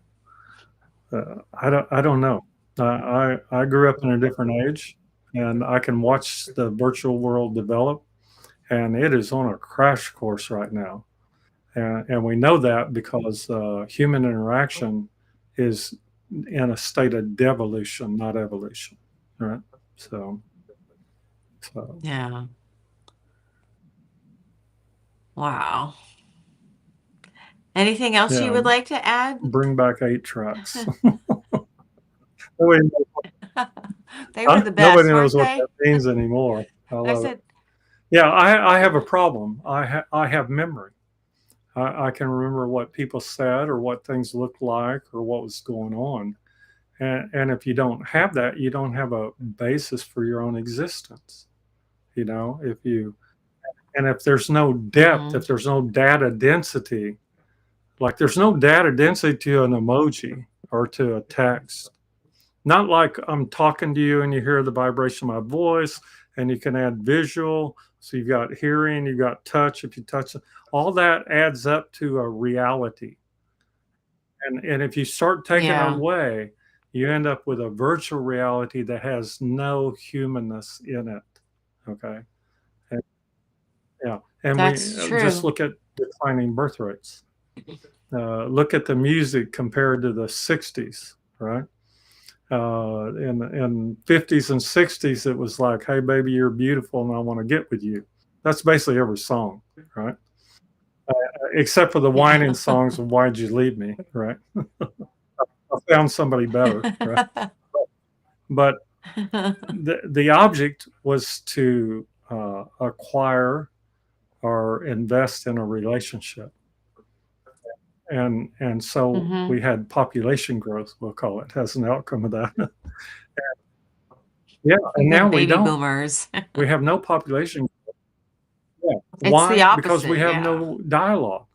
I don't know. I grew up in a different age, and I can watch the virtual world develop, and it is on a crash course right now. And we know that because human interaction is in a state of devolution, not evolution, right? So, so Yeah. Wow. Anything else you yeah, would like to add? bring back 8 tracks. Nobody, They were the nobody best, knows weren't what that they? means anymore. I I love it. said, Yeah, I have a problem. I have memory. I can remember what people said or what things looked like or what was going on. And if you don't have that, you don't have a basis for your own existence. If you and if there's no depth, mm-hmm. if there's no data density, like there's no data density to an emoji or to a text. Not like I'm talking to you and you hear the vibration of my voice and you can add visual. So you've got hearing, you've got touch. If you touch, all that adds up to a reality. And if you start taking it Yeah, away, you end up with a virtual reality that has no humanness in it. Okay. And, yeah. And we that's just true. look at declining birth rates. Look at the music compared to the 60s, right? In 50s and 60s, it was like, hey, baby, you're beautiful and I want to get with you. That's basically every song, right? Except for the Yeah. whining songs of Why'd You Leave Me, right? I found somebody better, right? But the object was to acquire or invest in a relationship. And so Hmm. we had population growth, we'll call it, as an outcome of that. Yeah, and now we Baby don't. boomers. We have no population. Yeah. It's the Why? Because we opposite. have Yeah. no dialogue.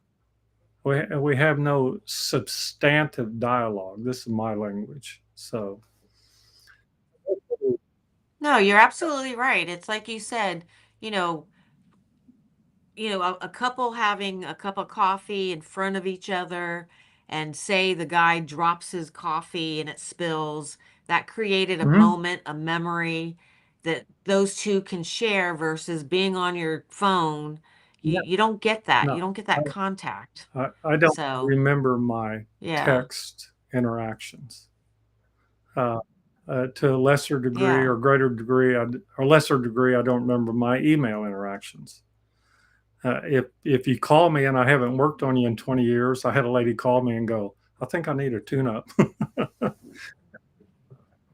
We have no substantive dialogue. This is my language. So, No, you're absolutely right. It's like you said, you know, a couple having a cup of coffee in front of each other, and say the guy drops his coffee and it spills, that created a mhm. moment, a memory that those two can share versus being on your phone. Yeah, You don't get that. You no, don't get that contact. I don't So, remember my yeah. text interactions. Uh, to a lesser degree Yeah. or greater degree, or lesser degree, I don't remember my email interactions. If you call me and I haven't worked on you in 20 years, I had a lady call me and go, "I think I need a tune-up."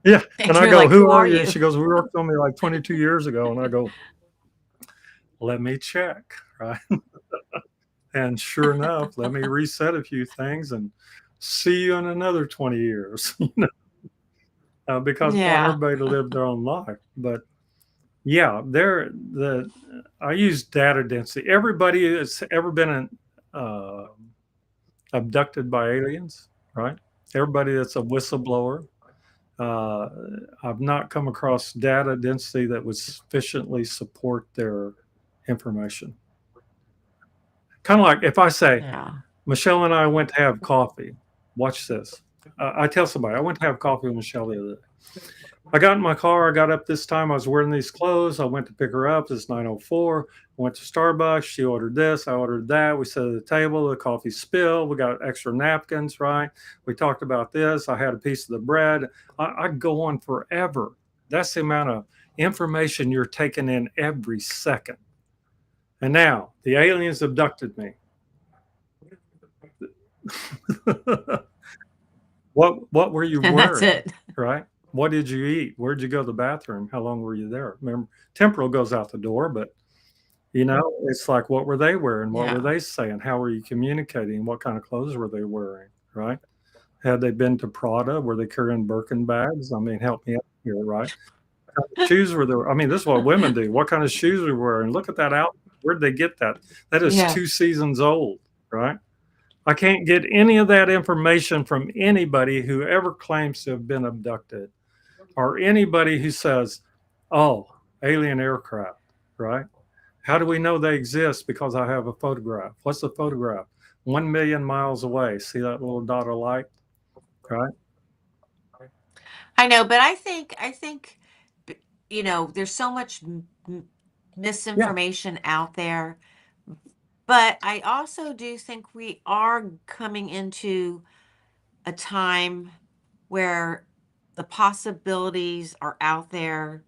Yeah, and And I you're go, like, "Who who are are you?" And you? she goes, "We worked on me like 22 years ago." And I go, "Let me check," right? And sure enough, let me reset a few things and see you in another 20 years, because I want Yeah. everybody to live their own life. But yeah, I use data density. Everybody that's ever been abducted by aliens, right? Everybody that's a whistleblower. Uh, I've not come across data density that would sufficiently support their information. Kind of like if I say, Yeah. Michelle and I went to have coffee. Watch this. I tell somebody, I went to have coffee with Michelle the other day. I got in my car. I got up this time. I was wearing these clothes. I went to pick her up. It's 9:04. I went to Starbucks. She ordered this. I ordered that. We sat at the table. The coffee spilled. We got extra napkins, right? We talked about this. I had a piece of the bread. I go on forever. That's the amount of information you're taking in every second. And now the aliens abducted me. What were you And that's wearing, it. right? What did you eat? Where'd you go to the bathroom? How long were you there? Remember, temporal goes out the door, but it's like, what were they wearing? What were Yeah. they saying? How were you communicating? What kind of clothes were they wearing? Right? Had they been to Prada? Were they carrying Birkin bags? I mean, help me out here, right? What kind of shoes were there? I mean, this is what women do. What kind of shoes were they wearing? Look at that outfit. Where'd they get that? That is Yeah. 2 seasons old, right? I can't get any of that information from anybody who ever claims to have been abducted or anybody who says, oh, alien aircraft, right? How do we know they exist? Because I have a photograph. What's the photograph? 1 million miles away. See that little dot of light, right? I know, but I think b- there's so much Yeah. misinformation out there, but I also do think we are coming into a time where the possibilities are out there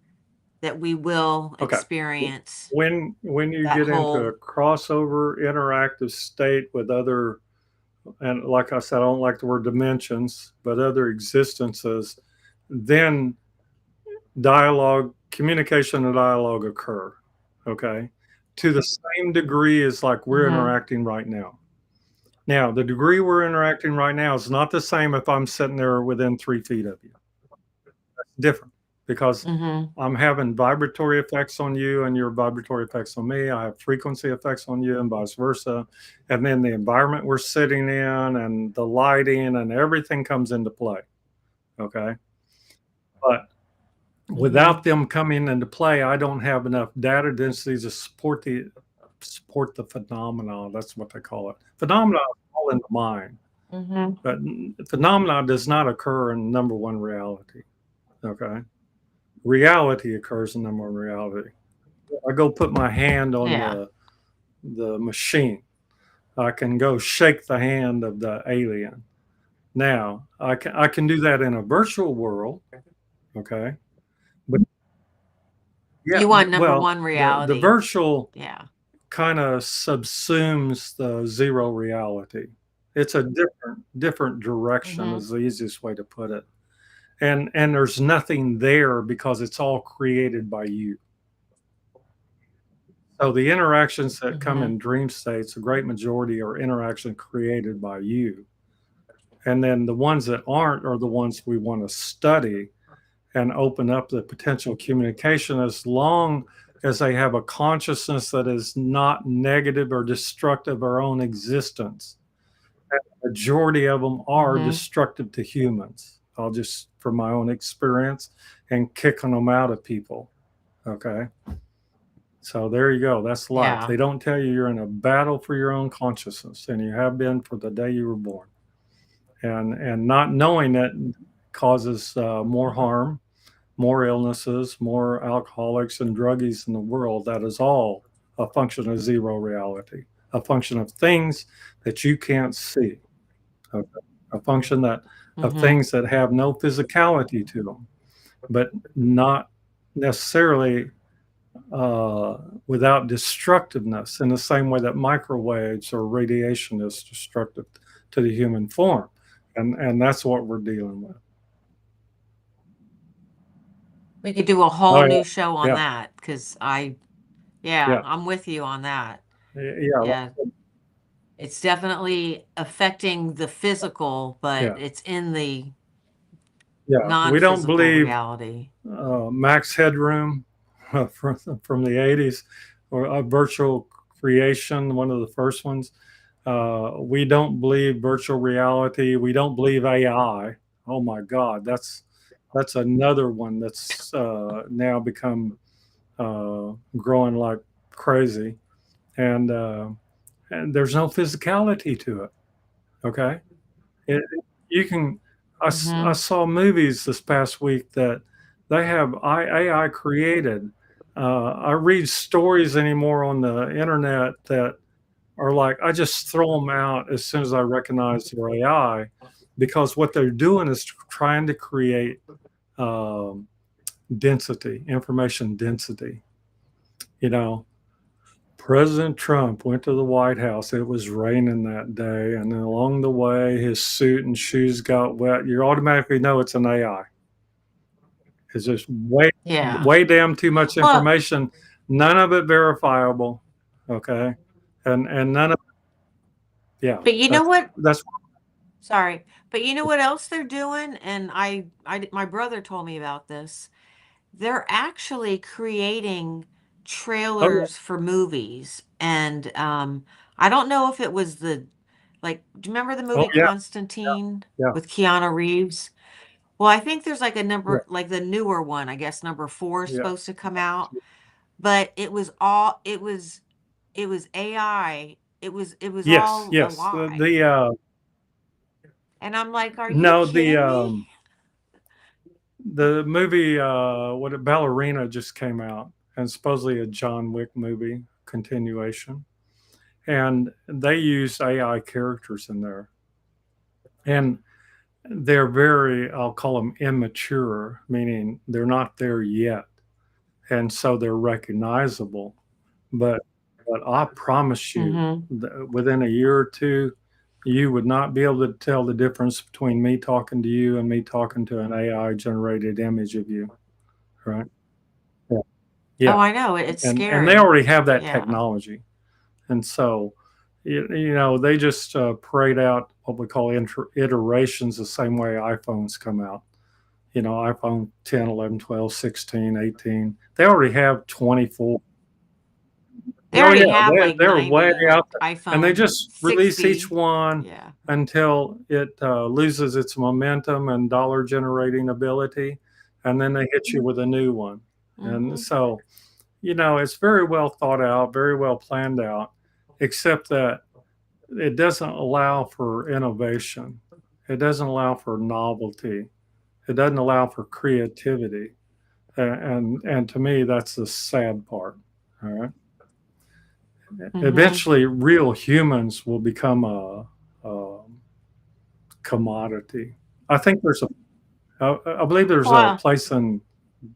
that we will Okay. experience When you that get into a whole. crossover interactive state with other, and like I said, I don't like the word dimensions, but other existences, then dialogue, communication and dialogue occur. Okay. To the same degree as like we're Mhm. interacting right now. Now, the degree we're interacting right now is not the same if I'm sitting there within 3 feet of you. That's different because Mhm. I'm having vibratory effects on you and your vibratory effects on me. I have frequency effects on you and vice versa. And then the environment we're sitting in and the lighting and everything comes into play. Okay. But without Mhm. them coming into play, I don't have enough data density to support the phenomena. That's what they call it. Phenomena is all in the mind, Mhm. but phenomena does not occur in number one reality. Okay, reality occurs in number one reality. I go put my hand on Yeah. the machine. I can go shake the hand of the alien. Now I can do that in a virtual world. Okay, but yeah, You want number well, one the reality. virtual Yeah. kind of subsumes the zero reality. It's a different direction Mhm. is the easiest way to put it. and there's nothing there because it's all created by you. So the interactions that come Mm-hmm. in dream states, a great majority are interaction created by you. And then the ones that aren't are the ones we want to study and open up the potential communication, as long as they have a consciousness that is not negative or destructive of our own existence. And the majority of them are Mm-hmm. destructive to humans. I'll just, from my own experience, and kicking them out of people. Okay. So there you go. That's life. Yeah. They don't tell you you're in a battle for your own consciousness, and you have been for the day you were born. And not knowing it causes more harm, more illnesses, more alcoholics and druggies in the world. That is all a function of zero reality, a function of things that you can't see, okay? A function that of Mm-hmm. things that have no physicality to them, but not necessarily uh, without destructiveness, in the same way that microwaves or radiation is destructive to the human form. And that's what we're dealing with. We could do a whole Oh, new show on yeah. that because yeah, Yeah. I'm with you on that. Yeah. Yeah. It's definitely affecting the physical, but Yeah. it's in the Yeah. We don't non-physical believe reality. Max Headroom from the 80s, or a virtual creation, one of the first ones. We don't believe virtual reality. We don't believe AI. Oh my God, that's another one that's now become growing like crazy, and uh, and there's no physicality to it. Okay, it, you can. I Mm-hmm. saw movies this past week that they have AI created. I read stories anymore on the internet that are like, I just throw them out as soon as I recognize they're AI, because what they're doing is trying to create um, density, information density. You know, President Trump went to the White House. It was raining that day, and then along the way, his suit and shoes got wet. You automatically know it's an AI. It's just Yeah. way damn too much Well, information. None of it verifiable. Okay, and none of, yeah. but you know what? That's Sorry, but you know what else they're doing? And my brother told me about this. They're actually creating oh yeah, trailers for movies, and I don't know if it was do you remember the oh movie yeah, Constantine yeah, with Keanu Reeves? Well, I think there's like a yeah, number, like the newer one, I guess number 4 is yeah. supposed to come out, but it was AI. It was Yes, all a yes. lie. The And I'm like, are you no, kidding me? the movie what Ballerina just came out, and supposedly a John Wick movie continuation, and they used AI characters in there, and they're very, I'll call them immature, meaning they're not there yet, and so they're recognizable. But I promise you, Mm-hmm. within a year or two, you would not be able to tell the difference between me talking to you and me talking to an AI generated image of you, right? Yeah. Oh, Yeah. I know. It's And they scary. already have that Yeah. technology, and so you know, they just parade out what we call iterations the same way iPhones come out. You know, iPhone 10, 11, 12, 16, 18. They already have 24. They Oh yeah, already have like they're way 90, out like there, and they iPhone just release each 60. one Yeah. until it loses its momentum and dollar generating ability, and then they hit you with a new one. And Mm-hmm. so, you know, it's very well thought out, very well planned out, except that it doesn't allow for innovation. It doesn't allow for novelty. It doesn't allow for creativity. And to me, that's the sad part. All right. Mm-hmm. Eventually, real humans will become a commodity. I think I believe there's a Well, place in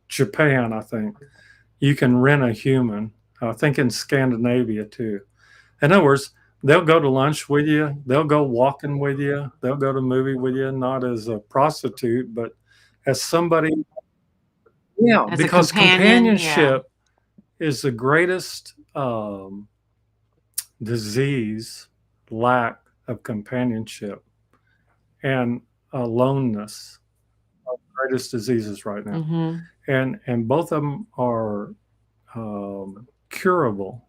Japan, I think, you can rent a human. I think in Scandinavia too. In other words, they'll go to lunch with you, they'll go walking with you, they'll go to a movie with you, not as a prostitute, but as somebody. Yeah, As a because companion, yeah. companionship is the greatest disease, lack of companionship, and aloneness are the greatest diseases right now. Mm-hmm. And both of them are curable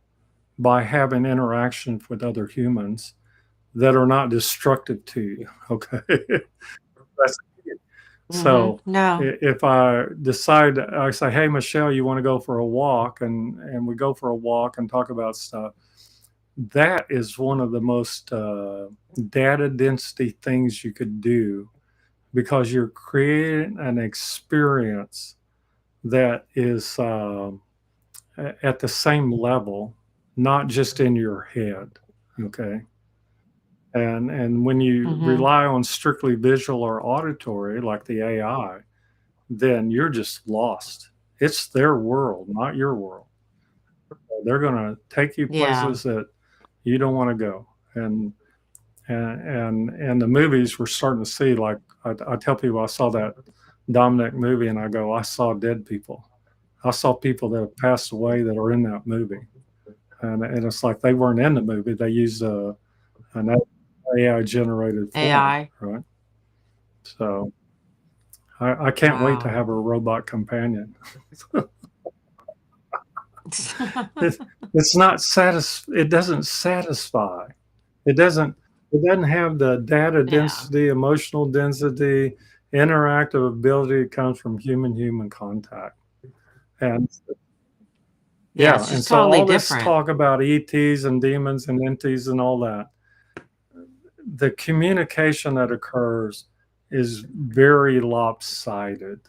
by having interaction with other humans that are not destructive to you. Okay. That's it. Mm-hmm. So No. if I decide, I say, hey, Michelle, you want to go for a walk? And we go for a walk and talk about stuff. That is one of the most data density things you could do because you're creating an experience that is at the same level, not just in your head. Okay. And when you Mm-hmm. rely on strictly visual or auditory, like the AI, then you're just lost. It's their world, not your world. They're going to take you Yeah. places that you don't want to go. And the movies we're starting to see, like I tell people, I saw that Dominic movie, and I go, I saw dead people. I saw people that have passed away that are in that movie, and it's like they weren't in the movie. They used an AI generated form, AI. right? So I can't wait to Wow. have a robot companion. it, it's not it doesn't satisfy. It doesn't it doesn't have the data Yeah. density, emotional density, interactive ability that comes from human contact. And Yeah, yeah, it's and just so totally all this different. talk about ETs and demons and entities and all that, the communication that occurs is very lopsided.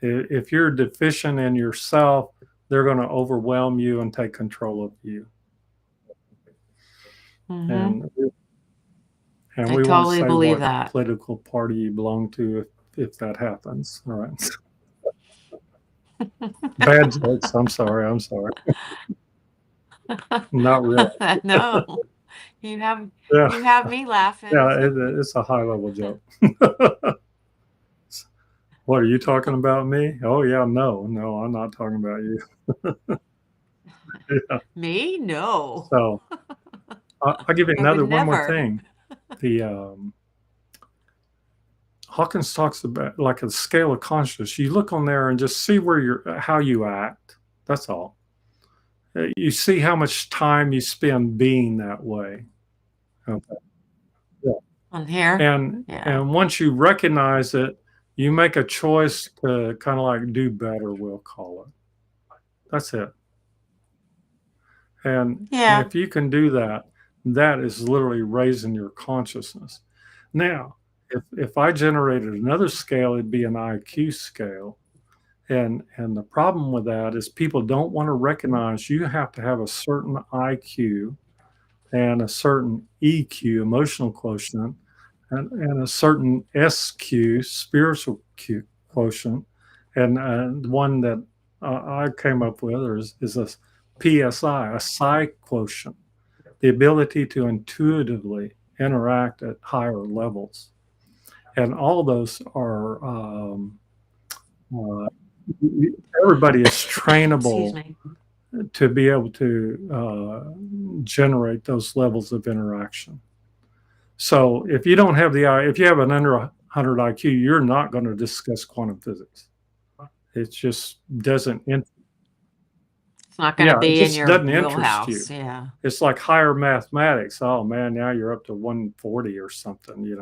If you're deficient in yourself, they're going to overwhelm you and take control of you. Mm-hmm. And and I we won't totally say believe what that. political party you belong to if that happens. All right. Bad jokes. I'm sorry. I'm sorry. Not really. No, you have Yeah. you have me laughing. Yeah. It's a high level joke. What are you talking about me? Oh yeah. No, I'm not talking about you. Yeah. Me? No. So I'll give you I would one more never. thing. The Hawkins talks about like a scale of consciousness. You look on there and just see where how you act. That's all. You see how much time you spend being that way. Okay. Yeah. On here? Yeah. And once you recognize it, you make a choice to kind of like do better. We'll call it. That's it. And Yeah. if you can do that, that is literally raising your consciousness. Now, if I generated another scale, it'd be an IQ scale. And the problem with that is people don't want to recognize you have to have a certain IQ and a certain EQ, emotional quotient, and a certain SQ, spiritual quotient. And the one that I came up with is a PSI, a psi quotient, the ability to intuitively interact at higher levels. And all those are uh, everybody is Excuse trainable me. to be able to generate those levels of interaction. So if you don't have if you have an under 100 IQ, you're not going to discuss quantum physics. It just doesn't. It's not going to Yeah, it be in just your doesn't interest wheelhouse. you. Yeah. It's like higher mathematics. Oh man, now you're up to 140 or something,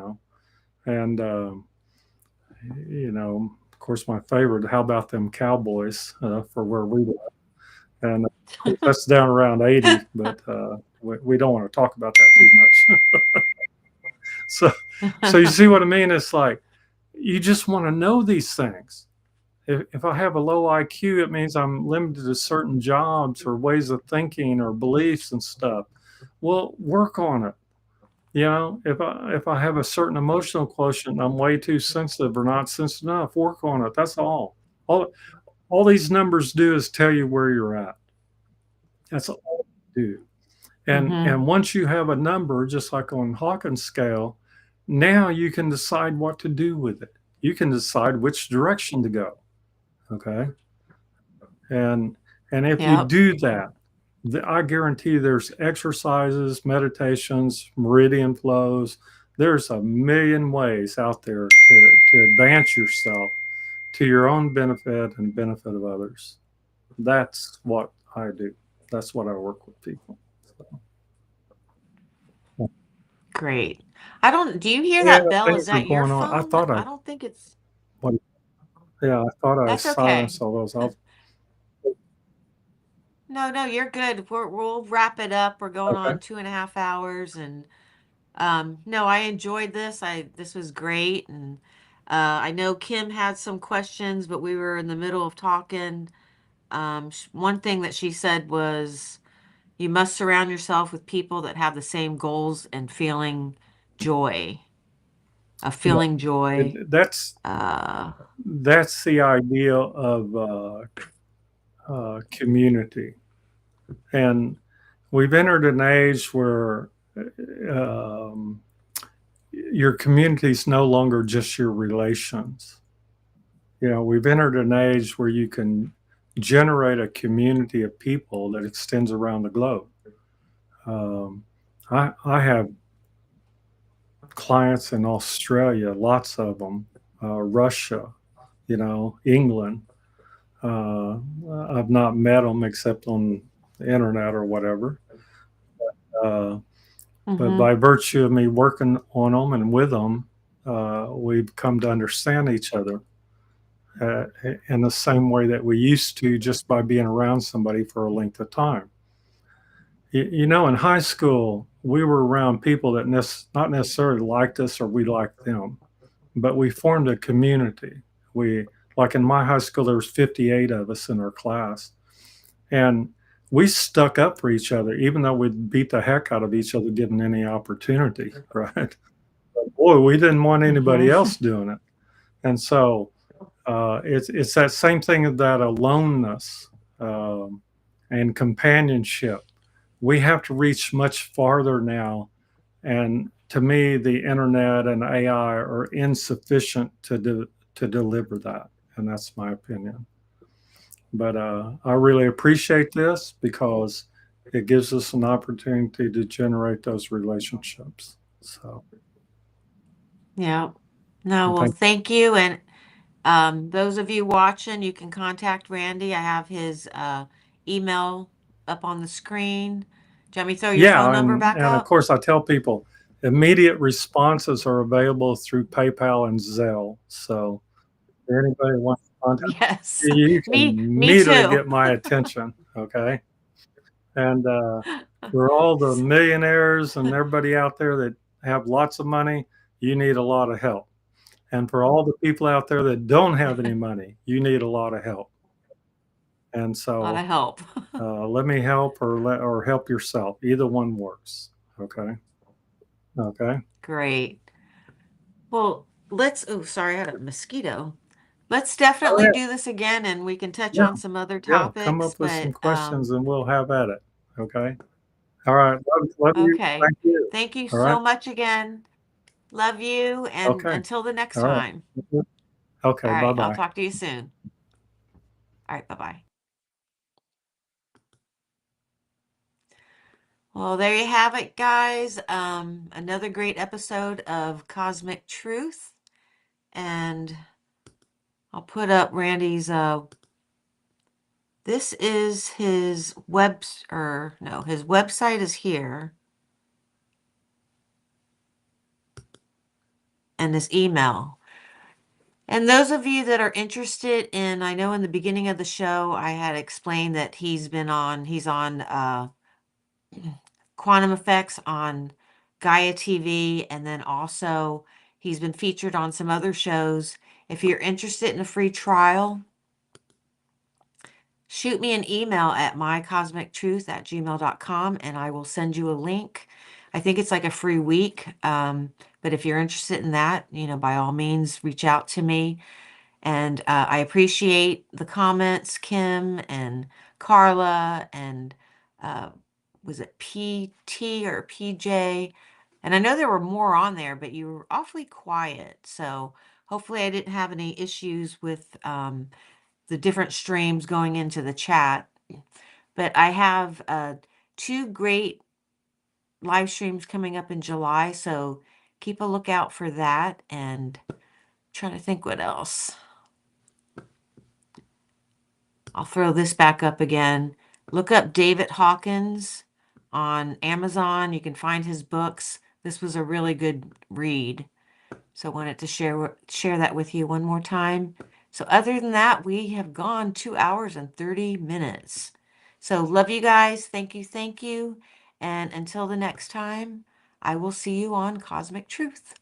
And of course, my favorite. How about them Cowboys for where we live? And of course, that's down around 80, but we don't want to talk about that too much. so, so you see what I mean? It's like you just want to know these things. If I have a low IQ, it means I'm limited to certain jobs or ways of thinking or beliefs and stuff. Well, work on it. If I have a certain emotional quotient and I'm way too sensitive or not sensitive enough, work on it. That's all. All these numbers do is tell you where you're at. That's all they do. And Mm-hmm. once you have a number, just like on Hawkins scale, now you can decide what to do with it. you can decide which direction to go. Okay. And if you Yep. do that, I guarantee you there's exercises, meditations, meridian flows. There's a million ways out there to advance yourself to your own benefit and benefit of others. That's what I do. That's what I work with people. So, Great. I don't, do you hear yeah, that bell? Is things are that your going on. I phone? thought I, I don't think it's, what, yeah, I thought I that's silenced okay. all those. No, no, you're good. We'll wrap it up. We're going Okay. on 2.5 hours, and no, I enjoyed this. This was great, and I know Kim had some questions, but we were in the middle of talking. One thing that she said was, you must surround yourself with people that have the same goals and joy, Yeah. feeling joy. Uh, That's the idea of community. And we've entered an age where um, your community is no longer just your relations. You know, we've entered an age where you can generate a community of people that extends around the globe. Um, I have clients in Australia, lots of them, Russia, you know, England. Uh, I've not met them except on the internet or whatever. Uh, but mm-hmm, by virtue of me working on them and with them, we've come to understand each other uh, in the same way that we used to just by being around somebody for a length of time. You know, in high school, we were around people that not necessarily liked us or we liked them, but we formed a community. We, like in my high school, there was 58 of us in our class, and we stuck up for each other, even though we'd beat the heck out of each other given any opportunity, right? But boy, we didn't want anybody mm-hmm. else doing it. And so it's that same thing of that aloneness um, and companionship. We have to reach much farther now. And to me, the internet and AI are insufficient to deliver that. And that's my opinion. But I really appreciate this because it gives us an opportunity to generate those relationships. So, Yeah. No, and well, thank thank you. And those of you watching, you can contact Randy. I have his email up on the screen. Do you want me to throw your phone Yeah, number back and of up? course I tell people immediate responses are available through PayPal and Zelle. So if anybody wants to contact Yes. me, you can Me immediately too. get my attention. Okay. And for all the millionaires and everybody out there that have lots of money, you need a lot of help. And for all the people out there that don't have any money, you need a lot of help. And A lot so of help. let me help or help yourself. Either one works. Okay. Okay. Great. Well, oh, sorry, I had a mosquito. Let's Oh definitely yeah. do this again and we can touch Yeah. on some other Yeah. Come topics, up with some but questions and we'll have at it. Okay. All right. Love you. okay. Thank you. Thank you All right. so much again. Love you, and Okay. until the next All right. time. Okay. All Bye right, I'll bye. talk to you soon. All right, bye-bye. Well, there you have it, guys. Another great episode of Cosmic Truth, and I'll put up Randy's this is his or no, his website is here, and his email. And those of you that are interested in, I know in the beginning of the show I had explained that he's on Quantum Effects on Gaia TV, and then also he's been featured on some other shows. If you're interested in a free trial, shoot me an email at mycosmictruth@gmail.com and I will send you a link. I think it's like a free week. But if you're interested in that, by all means, reach out to me. And I appreciate the comments, Kim and Carla, and uh, was it PT or PJ? And I know there were more on there, but you were awfully quiet. So Hopefully I didn't have any issues with the different streams going into the chat. But I have 2 great live streams coming up in July, so keep a lookout for that. And trying to think what else. I'll throw this back up again. Look up David Hawkins on Amazon. You can find his books. This was a really good read. So I wanted to share that with you one more time. So other than that, we have gone 2 hours and 30 minutes. So love you guys. Thank you. Thank you. And until the next time, I will see you on Cosmic Truth.